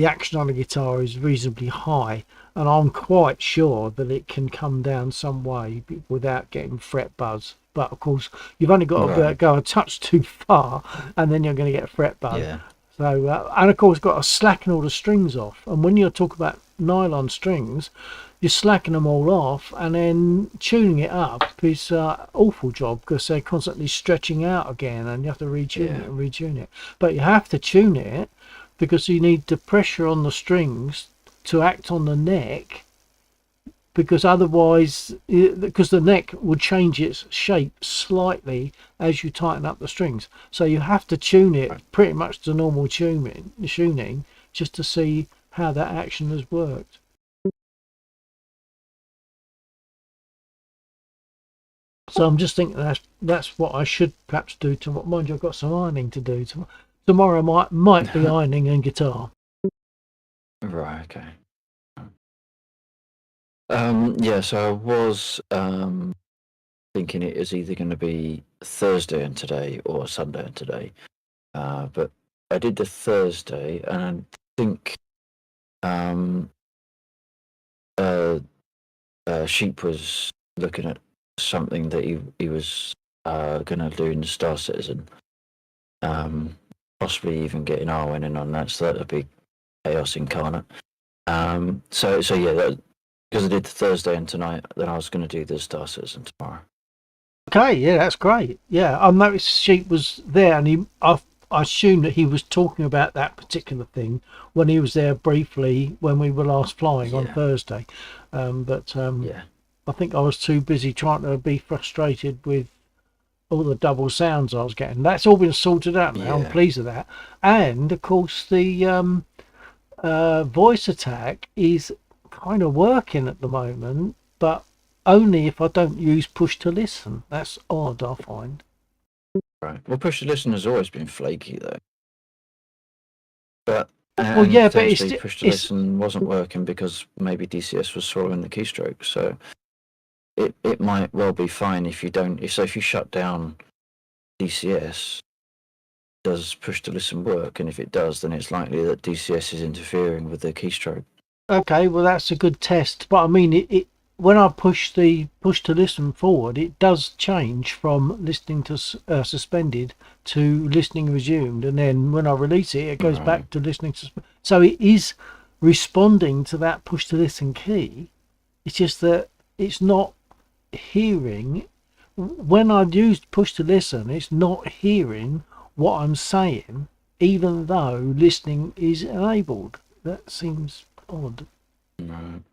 action on the guitar is reasonably high, and I'm quite sure that it can come down some way without getting fret buzz. But of course, you've only got to go a touch too far, and then you're going to get fret buzz. Yeah. So, and of course, got to slacken all the strings off. And when you talk about nylon strings, you slacken them all off, and then tuning it up is an awful job because they're constantly stretching out again, and you have to retune it and retune it. But you have to tune it because you need the pressure on the strings to act on the neck, because otherwise, because the neck would change its shape slightly as you tighten up the strings. So you have to tune it pretty much to normal tuning just to see how that action has worked. So I'm just thinking that's what I should perhaps do tomorrow. Mind you, I've got some ironing to do tomorrow. Tomorrow might be ironing and guitar. Right. Okay. Yeah. So I was thinking it is either going to be Thursday and today or Sunday and today. But I did the Thursday, and I think Sheep was looking at something that he was going to do in the Star Citizen. Possibly even getting Arwen in on that, so that'd be chaos incarnate. So yeah, because I did the Thursday and tonight, then I was going to do the Star Citizen tomorrow. Okay, yeah, that's great. Yeah, I noticed Sheep was there, and I assumed that he was talking about that particular thing when he was there briefly when we were last flying on Thursday. But I think I was too busy trying to be frustrated with all the double sounds I was getting. That's all been sorted out now. I'm pleased with that. And of course, the voice attack is kind of working at the moment, but only if I don't use push to listen. That's odd, I find. Right. Well, push to listen has always been flaky though. But well, yeah, but it's push to listen wasn't working because maybe DCS was swallowing the keystroke. So it might well be fine if you don't. So if you shut down DCS, does push to listen work? And if it does, then it's likely that DCS is interfering with the keystroke. Okay, well that's a good test. But I mean, it when I push to listen forward, it does change from listening to suspended to listening resumed, and then when I release it, it goes back to listening to. So it is responding to that push to listen key. It's just that it's not hearing. When I've used push to listen, it's not hearing what I'm saying, even though listening is enabled. That seems odd. Right.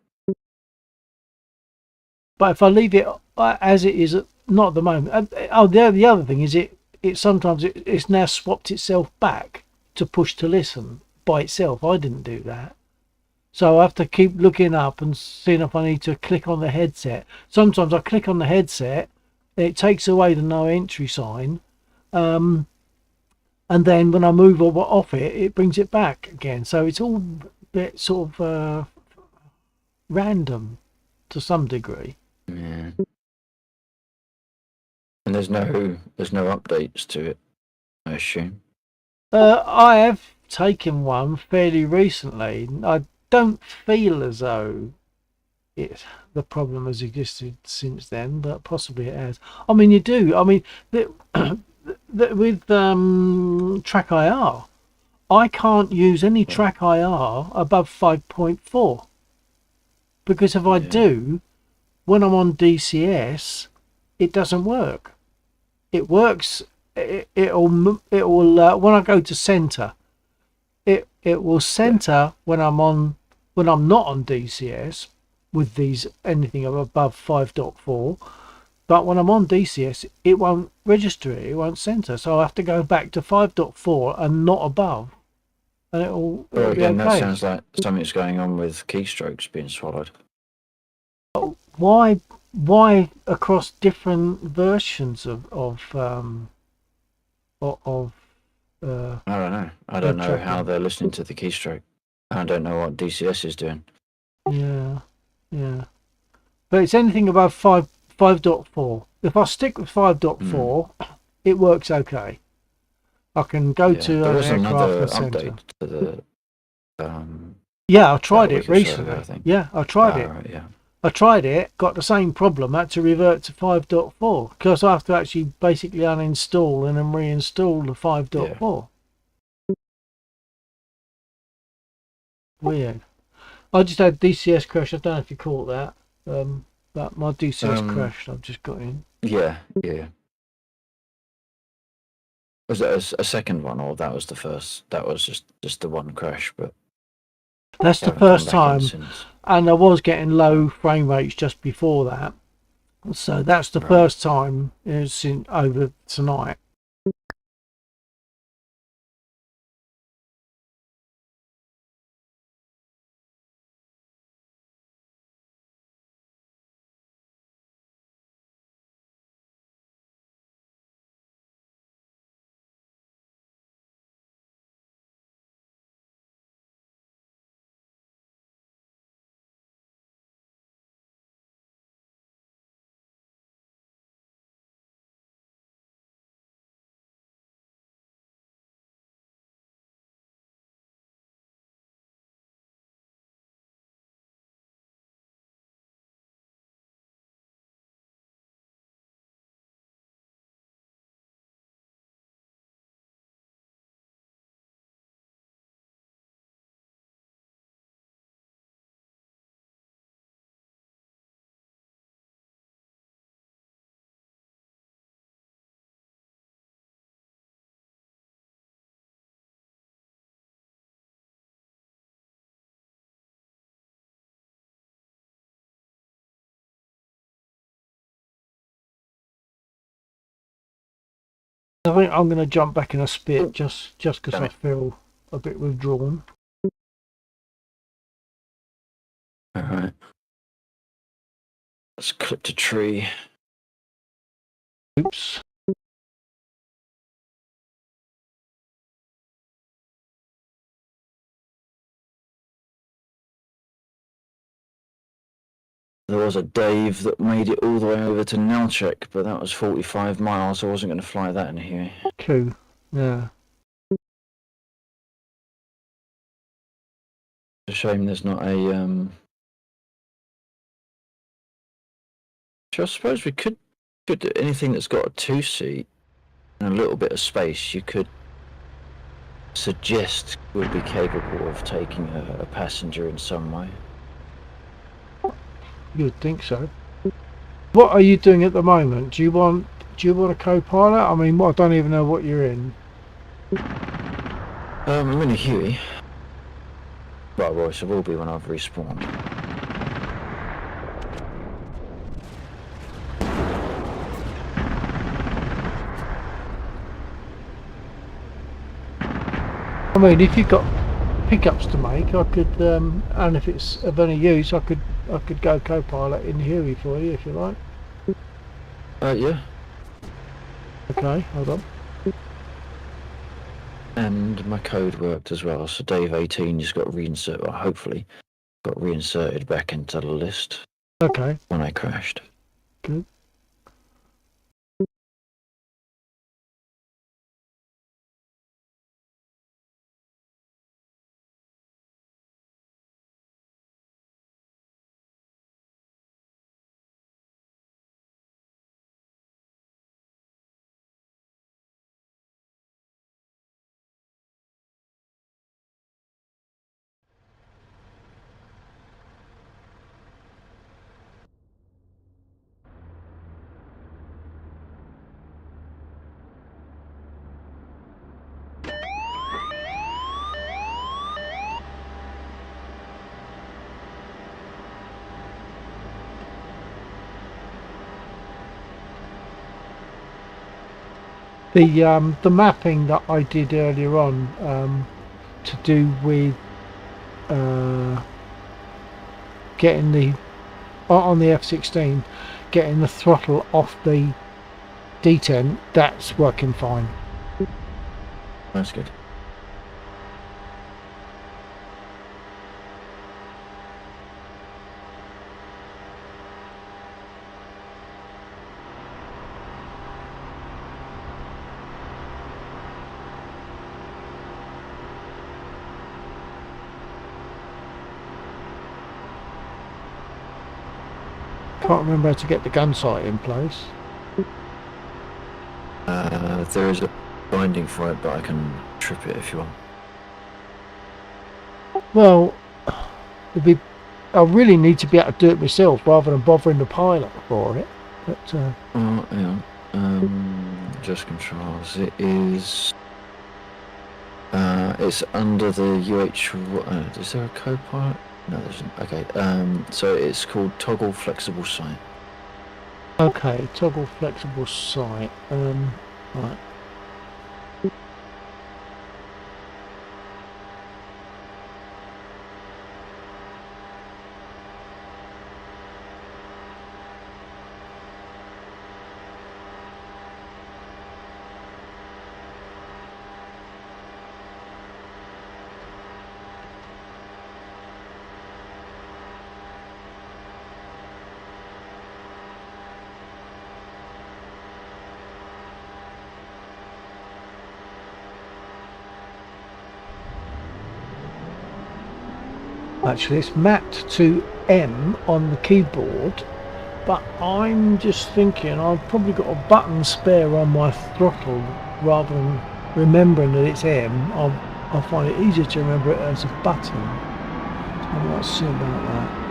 But if I leave it as it is not at the moment. The other thing is it's now swapped itself back to push to listen by itself. I didn't do that. So I have to keep looking up and seeing if I need to click on the headset. Sometimes I click on the headset, it takes away the no entry sign, and then when I move off it, it brings it back again. So it's all a bit sort of random to some degree. Yeah. And there's no updates to it, I assume. I have taken one fairly recently. I don't feel as though the problem has existed since then, but possibly it has. I mean, you do. I mean, with track IR, I can't use any track IR above 5.4 because if I do, when I'm on DCS, it doesn't work. It works. It'll when I go to center, it will center when I'm not on DCS with these anything above 5.4, but when I'm on DCS it won't register it won't center, so I have to go back to 5.4 and not above, and it'll Well, be again, okay. that sounds like something's going on with keystrokes being swallowed. Why across different versions of I don't know. I don't know how they're listening to the keystroke. I don't know what DCS is doing. yeah, but it's anything above 5.4. If I stick with 5.4, it works okay. I can go to there an was another aircraft center. update to the. Yeah, I tried a it week or so recently. ago, I think. Yeah, I tried it. Right, yeah. I tried it, got the same problem, had to revert to 5.4 because I have to actually basically uninstall and then reinstall the 5.4. Weird. I just had DCS crash. I don't know if you caught that. But my DCS crashed. I've just got in. Yeah. Was it a second one, or that was the first? That was just the one crash, but that's the first time. And I was getting low frame rates just before that, so that's the first time since over tonight. I think I'm going to jump back in a spit just because I feel a bit withdrawn. All right. Let's clip the tree. Oops. There was a Dave that made it all the way over to Nelchek, but that was 45 miles. I wasn't going to fly that in here. Cool. Yeah. It's a shame there's not a. I suppose we could do anything that's got a 2-seat and a little bit of space. You could suggest would be capable of taking a passenger in some way. You would think so. What are you doing at the moment? Do you want a co-pilot? I mean, I don't even know what you're in. I'm in a Huey. Right, Royce, I will be when I've respawned. I mean, if you've got pickups to make, I could, and if it's of any use, I could go co-pilot in Huey for you if you like. Yeah. Okay, hold on. And my code worked as well. So Dave 18 just got reinserted. Well, hopefully, got reinserted back into the list Okay, when I crashed. good. The mapping that I did earlier on to do with getting the on the F-16, getting the throttle off the D10, that's working fine. That's good. Can't remember how to get the gun sight in place. There is a binding for it, but I can trip it if you want. Well, I really need to be able to do it myself rather than bothering the pilot for it. But Oh, hang on. Just controls. It is. It's under the UH. Is there a co-pilot? No, there isn't. Okay. So it's called toggle flexible sight. okay, toggle flexible sight. Right. Actually, it's mapped to M on the keyboard, but I'm just thinking I've probably got a button spare on my throttle rather than remembering that it's M. I'll find it easier to remember it as a button. So let's see about that.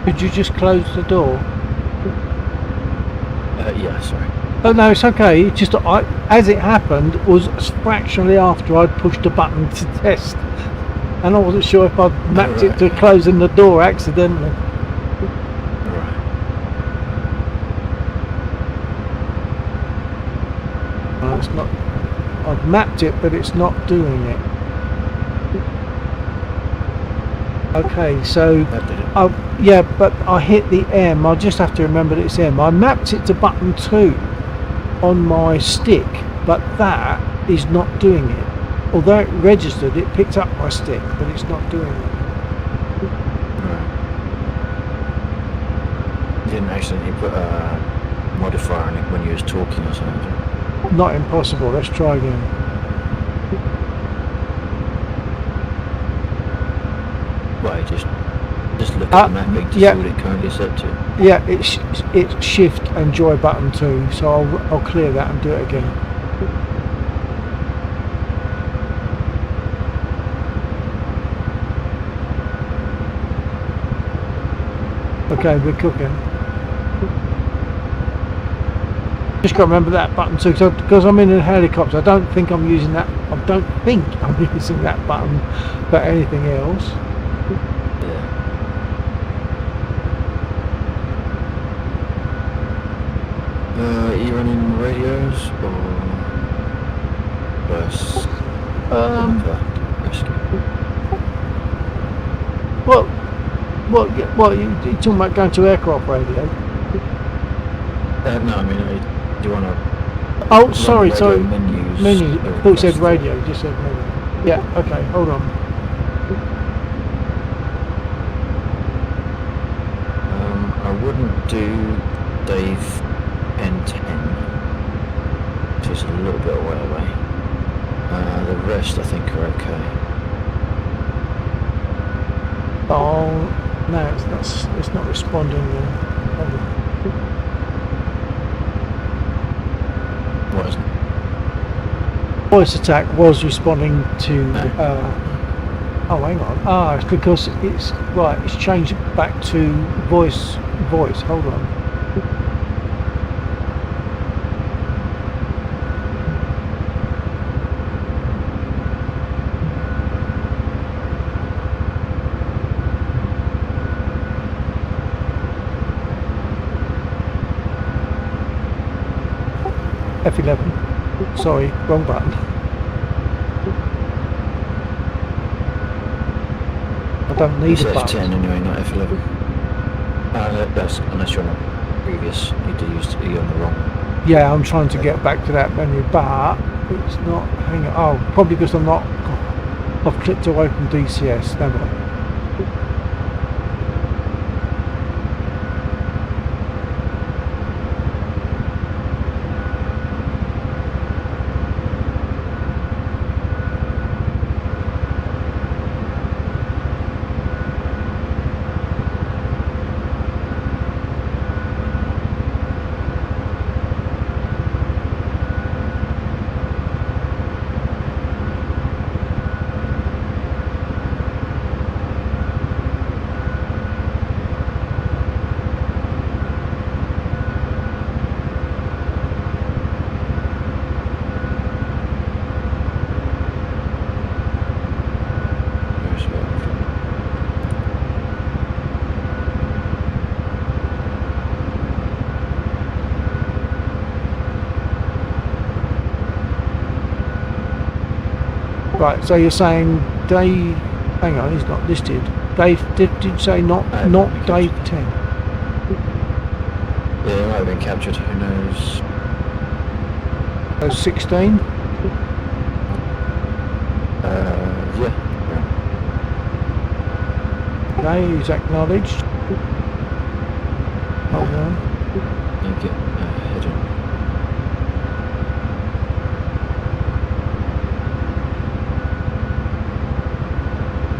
Could you just close the door? Yeah, sorry. Oh no, it's okay. It's just as it happened was fractionally after I'd pushed a button to test, and I wasn't sure if I'd mapped it to closing the door accidentally. No, it's not. I've mapped it, but it's not doing it. Okay, so yeah, but I hit the M. I just have to remember that it's M. I mapped it to button 2 on my stick, but that is not doing it. Although it registered, it picked up my stick, but it's not doing it. You didn't accidentally put a modifier on it when you was talking or something? Not impossible. Let's try again. Right, just look at the mapping to see what it currently set to. Yeah, it's Shift and Joy button 2, so I'll clear that and do it again. Okay, we're cooking. Just got to remember that button too, because I'm in a helicopter. I don't think I'm using that. I don't think I'm using that button for anything else. Are you running radios or bursts? Rescue. What you talking about going to aircraft radio? No, I mean, do you want to? Oh, sorry. Menus. Menu. I thought you said radio. You just said radio. Yeah. Okay. Hold on. I wouldn't do Dave N10, which is a little bit away. The rest I think are okay. Oh no, it's not responding. What is it? Voice attack was responding to. Oh, hang on. It's because it's right. It's changed back to voice. Hold on. F11. Sorry, wrong button. I don't need a button. F10 anyway, not F11. That's unless you're on a previous. You're on the wrong. Yeah, I'm trying to get back to that menu, but it's not. Hang on. Oh, probably because I'm not. I've clicked away from DCS. Never. Right, so you're saying Dave? Hang on, he's not listed. Dave, did you say not Dave 10? Yeah, it might have been captured. Who knows? So 16. Yeah. Okay, he's acknowledged. Hold on. You get hidden.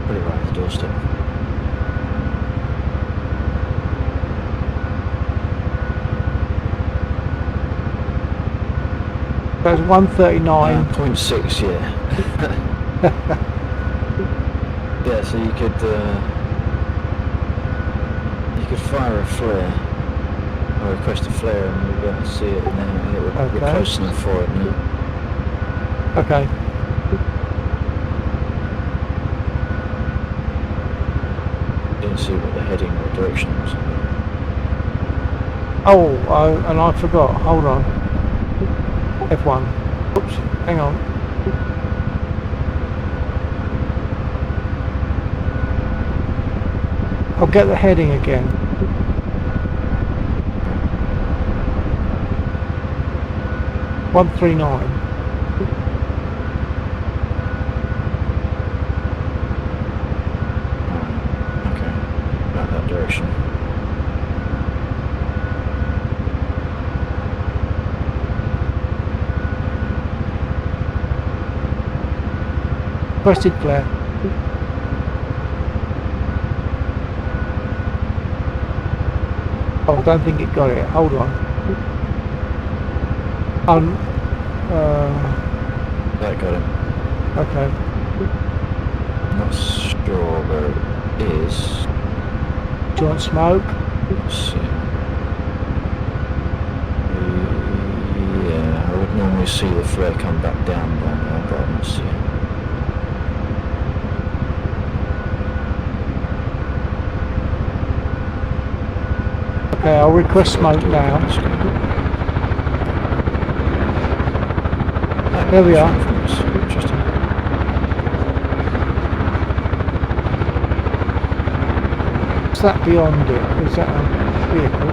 Put it right on the doorstep. That's 139. 0.6, yeah. Yeah, so you could fire a flare I'll request a flare and we'll be able to see it, and then we're Okay. close enough for it now. Okay. Didn't see what the heading or direction was. Oh, and I forgot. Hold on. F1. Oops. Hang on. I'll get the heading again. $139. Okay, about that direction. Requested flare. Oh, I don't think it got it. Hold on. That got him. Okay. Not sure where it is. Do you want smoke? Let's see. Yeah, I would normally see the flare come back down by now, but I'm not seeing it. Okay, I'll request smoke now. There we are. Interesting. Is that beyond it? Is that a vehicle?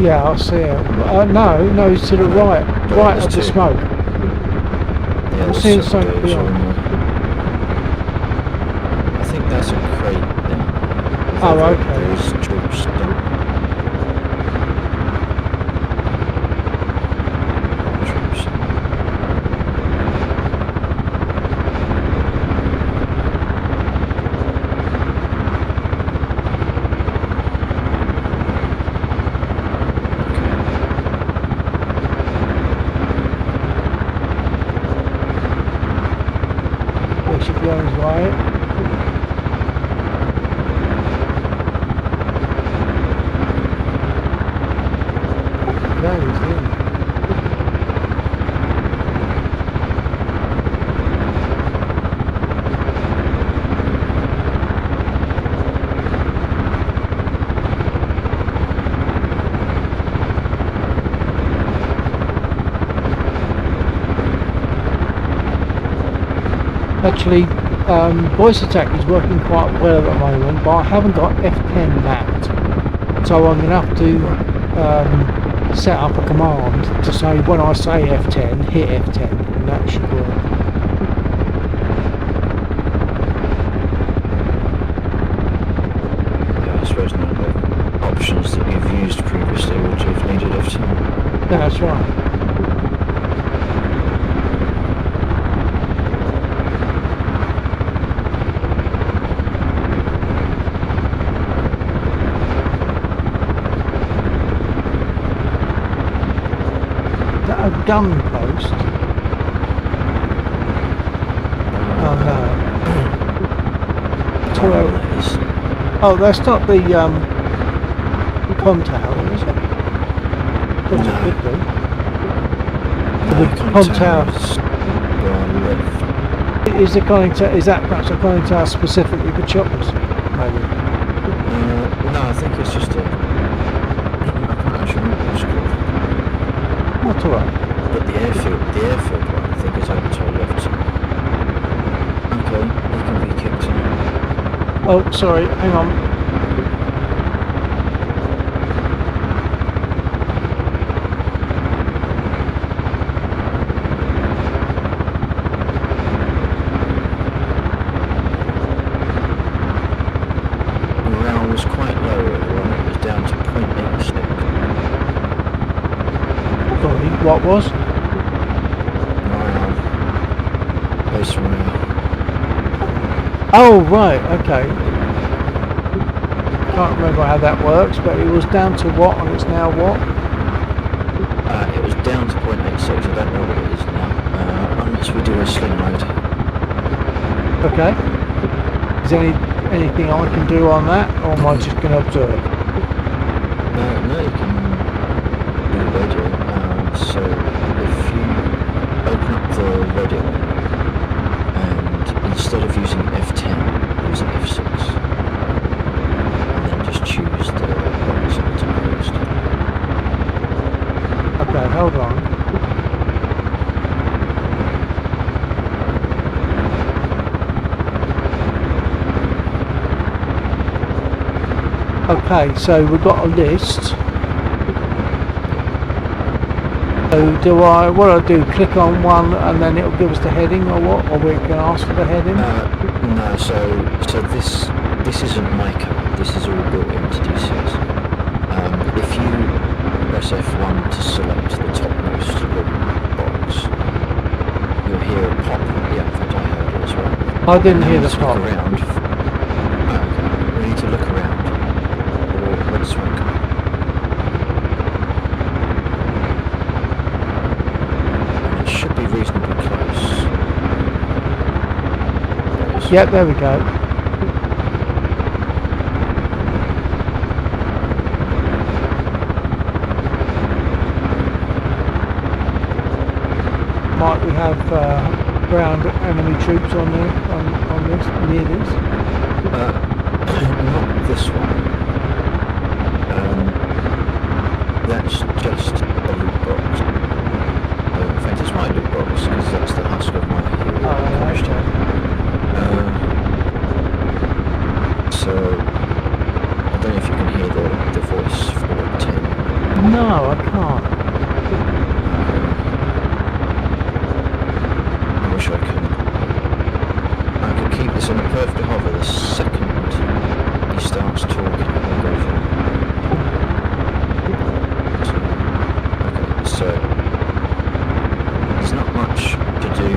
Yeah, I'll see it. No, it's to the right of the smoke. Yeah, I'm seeing something beyond. I think that's a crate then. Oh, okay. There's troops down. Troops. Should be on his way. There he's in. Actually, voice attack is working quite well at the moment, but I haven't got F10 mapped, so I'm going to have to set up a command to say when I say F10, hit F10, and that should work. Yeah, I suppose none of the options that you've used previously would have needed F10. Yeah, that's right. A gun post? Oh no. Oh, that's not the com tower, is it? That's No. a good thing. No, The com tower. Is the conning tower? Is that perhaps a conning tower specifically for choppers? Maybe. No, I think it's just a. I can't actually remember what it's called. That's alright. But the airfield one, I think is over to our left. Okay, you can be kicked in. Oh, sorry, hang on. Morale was quite low earlier on, it was down to 0.86. Sorry, what was? Morale. Base morale. Oh, right, okay. can't remember how that works, but it was down to what and it's now what? It was down to 0.86. I don't know what it is now, unless we do a sling load. Okay. Is there anything I can do on that, or am I just going to observe? No, you can do the radio. So if you open up the radio and instead of using F10, use F6, and then just choose the buttons on the top first. Okay, hold on. Okay, so we've got a list. So what do I do? Click on one and then it'll give us the heading or what? Or we can ask for the heading? No, so this isn't my code. This is all built into DCS. If you press F1 to select the topmost box, you'll hear a pop. Yeah, in fact I heard it as well. I didn't hear the pop. Look around. Okay, we need to look around. Or red smoke. And it should be reasonably close. Yep, there we go. Might we have ground enemy troops on there, on this, near this? Not this one. That's just a loot box. In fact, it's my loot box because that's the husk of my hero. So I don't know if you can hear the voice for 10. No, I can't. I wish I could. I could keep this on a perfect hover the second he starts talking and goes on. So there's not much to do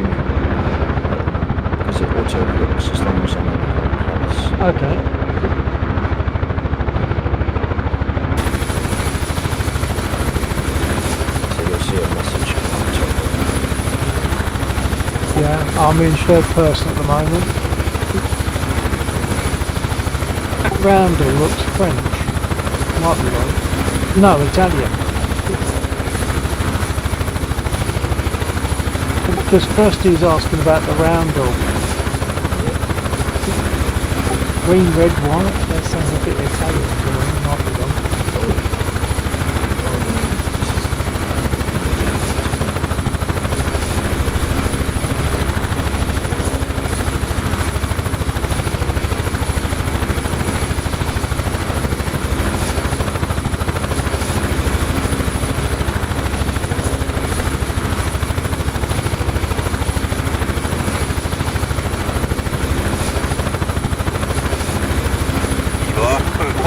because it auto hooks as long as I'm in the right place. Okay. So you'll see a message on top. Yeah, I'm in third person at the moment. That rounder looks French. Might be right. No, Italian. Because first he was asking about the roundel. Green, red, white. That sounds a bit Italian to me. Might be wrong.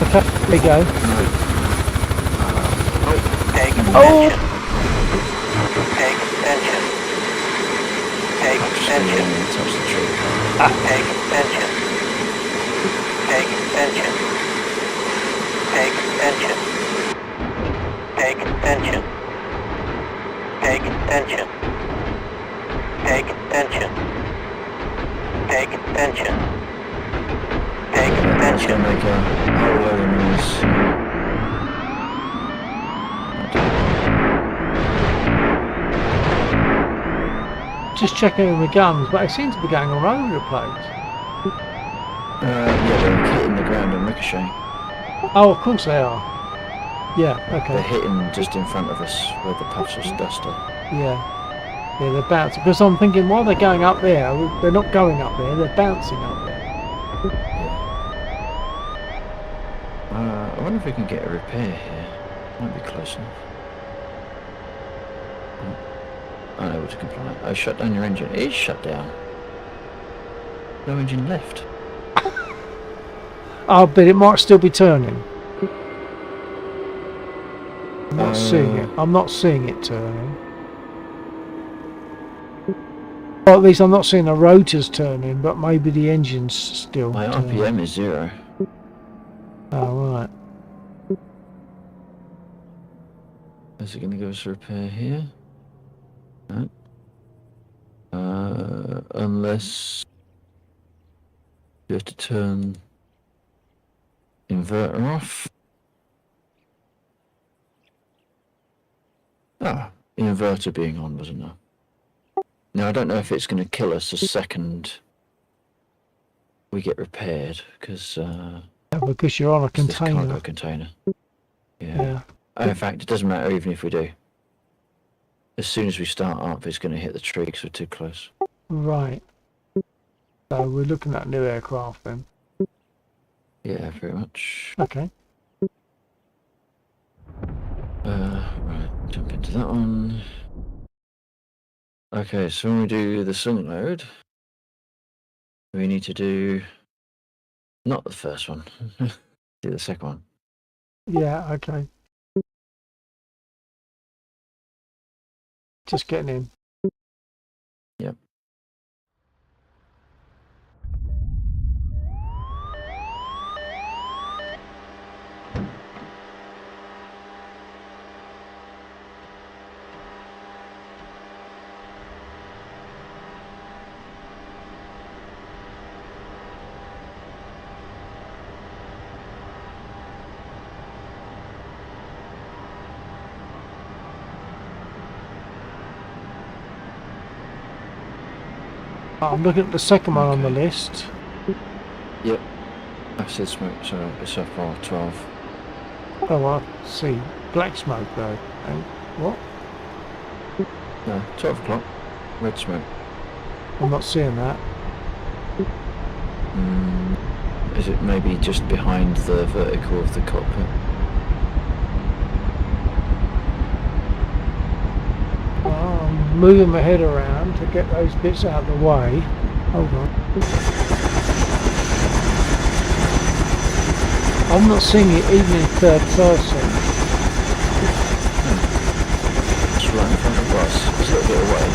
Okay, there we go. Pay Oh! attention. Pay attention. Pay attention. Touch the tree. Pay attention. Pay attention. Pay attention. Pay attention. Pay attention. Pay attention. Pay attention. Pay That's attention. going to make a whole load of noise. Just checking the guns, but they seem to be going all over the place. Yeah, they're hitting the ground and ricocheting. Oh, of course they are. Yeah, They're okay. hitting just in front of us where the puffs of dust are. Yeah. Yeah, they're bouncing. Because I'm thinking, while they're going up there, they're not going up there, they're bouncing up there. I wonder if we can get a repair here. Might be close enough. Unable to comply. Oh, shut down your engine. It is shut down. No engine left. Oh, but it might still be turning. I'm not seeing it. I'm not seeing it turning. Or at least I'm not seeing the rotors turning, but maybe the engine's still My turning. RPM is 0. Oh, right. Is it going to give us a repair here? No. Unless you have to turn inverter off. Ah, the inverter being on was enough. Now I don't know if it's going to kill us the second we get repaired, because Because you're on a this cargo container. container. Yeah. Oh, in fact, it doesn't matter even if we do. As soon as we start up, it's going to hit the tree because we're too close. Right. So we're looking at new aircraft then. Yeah, very much. Okay. Right, jump into that one. Okay, so when we do the swing load, we need to do not the first one, do the second one. Yeah, okay. Just getting in. Yep. I'm looking at the second one on the list. Yep. I said smoke, so it's up for 12. Oh, I see. Black smoke though. And what? No, 12 o'clock. Red smoke. I'm not seeing that. Is it maybe just behind the vertical of the cockpit? I'm moving my head around to get those bits out of the way. Hold on. I'm not seeing it even in third person. It's right in front of us. It's a little bit away.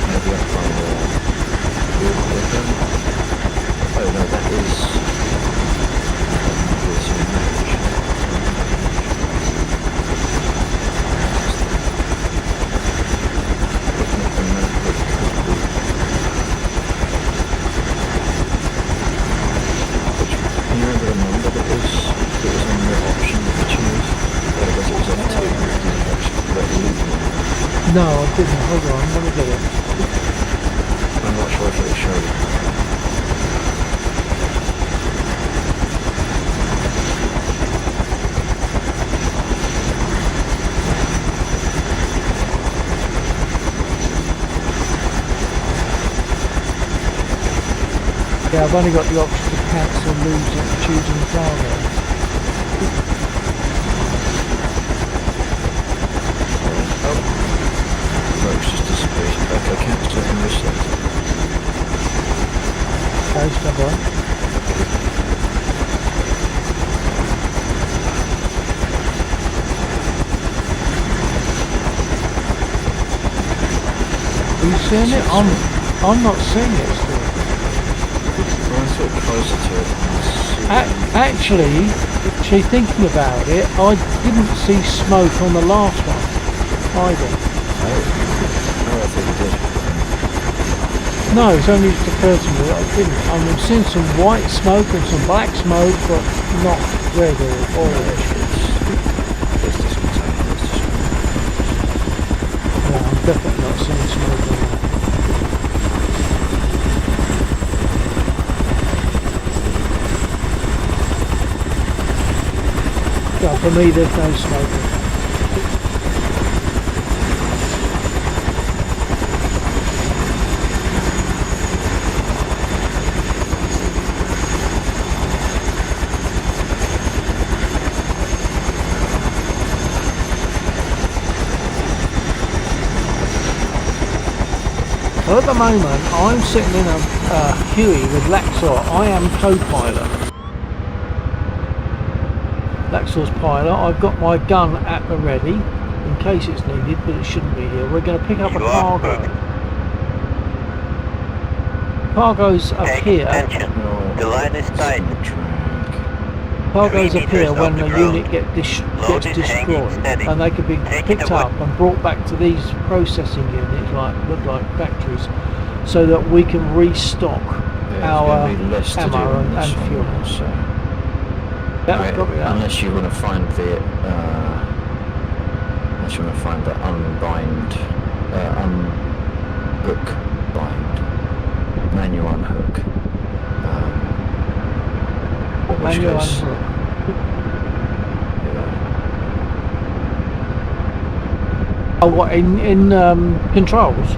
Maybe up on the... Oh no, that is... Can you remember the number that was on the option that we chose? Or was it F2? No, I didn't. Hold on, let me get it. I'm not sure if it showed it. Yeah, I've only got the option to cancel, lose and choosing the cargo. No, it's just disappeared. Okay, cancel and reset. Okay, stand by. Are you seeing it? I'm not seeing it still. Well, I thought closer to it. Actually, thinking about it, I didn't see smoke on the last one either. Oh, I think you did. No, it's only just occurred to me that I didn't. I'm seeing some white smoke and some black smoke, but not red or orange. It's just contained. No, I'm definitely not seeing smoke on that. Yeah, for me there's no smoke. So at the moment I'm sitting in a Huey with Laxor. I am co-pilot. Laxor's pilot. I've got my gun at the ready in case it's needed, but it shouldn't be here. We're going to pick up a cargo. Cargo's up Pay here. attention. The line is tight. Cargoes 3 appear meters when off the the ground. unit gets Loaded, hanging, destroyed, steady. and they can be Take it picked away. up and brought back to these processing units, look like factories, so that we can restock Yeah, our there's going to be less to do ammo on and this one fuel. now, so Yep, copy that. unless you want to find the unless you want to find the unbind, unhook bind, manual unhook. In which Manual case, unhook. Oh, what in controls?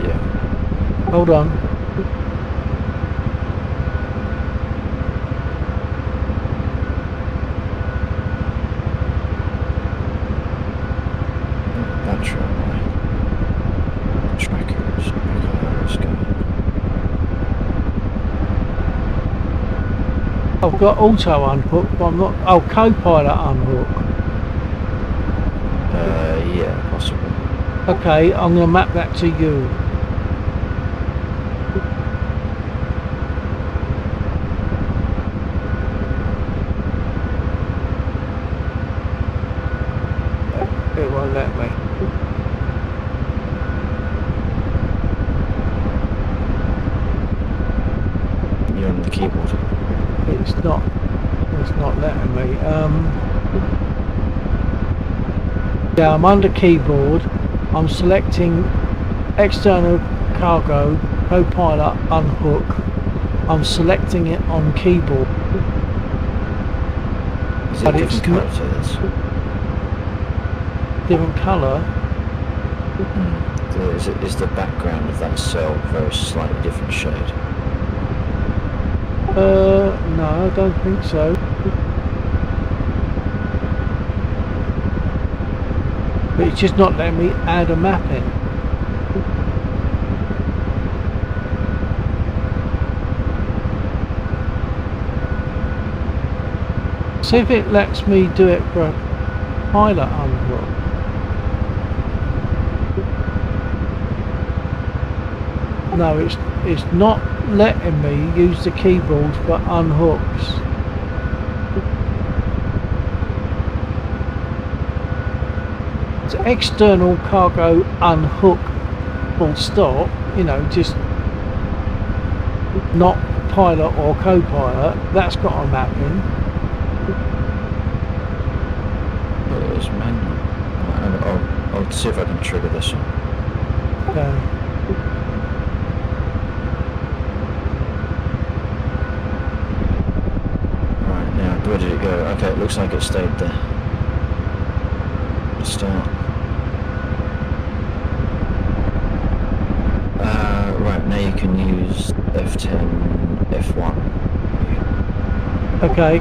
yeah. Hold on. Battery on my trackers. Let's go. I've got auto unhook, but I'm not. Oh, co-pilot unhook. Yeah, possible. Okay, I'm gonna map that to you. It won't let me. You're on the keyboard. It's not letting me. Yeah, I'm under keyboard. I'm selecting external cargo, co-pilot unhook. I'm selecting it on keyboard. Is it But a it's different not- colour to this? Different colour. Is the background of that cell very slightly different shade? No, I don't think so. But it's just not letting me add a map in. See if it lets me do it for a pilot unhook. No, it's not letting me use the keyboard for unhooks. It's external cargo unhook, full stop. You know, just not pilot or co-pilot. That's got a map in. It is manual. I'll see if I can trigger this one. Okay. Right, now, where did it go? Okay, it looks like it stayed there. Let's start. Right, now you can use F10, F1. Okay.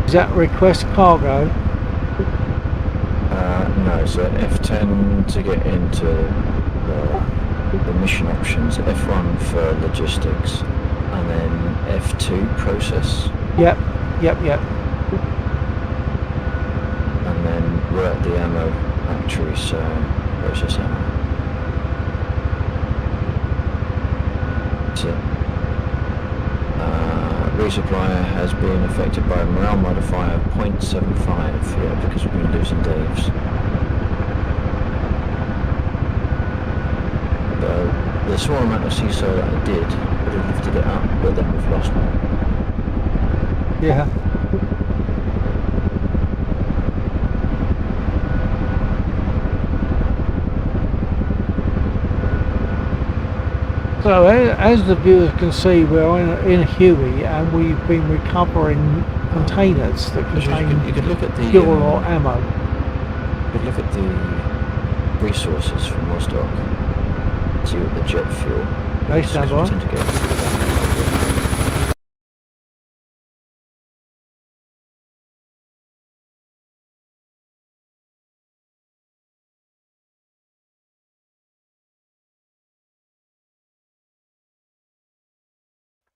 Is that request cargo? No, so F10 to get into the mission options, F1 for logistics, and then F2 process, Yep. and then we're at the ammo factory, so process ammo. That's it. Resupplier has been affected by a morale modifier of 0.75, yeah, because we've been losing Daves. The small amount of CSO that I did would have lifted it up, but then we've lost more. Yeah. So as the viewers can see, we're in a Huey and we've been recovering containers that contain You could look at the fuel or ammo. you could look at the resources from Vostok. See what the jet fuel. They stand we by. tend to get.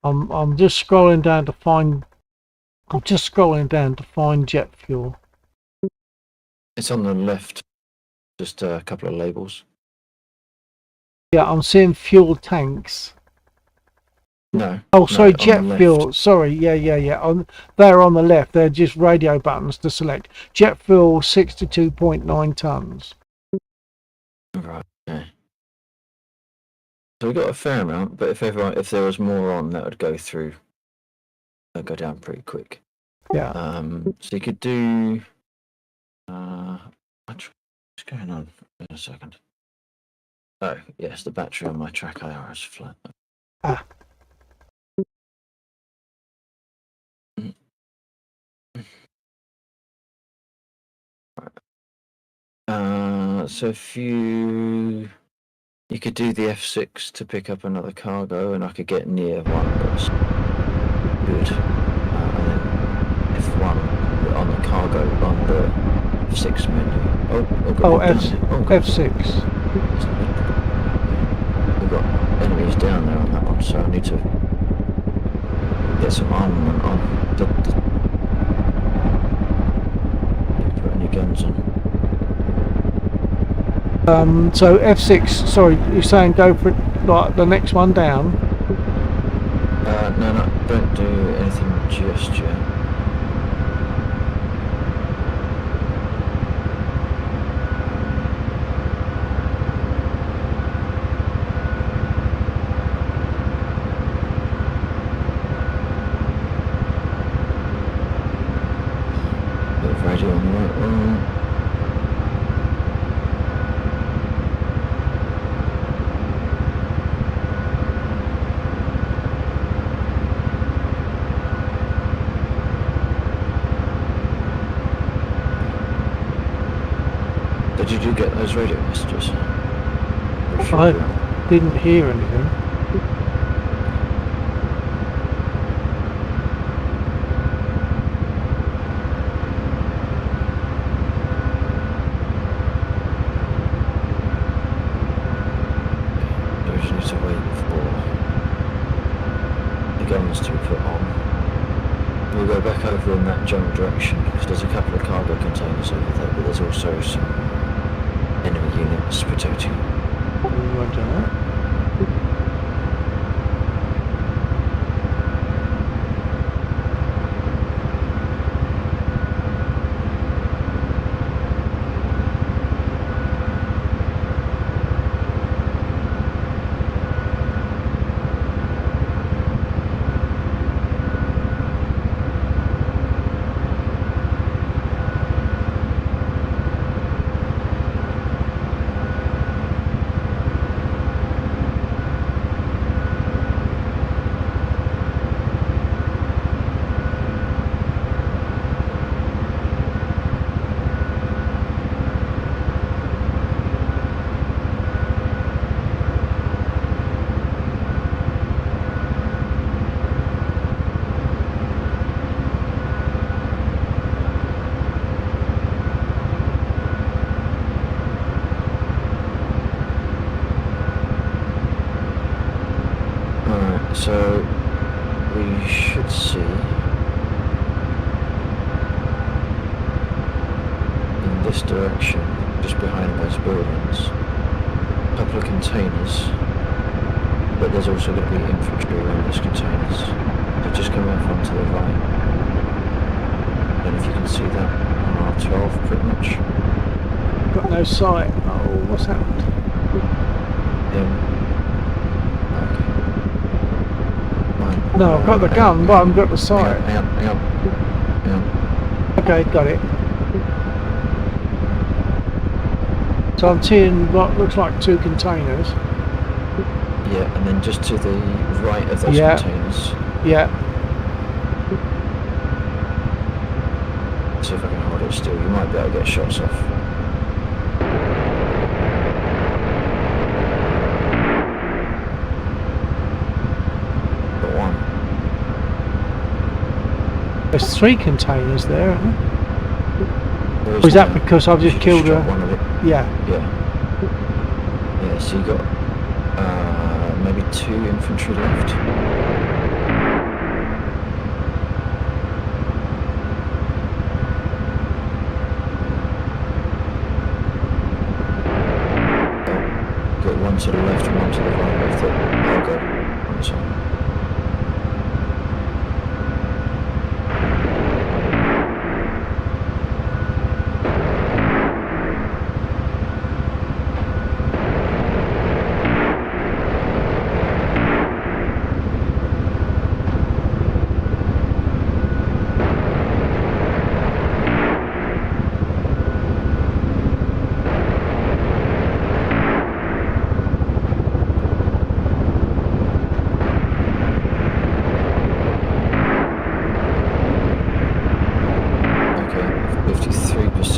I'm just scrolling down to find. I'm just scrolling down to find jet fuel. It's on the left, just a couple of labels. Yeah, I'm seeing fuel tanks. No. Oh, no, sorry, on the jet left. fuel. Sorry, yeah. They're on the left. They're just radio buttons to select. Jet fuel, 62.9 tons. Right. Okay. So we got a fair amount, but if there was more on, that would go through. That'd go down pretty quick. Yeah. So you could do. What's going on? In a second. Oh, yes, the battery on my track IR is flat. Ah. So if you could do the F6 to pick up another cargo, and I could get near one that's good. And then F1 on the cargo on the F6 menu. Oh, God. F6. We've got enemies down there on that one, so I need to get some armament on. Put any guns on. So F6, sorry, you're saying go for like the next one down? No, don't do anything just yet. Bit of radio on the right one. Did you get those radio messages? I didn't hear anything. We just need to wait for the guns to be put on. We'll go back over in that general direction, because there's a couple of cargo containers over there, but there's also some enemy units protecting. Roger that. So we should see in this direction, just behind those buildings, a couple of containers, but there's also going to be infantry around those containers. So just come off onto the right. I don't know if you can see that on R12 pretty much. Got no sight. Oh, what's happened? No, I've got the gun, but I haven't got the sight. Hang on. Okay, got it. So I'm seeing what looks like two containers. Yeah, and then just to the right of those containers. Yeah. See if I can hold it still. You might be able to get shots off. Got one. There's three containers there, isn't there? There Or is that now. because I've just killed shot her? one of it. Yeah. Yeah, so you got maybe 2 infantry left. Oh, got one to the left and one to the right of the cargo console.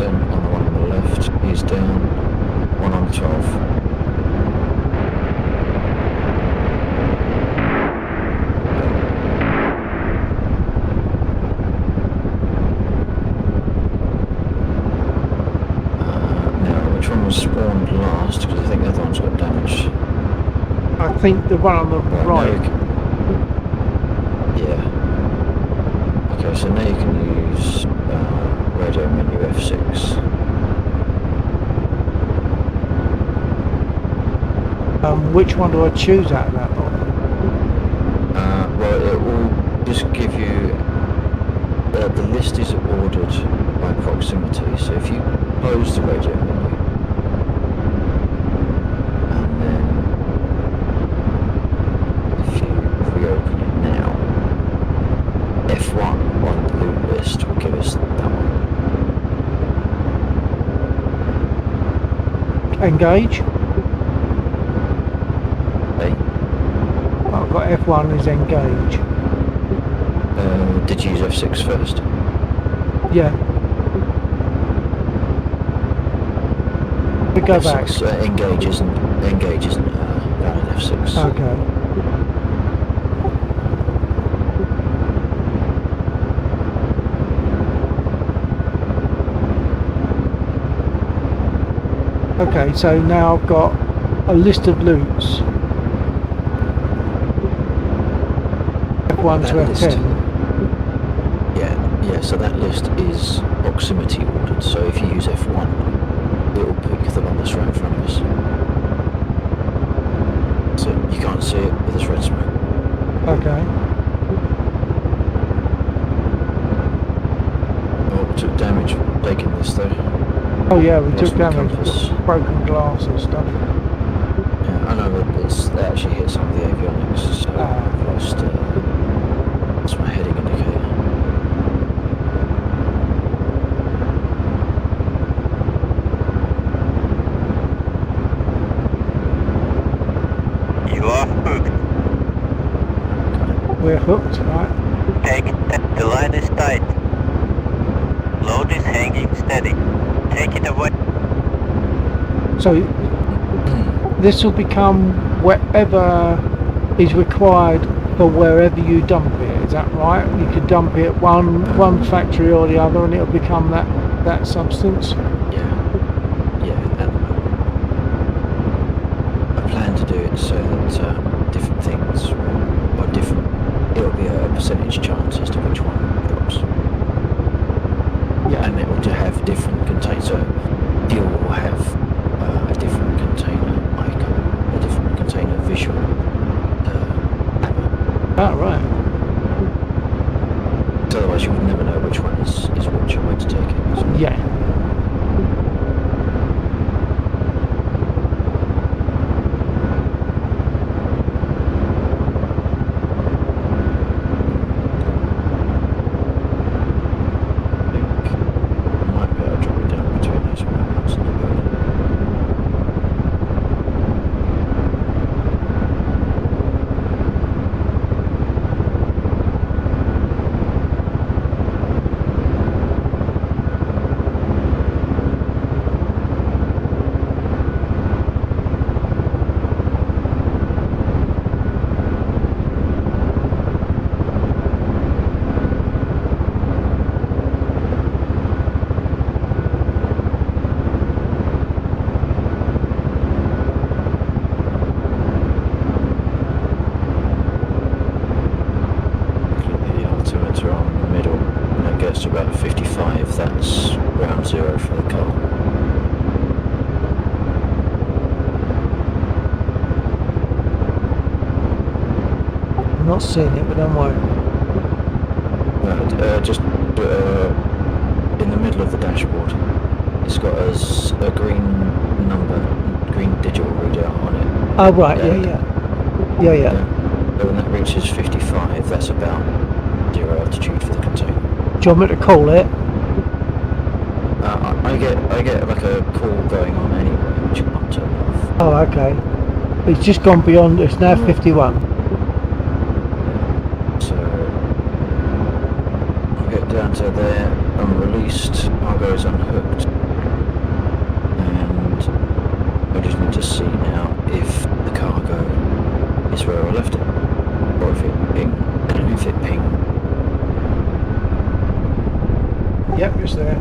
On the one on the left, he's down. One on 12. Now, which one was spawned last? Because I think the other one's got damage. I think the one on the right. Yeah. Okay, so now you can use radio menu F6. Which one do I choose out of that lot? Well, it will just give you... the list is ordered by proximity, so if you close the radio menu, and then if you reopen it now, F1 on the loot list will give us that one. Engage. Hey? I've got F1 is engage. Did you use F6 first? Yeah. We go F6, back. engage isn't valid F6. Okay. Okay, so now I've got a list of loots. F1 to F10. Yeah, so that list is proximity ordered, so if you use F1, it will pick the one that's right in front of us. So you can't see it with this red smoke. Okay. Oh, we took damage taking this though. Oh yeah, we Lost took my damage. compass. Broken glass and stuff. Yeah, I know that they actually hit some of the avionics, so I've lost my heading indicator. You are hooked. We're hooked, right? Take it. The line is tight. Load is hanging steady. Take it away. So this will become whatever is required for wherever you dump it. Is that right? You could dump it at one factory or the other, and it'll become that substance. Yeah, at the moment. I plan to do it so that different things, or different, it'll be a percentage chance as to which one drops. Yeah. And it will to have different containers. So fuel will have a different container icon, a different container visual. Oh, right. So otherwise you would never know which one is which and where to take it. So. Yeah. Might be able to drop it down between those ones in the building. not seeing it, but don't worry. No, just in the middle of the dashboard. It's got a green number, green digital readout on it. Oh, right, yeah. But when that reaches 55, that's about 0 altitude for the container. Do you want me to call it? I get like a call going on anyway, which you can't turn off. Oh, okay. It's just gone beyond, it's now 51. So I'll get down to there, I'm released, cargo is unhooked, and I just need to see now if the cargo is where I left it, or if it pinged. Yep, it's there.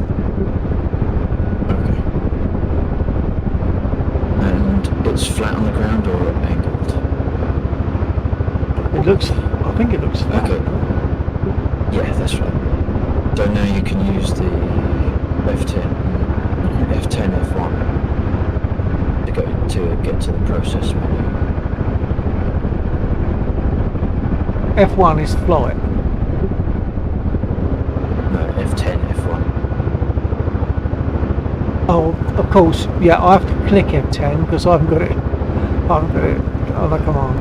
Okay. And it's flat on the ground or angled? It looks, I think it looks flat. Okay. Yeah, that's right. So now you can use the F10, F1 to get to the process menu. F1 is flight. No, F10, F1. Oh, of course, yeah, I have to click F10 because I haven't got it on the command.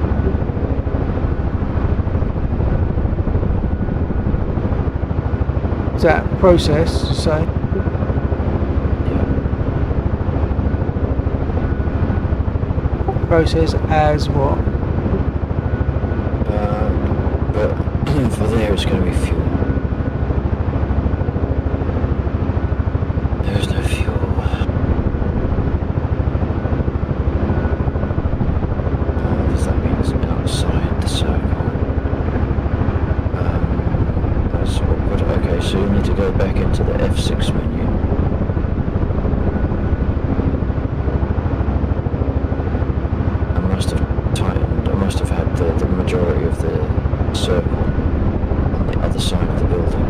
Is that process, you say? Process as what? But for there it's going to be fuel. There is no fuel. Does that mean it's outside the circle? That's awkward. Okay, so you need to go back into the F6 menu. I must have had the majority of the circle on the other side of the building.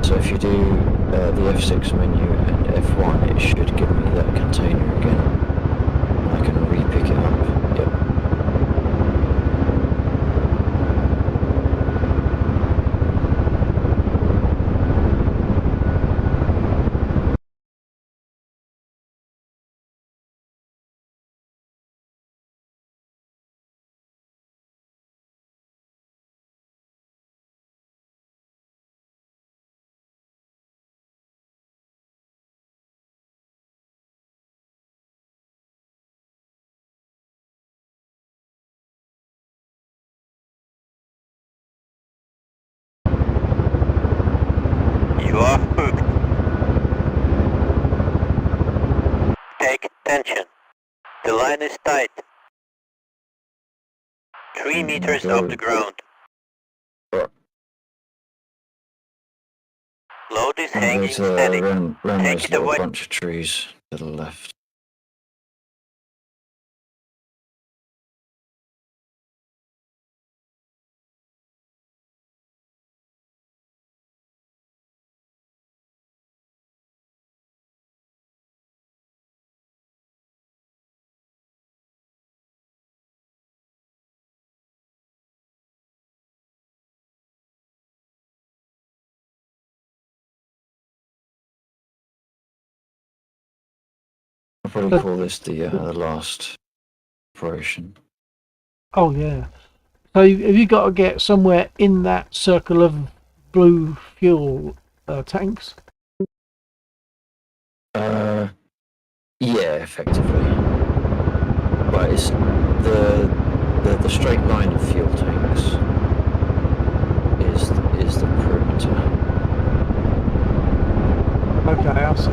So if you do the F6 menu and F1, it should give me that container again. I can re-pick it up. Yep. You are hooked. Take attention. The line is tight. 3 meters off the ground. Load is hanging There's steady. around Take those it little away. bunch of trees to the left. I'll probably call this the last operation. Oh, yeah. So have you got to get somewhere in that circle of blue fuel tanks? Yeah, effectively. Right, it's the straight line of fuel tanks is the perimeter. Okay, I see.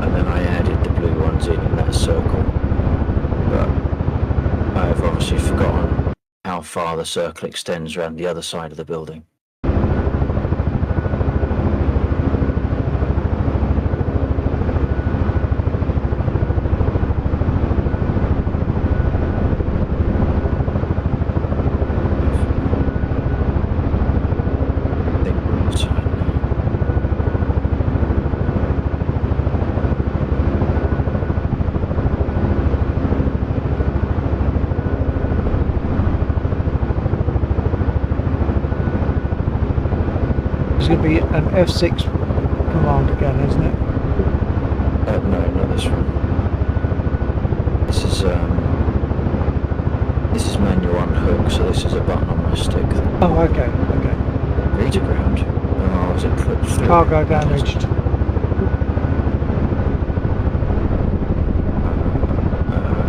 And then I added the blue ones in that circle. But I've obviously forgotten how far the circle extends around the other side of the building. going to be an F6 command again, isn't it? No, not this one. This is manual unhook, so this is a button on my stick. Oh, okay. Read to ground. Oh, is it put through? Cargo damaged.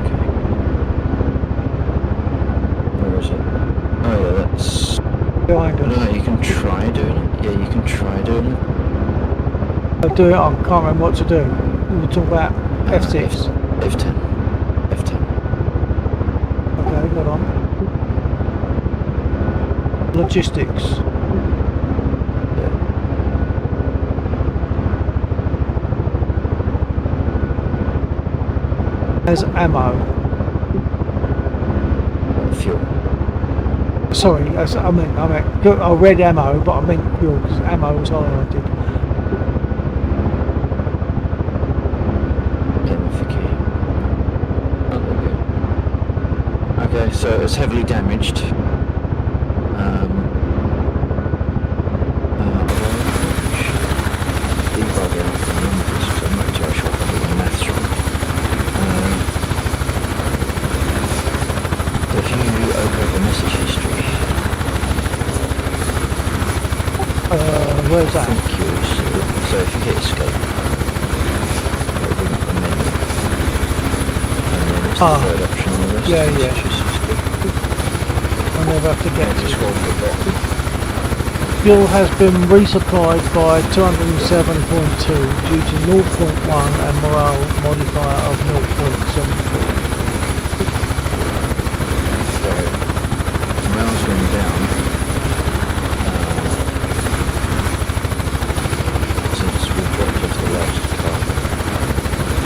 Okay. Where is it? Oh yeah, that's... Behind us. No, you can try doing it. Yeah, you can try doing it. I'll do it, I can't remember what to do. We'll talk about F6. F10. Okay, got on. Logistics. Yeah. There's ammo. Fuel. Sorry, I read ammo, but I meant fuel because ammo was highlighted. Okay, so it's heavily damaged. Debug out the numbers because I'm not entirely sure if I did the maths wrong. If you open up the message history, Where's that? thank you. So if you hit escape, it'll bring up the menu. And then it's the third option on the list. Yeah. Message history. I never have to get If you to. scroll to the bottom, Fuel has been resupplied by 207.2 due to 0.1 and morale modifier of 0.74. so morale's going down. Since we dropped off the last car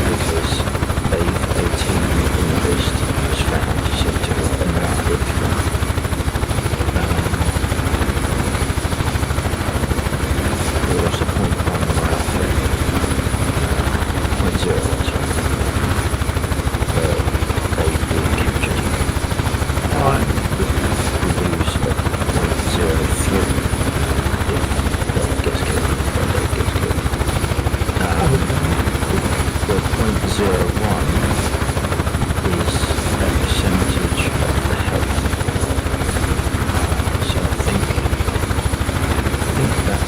because A18 in the list was found, so it took an amount of fuel. We lost a 0.1 morale there. 0.0, sorry. A being captured. Right. We lose a 0.0 fuel if Dave gets killed, or Dave gets killed. The 0.01 is a percentage of the health. So I think that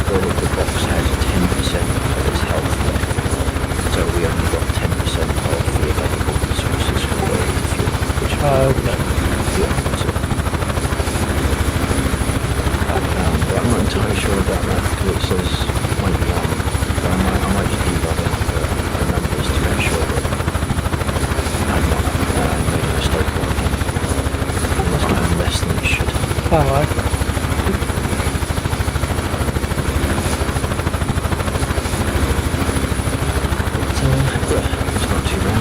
the box has 10% of its health left. So we only got 10% of the available resources for the fuel, which Okay. but I'm not entirely sure about that because it says 0.1, but I might just debug out the numbers to make sure that I'm not made a mistake or anything. Unless I'm less than it should. Oh, okay. But it's not too bad.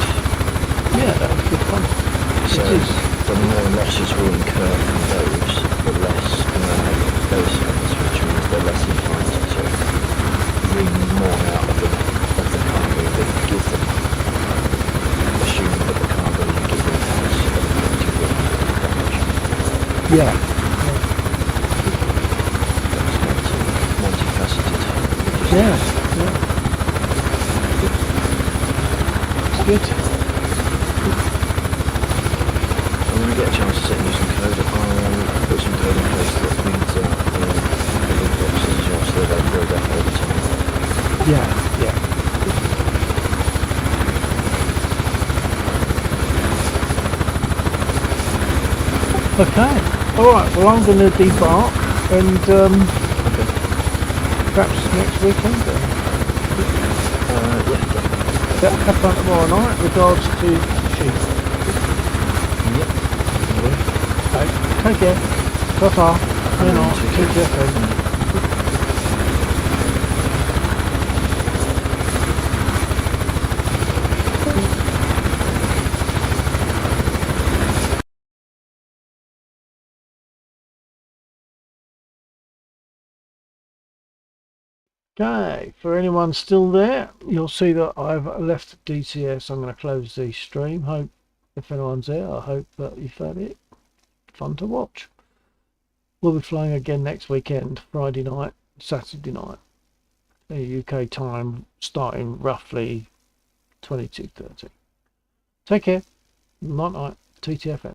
Yeah, that was good fun. So It is. the more losses we incur from those, the less those things, which means they're less inclined to bring more out of the cargo that you give them, assuming that the cargo you give them has anything to win damage. Yeah. That's multifaceted. Yeah. It's good. And when I get a chance to sit and use some code, I'll put some code in place that reads out the big boxes as well, so they don't build up over time. Yeah. Okay. Alright, well I'm going to debark and Okay. perhaps next weekend then. Yeah, definitely. Have fun tomorrow night. Regards to sheep. Yep. Anyway. Okay. Take care. Ta-ta. Good night. Take Take care. care. Okay, for anyone still there, you'll see that I've left DCS. I'm going to close the stream. Hope if anyone's there, I hope that you found it fun to watch. We'll be flying again next weekend, Friday night, Saturday night, UK time, starting roughly 22:30. Take care. Night night. TTFN.